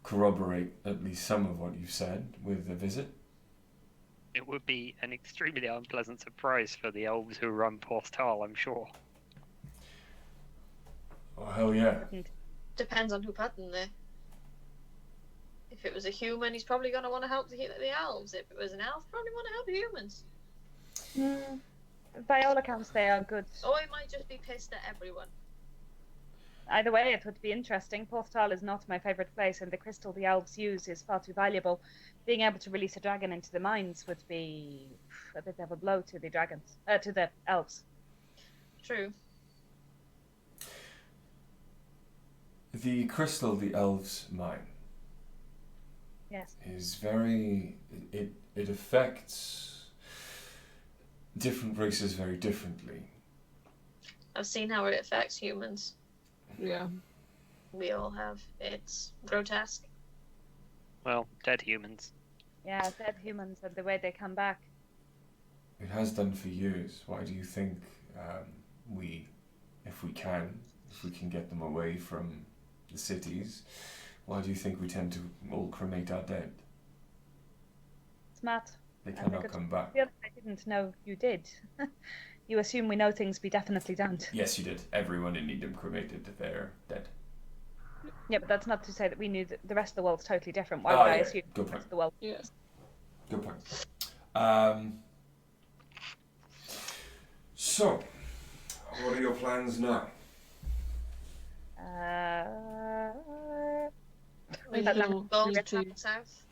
corroborate at least some of what you said with a visit. It would be an extremely unpleasant surprise for the elves who run Portal, I'm sure. Oh, hell yeah. Depends on who put them there. If it was a human, he's probably going to want to help the elves. If it was an elf, probably want to help the humans. By all accounts, they are good. Or he might just be pissed at everyone. Either way, it would be interesting. Porthtal is not my favourite place, and the crystal the elves use is far too valuable. Being able to release a dragon into the mines would be a bit of a blow to the dragons, to the elves. True. The crystal the elves mine. Yes. Is very... It affects different races very differently. I've seen how it affects humans. Yeah. We all have. It's grotesque. Well, dead humans. Yeah, dead humans and the way they come back. It has done for years. Why do you think if we can get them away from the cities, why do you think we tend to all cremate our dead? Smart. They cannot come back. I didn't know you did. You assume we know things we definitely don't. Yes, you did. Everyone in Nidum cremated their dead. Yeah, but that's not to say that we knew that the rest of the world's totally different. Why would I assume the rest of the world? Yeah. Good point. So, what are your plans now? We But have no, gold need to- south.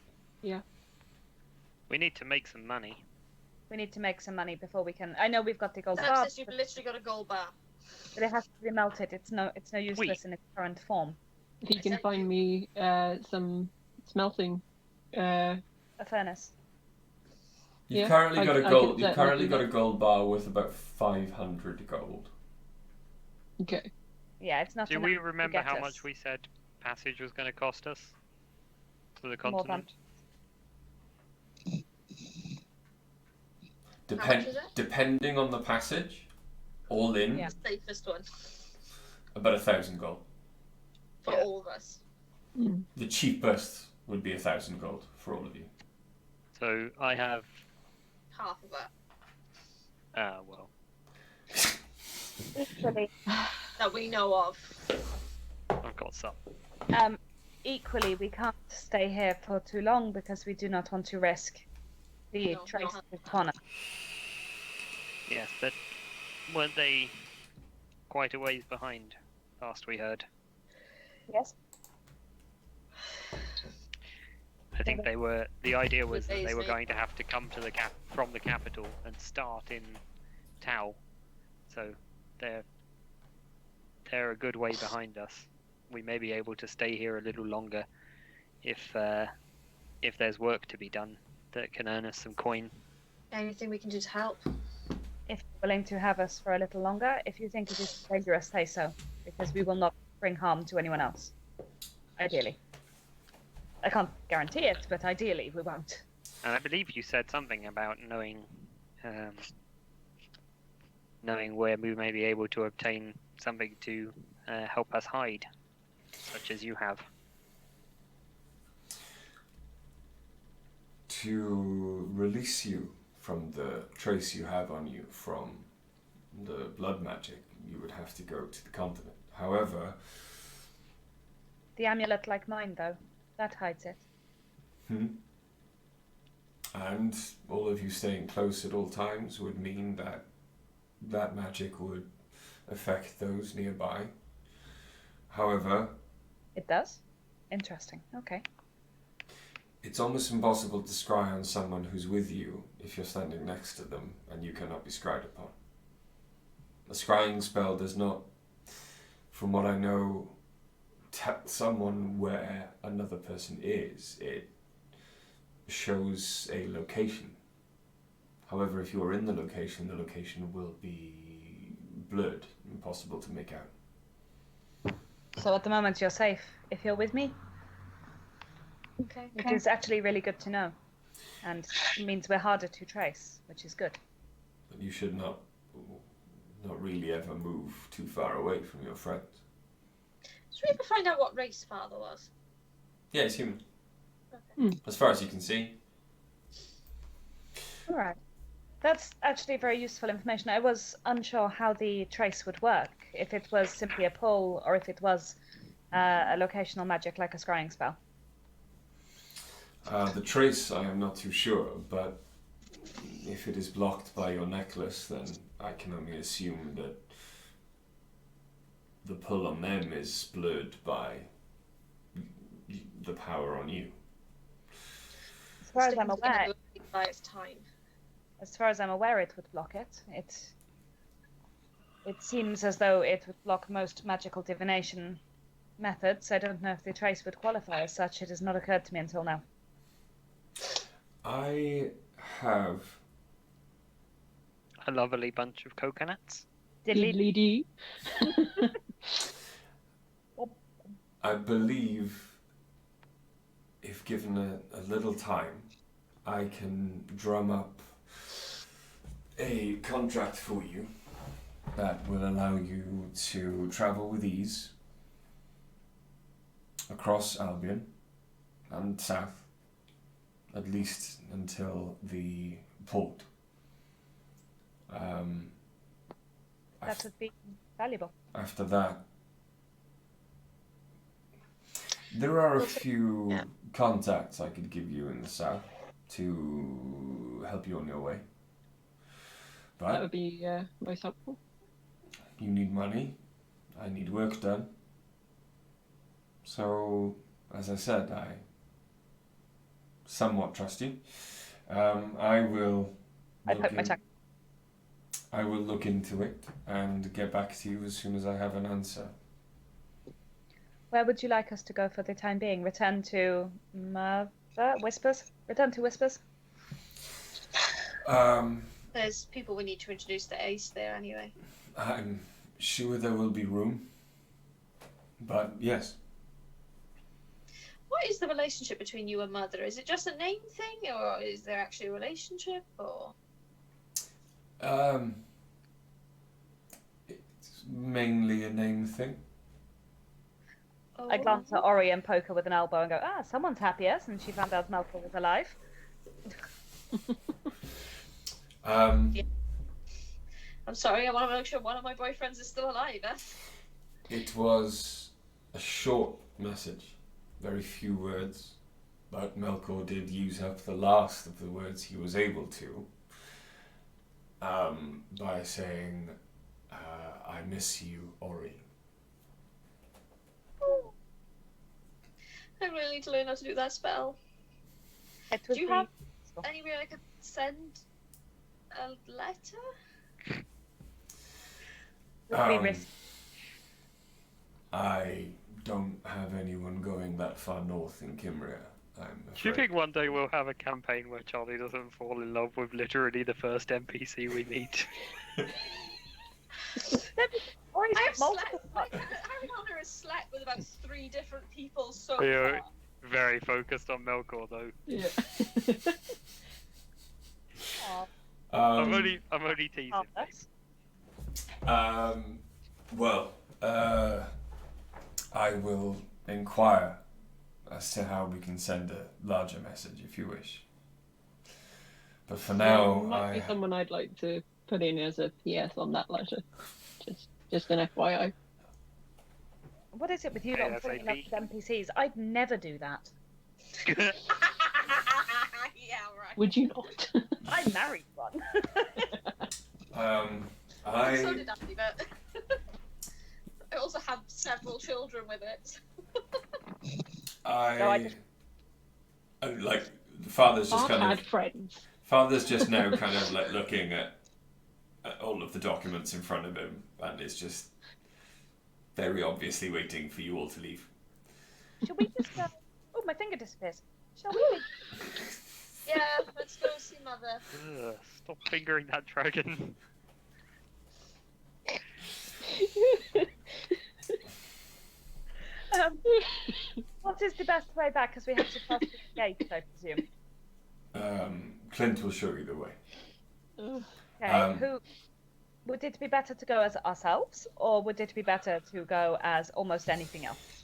We need to make some money. We need to make some money before we can. I know we've got the gold bar, Perhaps you've literally got a gold bar. but it has to be melted. It's no useless in its current form. If you can find me some smelting, A furnace. You've Yeah, currently I- got a I gold. could You've currently certainly got do a gold bar worth about 500 gold. okay. Yeah, it's not. Do enough we to remember get how us much we said passage was going to cost us for the more than- continent? How much is it? Depending on the passage, all in, Yeah. The safest one about 1,000 gold. for Yeah. all of us. The cheapest would be 1,000 gold for all of you. So I have. Half of it. Well. Equally, That we know of. I've got some. equally, we can't stay here for too long because we do not want to risk the No, trace no. of Connor. Yes, but weren't they quite a ways behind? Last we heard. Yes. I think they were. The idea was that they were Daisy. going to have to come to from the capital and start in Tau, so they're a good way behind us. We may be able to stay here a little longer if there's work to be done that can earn us some coin. Anything we can do to help. If you're willing to have us for a little longer, if you think it is dangerous, say so, because we will not bring harm to anyone else. Ideally. I can't guarantee it, but ideally we won't. And I believe you said something about knowing where we may be able to obtain something to help us hide, such as you have. To release you from the trace you have on you from the blood magic, you would have to go to the continent. However, The amulet like mine, though, that hides it. and all of you staying close at all times would mean that that magic would affect those nearby. However, It does? Interesting. Okay. it's almost impossible to scry on someone who's with you if you're standing next to them and you cannot be scried upon. A scrying spell does not, from what I know, tell someone where another person is. It shows a location. However, if you're in the location will be blurred, impossible to make out. So at the moment you're safe if you're with me, Okay. which is actually really good to know. And it means we're harder to trace, which is good. But you should not really ever move too far away from your friends. Should we ever find out what race father was? Yeah, it's human. Okay. As far as you can see. Alright. That's actually very useful information. I was unsure how the trace would work. if it was simply a pull or if it was a locational magic like a scrying spell. The trace, I am not too sure, but if it is blocked by your necklace, then I can only assume that the pull on them is blurred by the power on you. As far as I'm Sticking aware, together by its time. it would block it. It seems as though it would block most magical divination methods. I don't know if the trace would qualify as such. It has not occurred to me until now. I have A lovely bunch of coconuts. Diddly-dee. I believe if given a little time, I can drum up a contract for you that will allow you to travel with ease across Albion and south, at least until the port. That would be valuable. After that, there are a Also- few yeah. contacts I could give you in the south to help you on your way. That But would be most helpful. you need money, I need work done. So, as I said, I somewhat trust you. I will I poke my tongue. I will look into it and get back to you as soon as I have an answer. Where would you like us to go for the time being? Return to Whispers? Return to Whispers? There's people we need to introduce to Ace there anyway. I'm sure there will be room. But yes, What is the relationship between you and Mother? Is it just a name thing, or is there actually a relationship, or? it's mainly a name thing. Oh. I glance at Ori and poke her with an elbow and go, someone's happier since she found out Malfoy was alive. I'm sorry, I want to make sure one of my boyfriends is still alive. It was a short message, very few words, but Melkor did use up the last of the words he was able to by saying, I miss you, Ori. I really need to learn how to do that spell. It would Do you be have useful. anywhere I could send a letter? Would be risky. I don't have anyone going that far north in Cimria, I'm Do you afraid. think one day we'll have a campaign where Charlie doesn't fall in love with literally the first NPC we meet? Ori's I've got slept. multiple Harry Potter has slept with about 3 different people so Yeah. far. Very focused on Melkor though. Yeah. Aw, I'm only teasing. harmless. Well, I will inquire as to how we can send a larger message if you wish. But for now, might be someone I'd like to put in as a PS on that letter. Just an FYI. What is it with you lot ASAP. falling in love with NPCs? I'd never do that. Yeah, right. Would you not? I married one. So did I, but I also had several children with it. No, I just- like father's just I've kind had of friends. father's just now kind of like looking at all of the documents in front of him and is just very obviously waiting for you all to leave. Shall we just go? Oh, my finger disappears. Shall we? Yeah, let's go see Mother. Ugh, stop fingering that dragon. What is the best way back? Because we have to cross the gate, I presume. Clint will show you the way. Okay. Who would it be better to go as ourselves, or would it be better to go as almost anything else?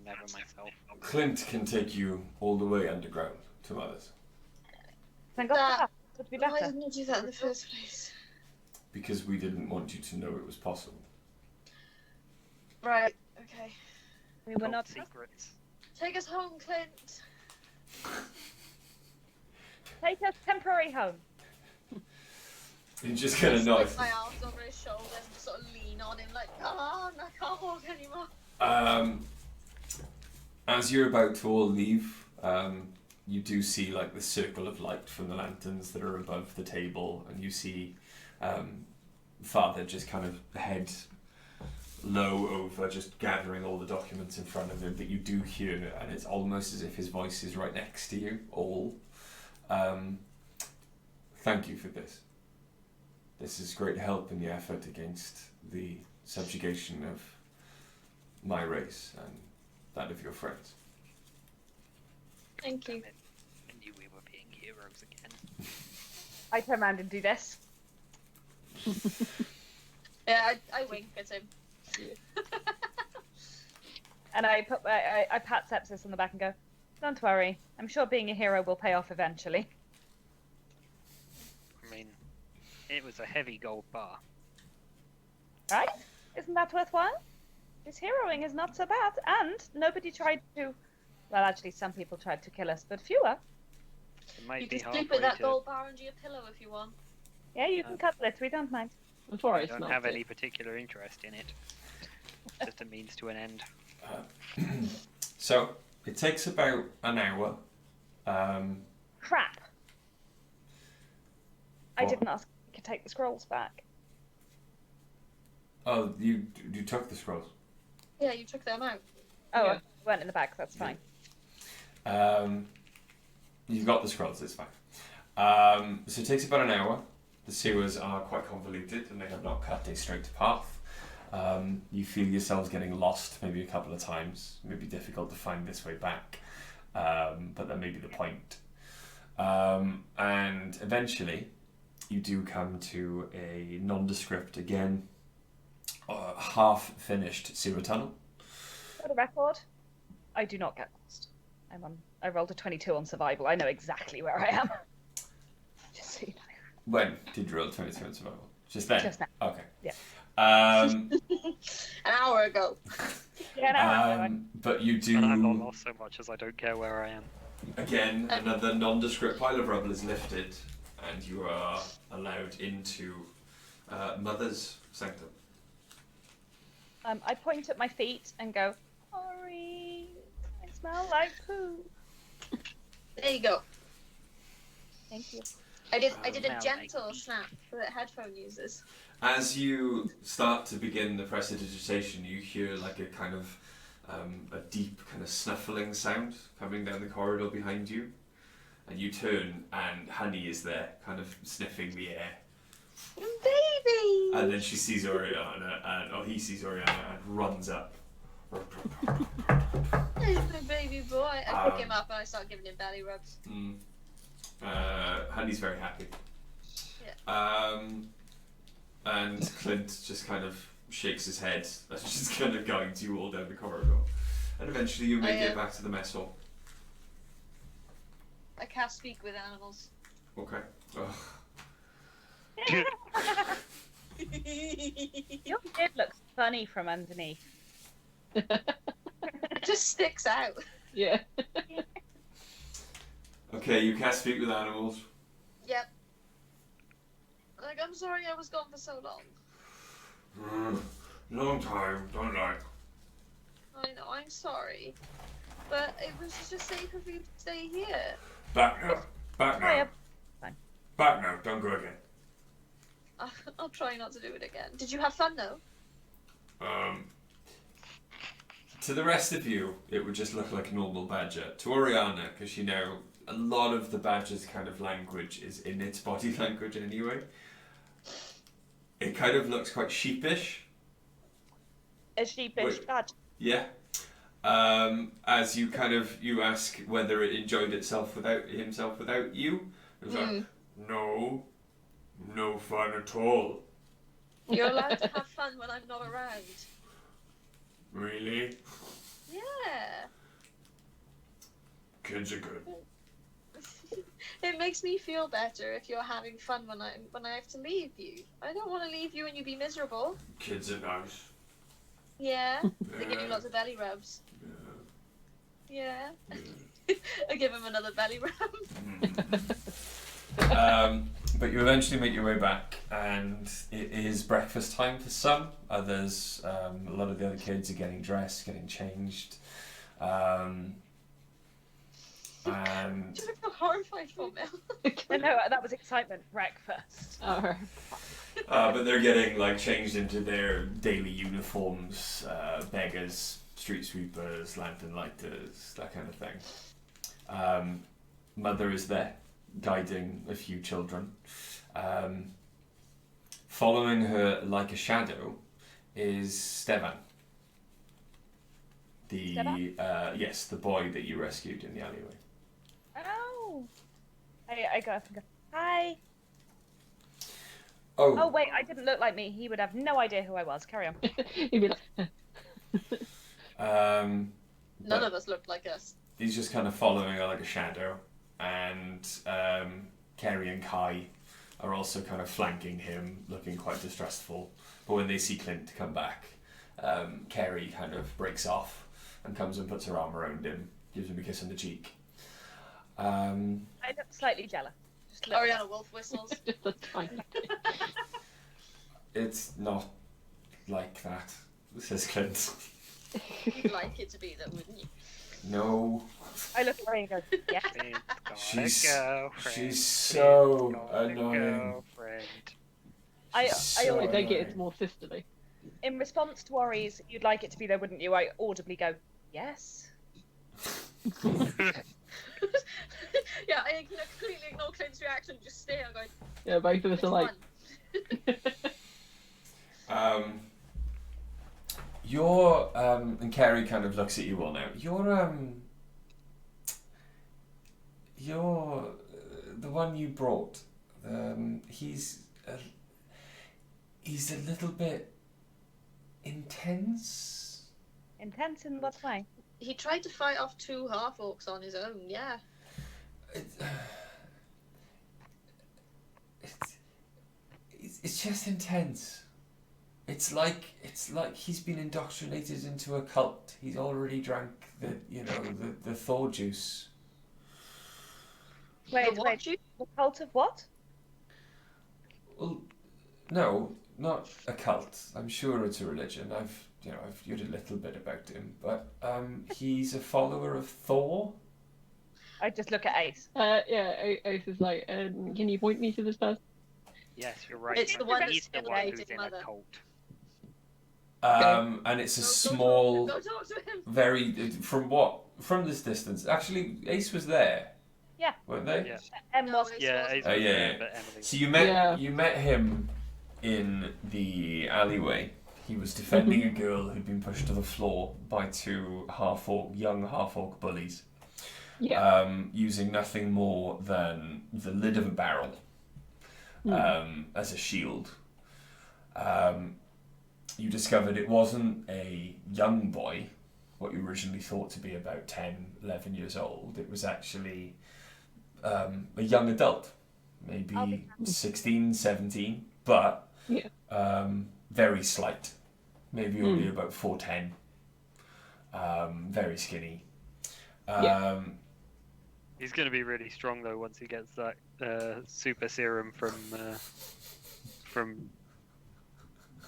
Never myself. Clint can take you all the way underground to Mother's Thank God for that. Would be Why better. didn't you do that in the first place? because we didn't want you to know it was possible. Right. Okay. We were Gold not. secrets. Take us home, Clint. Take us temporary home. You're just gonna nod. Slip my arms over his shoulders and just sort of lean on him like, I can't walk anymore. As you're about to all leave, you do see like the circle of light from the lanterns that are above the table, and you see Father just kind of head low over, just gathering all the documents in front of him that you do hear, and it's almost as if his voice is right next to you all. Thank you for this. This is great help in the effort against the subjugation of my race and that of your friends. Thank you. I knew we were being heroes again. I turn around and do this. Yeah, I wink at him. And I pat Sepsis on the back and go, don't worry. I'm sure being a hero will pay off eventually. I mean, it was a heavy gold bar. Right? Isn't that worthwhile? This heroing is not so bad. And nobody tried to... Well, actually, some people tried to kill us, but fewer. It might You be can sleep halfway with that to... gold bar under your pillow if you want. Yeah, you can cuddle it. We don't mind. Before I I don't smelt have it. any particular interest in it. Just a means to an end. So, it takes about an hour. Crap. I What? didn't ask if you could take the scrolls back. Oh, you took the scrolls. Yeah, you took them out. Oh, Yeah. I went in the bag, that's fine. You've got the scrolls, it's fine. So it takes about an hour. The sewers are quite convoluted and they have not cut a straight path. You feel yourselves getting lost maybe a couple of times. It may be difficult to find this way back, but that may be the point. And eventually, you do come to a nondescript, again, half-finished sewer tunnel. For the record, I do not get lost. I rolled a 22 on survival. I know exactly where I am. Just so you know. When did you roll 22 in survival? Just then? Just now. Okay. Yeah. An hour ago. Yeah, no, but you do... And I'm not lost so much as I don't care where I am. Again, another nondescript pile of rubble is lifted, and you are allowed into Mother's sanctum. I point at my feet and go, sorry, I smell like poo. There you go. Thank you. I did Smell a like gentle pee. snap for the headphone users. As you start to begin the prestidigitation, you hear like a kind of a deep kind of snuffling sound coming down the corridor behind you, and you turn and Honey is there, kind of sniffing the air. Baby! And then she sees Oriana, or he sees Oriana and runs up. There's my baby boy. I pick him up and I start giving him belly rubs. Honey's very happy. Yeah. And Clint just kind of shakes his head as she's kind of guides you all down the corridor. And eventually you make it back to the mess hall. I can't speak with animals. Okay. Ugh. Your beard looks funny from underneath. It just sticks out. Yeah. Okay, you can't speak with animals. Yep. Like, I'm sorry I was gone for so long. Long time, don't I? I know, I'm sorry. But it was just safer for you to stay here. Back now. Back now. Fine. Back now, don't go again. I'll try not to do it again. Did you have fun though? To the rest of you, it would just look like a normal badger. To Oriana, because you know a lot of the badger's kind of language is in its body language anyway. It kind of looks quite sheepish. A sheepish Wait. badge. Yeah. As you kind of you ask whether it enjoyed itself without you. It was like, no fun at all. You're allowed to have fun when I'm not around. Really? Yeah. Kids are good. It makes me feel better if you're having fun when I have to leave you. I don't want to leave you and you be miserable. Kids are nice. Yeah. They give you lots of belly rubs. Yeah. I give him another belly rub. But you eventually make your way back, and it is breakfast time for some. Others, a lot of the other kids are getting dressed, getting changed. And Do you feel horrified for me? No, that was excitement. Breakfast. Oh, but they're getting like changed into their daily uniforms, beggars, street sweepers, lantern lighters, that kind of thing. Mother is there, guiding a few children. Following her like a shadow is Stevan. Yes, the boy that you rescued in the alleyway. Oh. I go up and go, hi. Oh. Oh, wait, I didn't look like me. He would have no idea who I was. Carry on. He'd be like, None of us looked like us. He's just kind of following her like a shadow, and Kerry and Kai are also kind of flanking him, looking quite distrustful. But when they see Clint come back, Kerry kind of breaks off and comes and puts her arm around him, gives him a kiss on the cheek. I look slightly jealous. Just a little bit. Ariana Wolf whistles. just a tiny bit. It's not like that, says Clint. You'd like it to be though, wouldn't you? No. I look at her and go, yes. She's She's so annoying. I So always I take it annoying. it's more sisterly. In response to worries, you'd like it to be there, wouldn't you? I audibly go, yes. Yeah, I completely ignore Clint's reaction and just stare going, Yeah, both of us "Which are like, one?" You're and Kerry kind of looks at you all now. You're the one you brought. He's a little bit intense. Intense in what way? He tried to fight off 2 half-orcs on his own, yeah. It's just intense. It's like he's been indoctrinated into a cult. He's already drank the Thor juice. Wait, The what wait. juice? The cult of what? Well, no, not a cult. I'm sure it's a religion. I've heard a little bit about him, but he's a follower of Thor. I just look at Ace. yeah, Ace is like, can you point me to this person? Yes, you're right. It's the one He's the that's one still who's in mother. a cult. And it's a Go small, talk to him. very from this distance. Actually, Ace was there. Yeah. Weren't they? Yeah. M was. Yeah, Ace Ace Oh, was yeah, there, yeah. but Emily. So Yeah. you met him in the alleyway. He was defending a girl who'd been pushed to the floor by 2 young half-orc bullies. Yeah. Using nothing more than the lid of a barrel as a shield. You discovered it wasn't a young boy, what you originally thought to be about 10, 11 years old. It was actually a young adult, maybe 16, 17, but very slight, maybe only about 4'10", very skinny. He's going to be really strong though once he gets that super serum from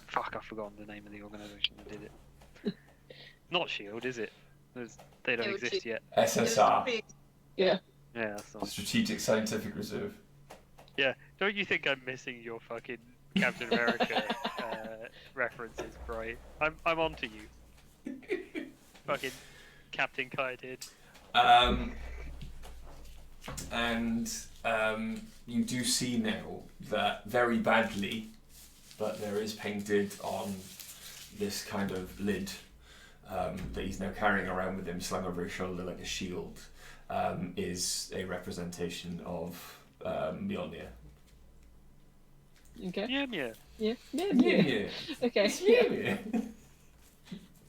fuck, I've forgotten the name of the organisation that did it. Not Shield, is it? They don't It would exist yet. SSR, Yeah. Yeah, that's the one. Strategic Scientific Reserve. Yeah, don't you think I'm missing your fucking Captain America references, Brian? I'm onto you. Fucking Captain Kited. And you do see now that very badly, but there is painted on this kind of lid that he's now carrying around with him, slung over his shoulder like a shield, is a representation of Mjolnir. Okay. Yeah, yeah. Yeah. Yeah. Mjolnir. Okay. It's Mjolnir.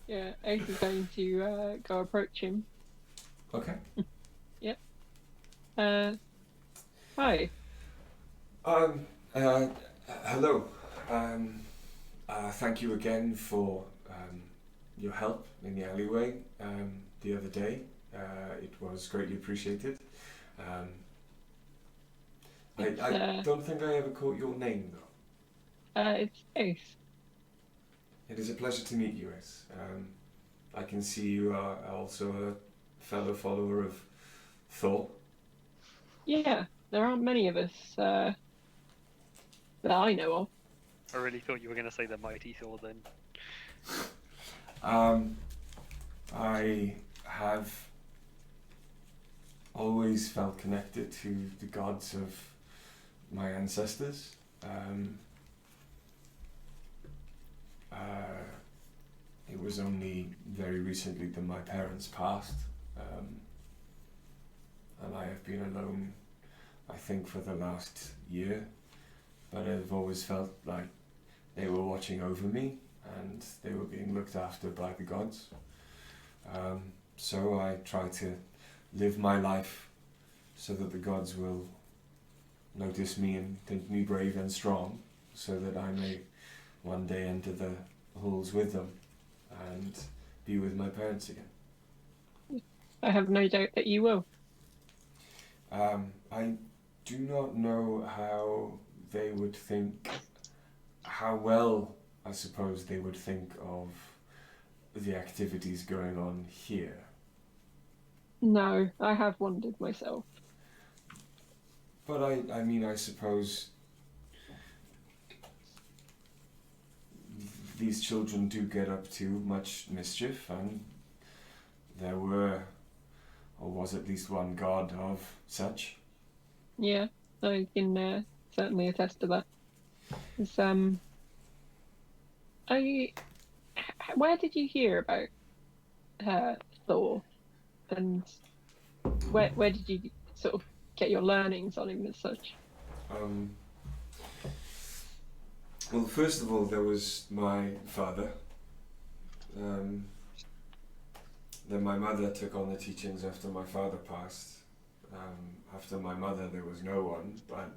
Yeah. Ace is going to go approach him. Okay. Hi. Hello. Thank you again for your help in the alleyway the other day. It was greatly appreciated. I don't think I ever caught your name, though. It's Ace. It is a pleasure to meet you, Ace. I can see you are also a fellow follower of Thor. Yeah, there aren't many of us that I know of. I really thought you were going to say the mighty Thor then. I have always felt connected to the gods of my ancestors. It was only very recently that my parents passed, and I have been alone, I think, for the last year, but I've always felt like they were watching over me and they were being looked after by the gods. So I try to live my life so that the gods will notice me and think me brave and strong, so that I may one day enter the halls with them and be with my parents again. I have no doubt that you will. I do not know how they would think, how well I suppose they would think of the activities going on here. No, I have wondered myself. But I mean, I suppose these children do get up to much mischief, and there were, or was at least one god of such. Yeah, I can certainly attest to that. It's, where did you hear about Thor, and where did you sort of get your learnings on him as such? Well, first of all, there was my father. Then my mother took on the teachings after my father passed. After my mother, there was no one, but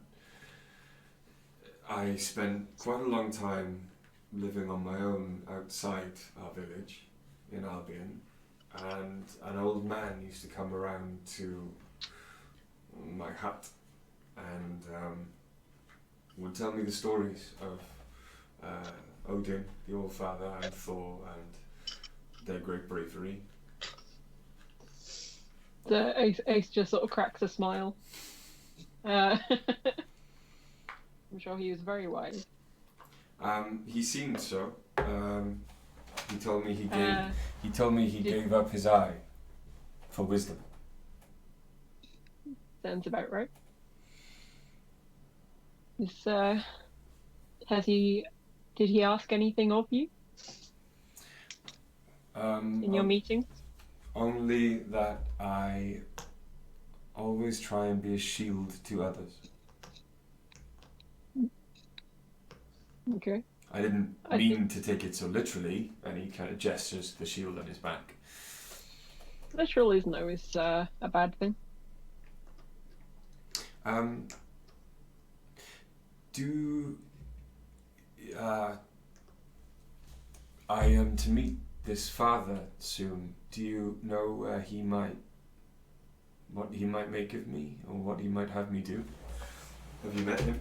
I spent quite a long time living on my own outside our village in Albion, and an old man used to come around to my hut and would tell me the stories of Odin, the All-Father, and Thor, and their great bravery. The Ace just sort of cracks a smile. I'm sure he was very wise. He seemed so. He told me he gave up his eye for wisdom. Sounds about right. Did he ask anything of you in your meetings? Only that I always try and be a shield to others. Okay. I didn't mean to take it so literally, and he kind of gestures the shield on his back. Literal isn't always a bad thing. I am to meet this father soon. Do you know what he might make of me, or what he might have me do? Have you met him?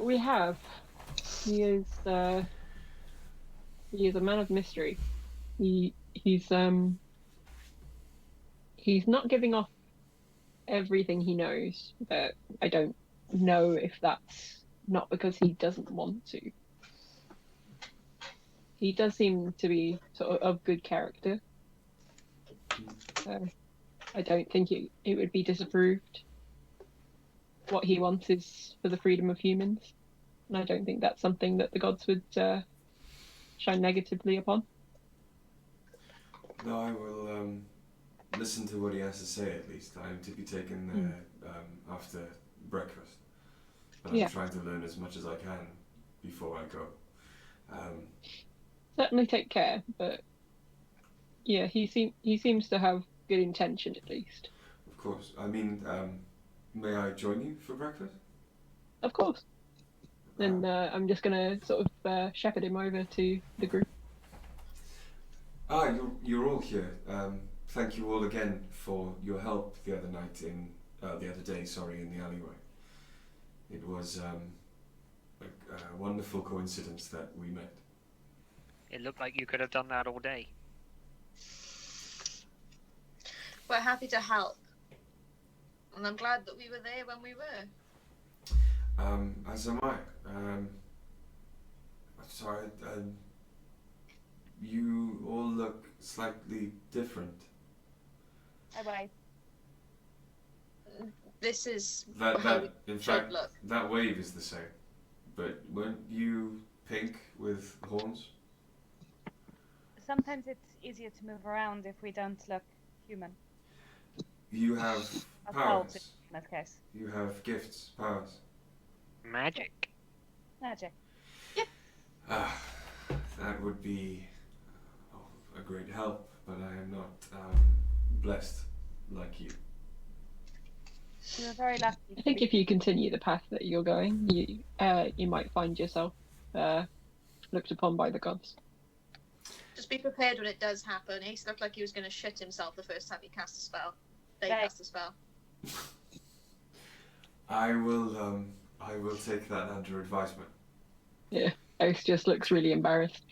We have. He is a man of mystery. He's not giving off everything he knows, but I don't know if that's not because he doesn't want to. He does seem to be sort of good character. So I don't think it would be disapproved. What he wants is for the freedom of humans, and I don't think that's something that the gods would shine negatively upon. No, I will listen to what he has to say at least. I am to be taken there after breakfast. But I'm trying to learn as much as I can before I go. Certainly take care, but yeah, he seems to have good intention at least. Of course. I mean, may I join you for breakfast? Of course. Then I'm just gonna sort of shepherd him over to the group. You're all here. Thank you all again for your help the other day, in the alleyway. It was a wonderful coincidence that we met. It looked like you could have done that all day. We're happy to help. And I'm glad that we were there when we were. As am I. Sorry, you all look slightly different. Bye. This is In how it should fact, look. that wave is the same. But weren't you pink with horns? Sometimes it's easier to move around if we don't look human. You have Adults powers. in this case. You have gifts, powers. Magic. Magic. That would be a great help, but I am not blessed like you. You're very lucky. I think if you continue the path that you're going, you might find yourself looked upon by the gods. Just be prepared when it does happen. Ace looked like he was going to shit himself the first time he cast a spell. They Right. cast a spell. I will take that under advisement. Yeah, Oath just looks really embarrassed.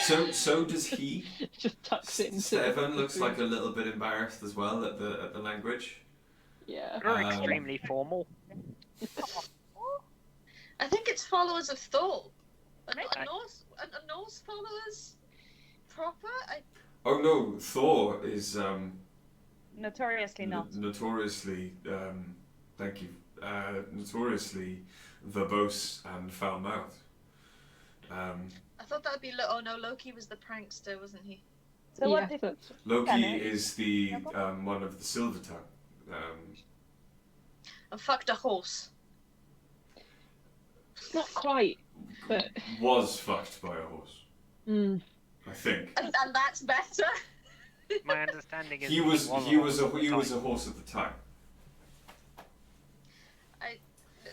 So does he. Just tucks it into. Stefan looks like a little bit embarrassed as well at the language. Yeah. You're extremely formal. I think it's followers of Thor. Right. A Norse followers proper? Oh no, Thor is Notoriously not. notoriously thank you. Notoriously verbose and foul-mouthed. I thought that would be Loki was the prankster, wasn't he? So what did that's Loki Planet. is the one of the silver tongue. And fucked a horse. not quite, but Was fucked by a horse, mm, I think. And that's better. My understanding is He was a horse at the time.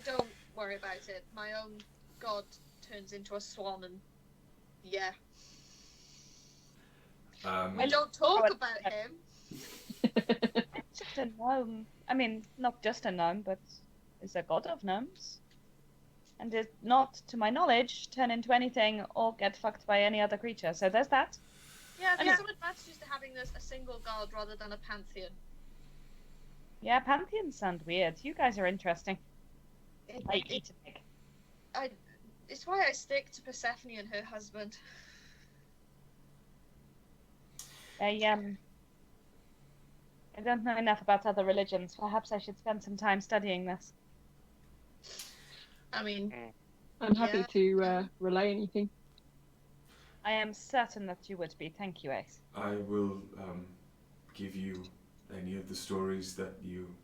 Don't worry about it. My own god turns into a swan and yeah. We don't talk about him. It's just a gnome. I mean, not just a gnome, but is a god of gnomes. And did not, to my knowledge, turn into anything or get fucked by any other creature. So there's that. Yeah, And there's some advantages to having a single god rather than a pantheon. Yeah, pantheons sound weird. You guys are interesting. I eat a pig. It's why I stick to Persephone and her husband. I don't know enough about other religions. Perhaps I should spend some time studying this. I mean, I'm happy Yeah. to relay anything. I am certain that you would be. Thank you, Ace. I will give you any of the stories that you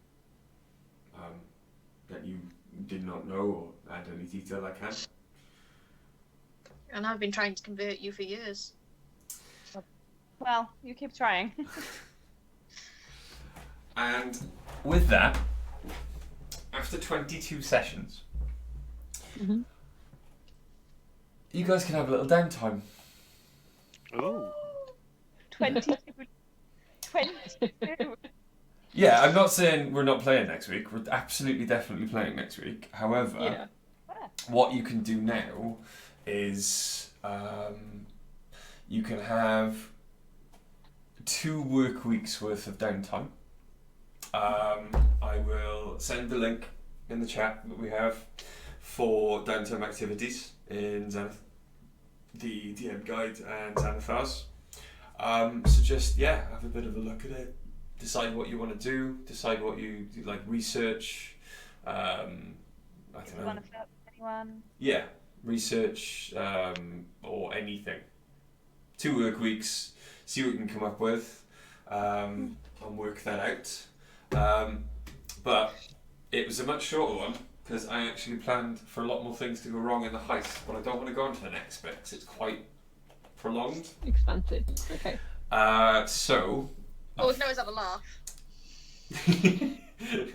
did not know, or add any detail I can. and I've been trying to convert you for years. Well, you keep trying. And with that, after 22 sessions, Mhm. you guys can have a little downtime. Ooh. 22. 22. Yeah, I'm not saying we're not playing next week. We're absolutely definitely playing next week. However, Yeah. what you can do now is you can have 2 work weeks worth of downtime. I will send the link in the chat that we have for downtime activities in Zenith, the DM guide and Xanathars. So just have a bit of a look at it, decide what you want to do, decide what you do, like research. I If don't you know. want to flirt with anyone. Yeah, research or anything. 2 work weeks, see what you can come up with, and work that out. But it was a much shorter one because I actually planned for a lot more things to go wrong in the heist, but I don't want to go on to the next bit because it's quite prolonged. Expansive. Okay. So. All we can always have a laugh. Do you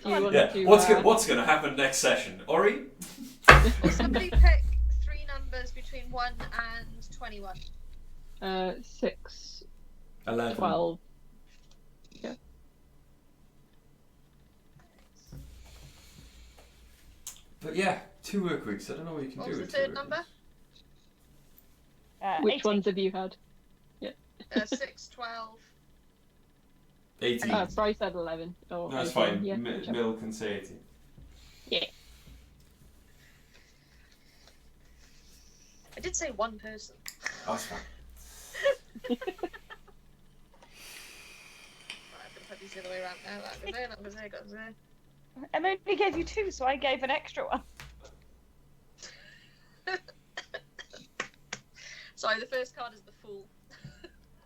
want Yeah. to, What's going to happen next session, Ori? Will somebody pick 3 numbers between 1 and 21? 6 11. 12. But yeah, 2 work weeks. I don't know what you can What do was the with 2 third work number? weeks. Which 18. ones have you had? 6, 12. 18. Bryce said 11. Or No, it's 18, fine. Yeah, whichever. Mill can say 18. Yeah. I did say one person. That's fine. Right, I'm gonna put these the other way around now. That goes there, that goes there, goes there. I only gave you 2, so I gave an extra one. Sorry, the first card is the Fool.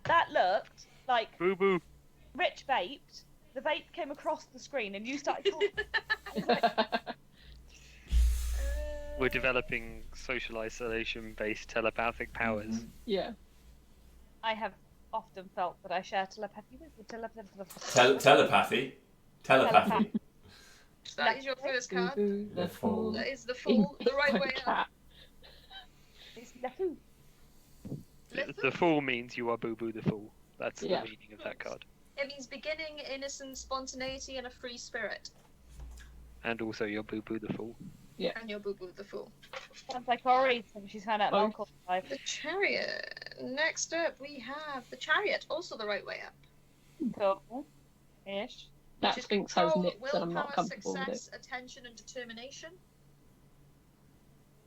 That looked like Boo boo. Rich vaped. The vape came across the screen, and you started talking. We're developing social isolation-based telepathic powers. Mhm. Yeah. I have often felt that I share telepathy with the telepathy. Telepathy. Telepathy. So that is your first card. Boo-boo, The Fool. That is the Fool, the right way up. Cat. It's Lefou. The fool means you are boo boo the fool. That's Yeah. the meaning of that card. It means beginning, innocence, spontaneity, and a free spirit. And also you're boo boo the fool. And you're Boo Boo the Fool. Sounds like Ori, since she's found out Oh. Malcolm's alive. The Chariot. Next up, we have the Chariot, also the right way up. Cool. Ish. That Which is Sphinx has control, nips and I'm not willpower, comfortable with it. success, attention, and determination.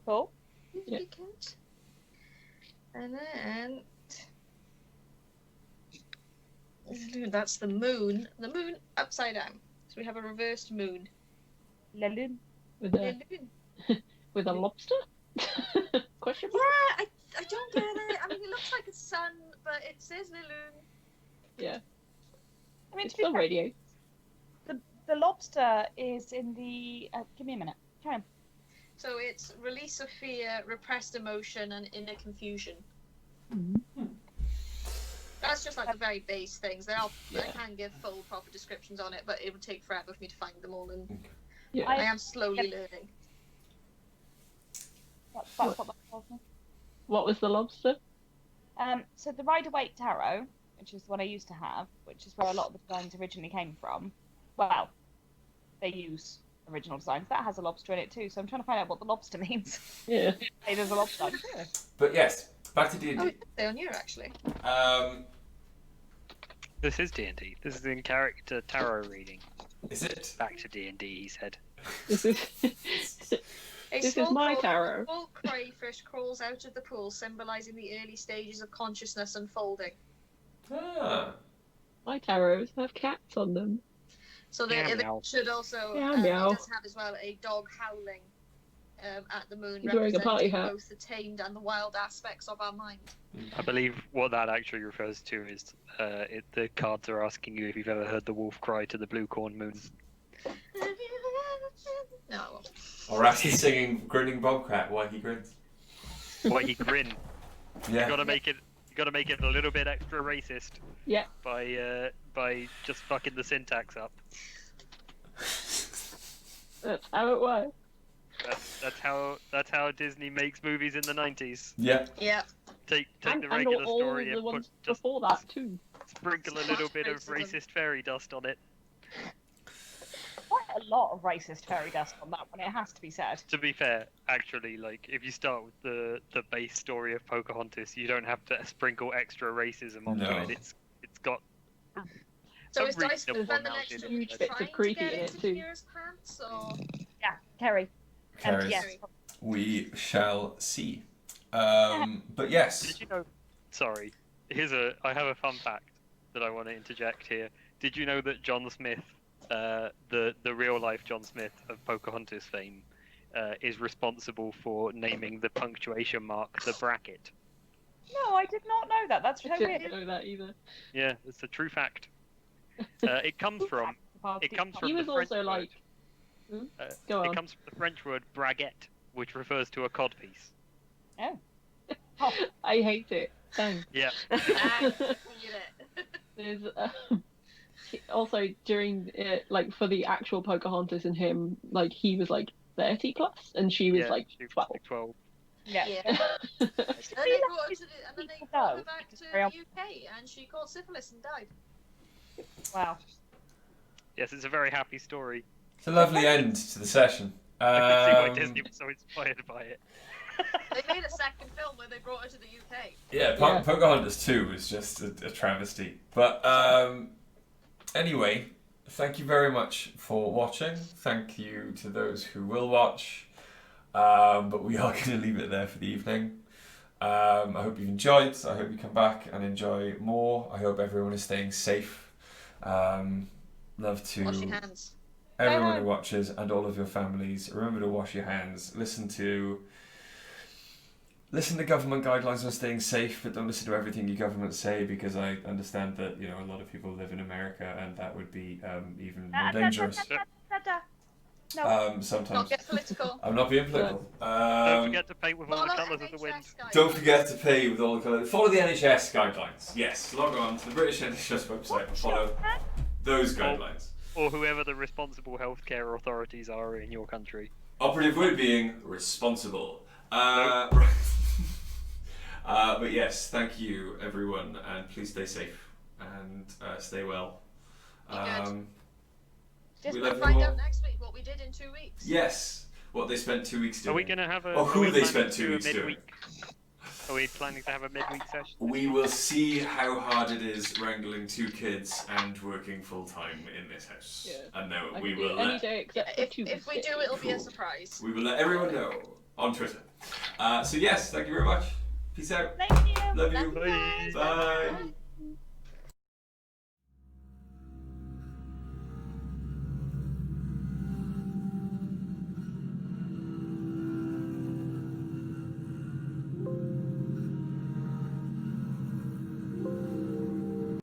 Cool. Yeah. And then that's the moon. The moon upside down. So we have a reversed moon. Lelun. With a with a lobster? Question mark? Yeah, I don't get it. I mean, it looks like a sun, but it says Liloon. Yeah. I mean, It's to be still fair, radiates. the lobster is in the. Give me a minute. Carry on. So it's release of fear, repressed emotion, and inner confusion. Mm-hmm. That's just like the very base things. I Yeah. can give full proper descriptions on it, but it would take forever for me to find them all, and Yeah. I am slowly learning. That's what that tells me. What was the lobster? So the Rider-Waite Tarot, which is the one I used to have, which is where a lot of the designs originally came from. Well, they use original designs. That has a lobster in it too, so I'm trying to find out what the lobster means. Yeah. Hey, there's a lobster. But yes, back to Oh, D&D. it's there on here actually. This is D&D. This is in character tarot reading. Is it? Back to D&D, he said. This is A This is small my craw- tarot. A small crayfish crawls out of the pool, symbolising the early stages of consciousness unfolding. Ah. my tarots have cats on them. So Meow, they meow. should also Meow, it meow. does have as well a dog howling at the moon, He's wearing a party representing hat. both the tamed and the wild aspects of our mind. I believe what that actually refers to is the cards are asking you if you've ever heard the wolf cry to the blue corn moon. No. Or actually singing Grinning Bobcat while he grins. Why you grin? Yeah. You gotta make it a little bit extra racist. Yeah. By just fucking the syntax up. That's how it works. That's how Disney makes movies in the 90s. Yeah. Yeah. Take And the regular all story the and ones just before that too. sprinkle a little bit of Racism. racist fairy dust on it. Quite a lot of racist fairy dust on that one, it has to be said. To be fair, actually, like if you start with the base story of Pocahontas, you don't have to sprinkle extra racism onto No. it. It's got So a is Dice reasonable spend the amount next in week it. Huge bits of trying to creepy get in it into too. Kira's pants, or Yeah, Kerry. And Carries. yes, We shall see. But yes. Did you know? Sorry, I have a fun fact that I want to interject here. Did you know that John Smith, the real life John Smith of Pocahontas fame, is responsible for naming the punctuation mark the bracket? no, I did not know that. That's so I weird. didn't know that either. Yeah, it's a true fact. It comes from He was the French also word. like, go It on. comes from the French word braguette, which refers to a codpiece. Oh. I hate it. Thanks. Yeah. get it. There's also during like for the actual Pocahontas and him, like he was like 30 plus and she was Yeah, like she was 12. like 12. Yeah. Yeah. And then they brought her to the, and then they brought her back to the Carry on. UK, and she caught syphilis and died. Wow. Yes, it's a very happy story. It's a lovely end to the session. I can see why Disney was so inspired by it. They made a second film where they brought her to the UK. Yeah, Pocahontas 2 was just a travesty. But anyway, thank you very much for watching. Thank you to those who will watch. But we are going to leave it there for the evening. I hope you've enjoyed. I hope you come back and enjoy more. I hope everyone is staying safe. Love to Wash your hands. everyone who watches and all of your families. Remember to wash your hands. Listen to government guidelines on staying safe, but don't listen to everything your government say, because I understand that a lot of people live in America and that would be even more dangerous. No. Sometimes. Not get political. I'm not being political. Don't forget to paint with all the Follow colours of the wind. NHS guidelines. Don't forget to pay with all the colours. Follow the NHS guidelines. Yes, log on to the British NHS website and follow those guidelines. Or whoever the responsible healthcare authorities are in your country. Operative word being responsible. But yes, thank you everyone, and please stay safe and stay well. Be good. Just We We'll love you find all. out next week what we did in 2 weeks. Yes, what they spent 2 weeks doing. Are we going to have a? Or who are we they planning spent to 2 do a weeks doing. midweek? Are we planning to have a midweek session? We will see how hard it is wrangling 2 kids and working full time in this house. Yeah. And now I we can do will any let, day except for If Tuesday. we do, it'll be a Cool. surprise. we will let everyone know on Twitter. So yes, thank you very much. Peace out. Thank you. Love you. Love you guys. Bye. Bye.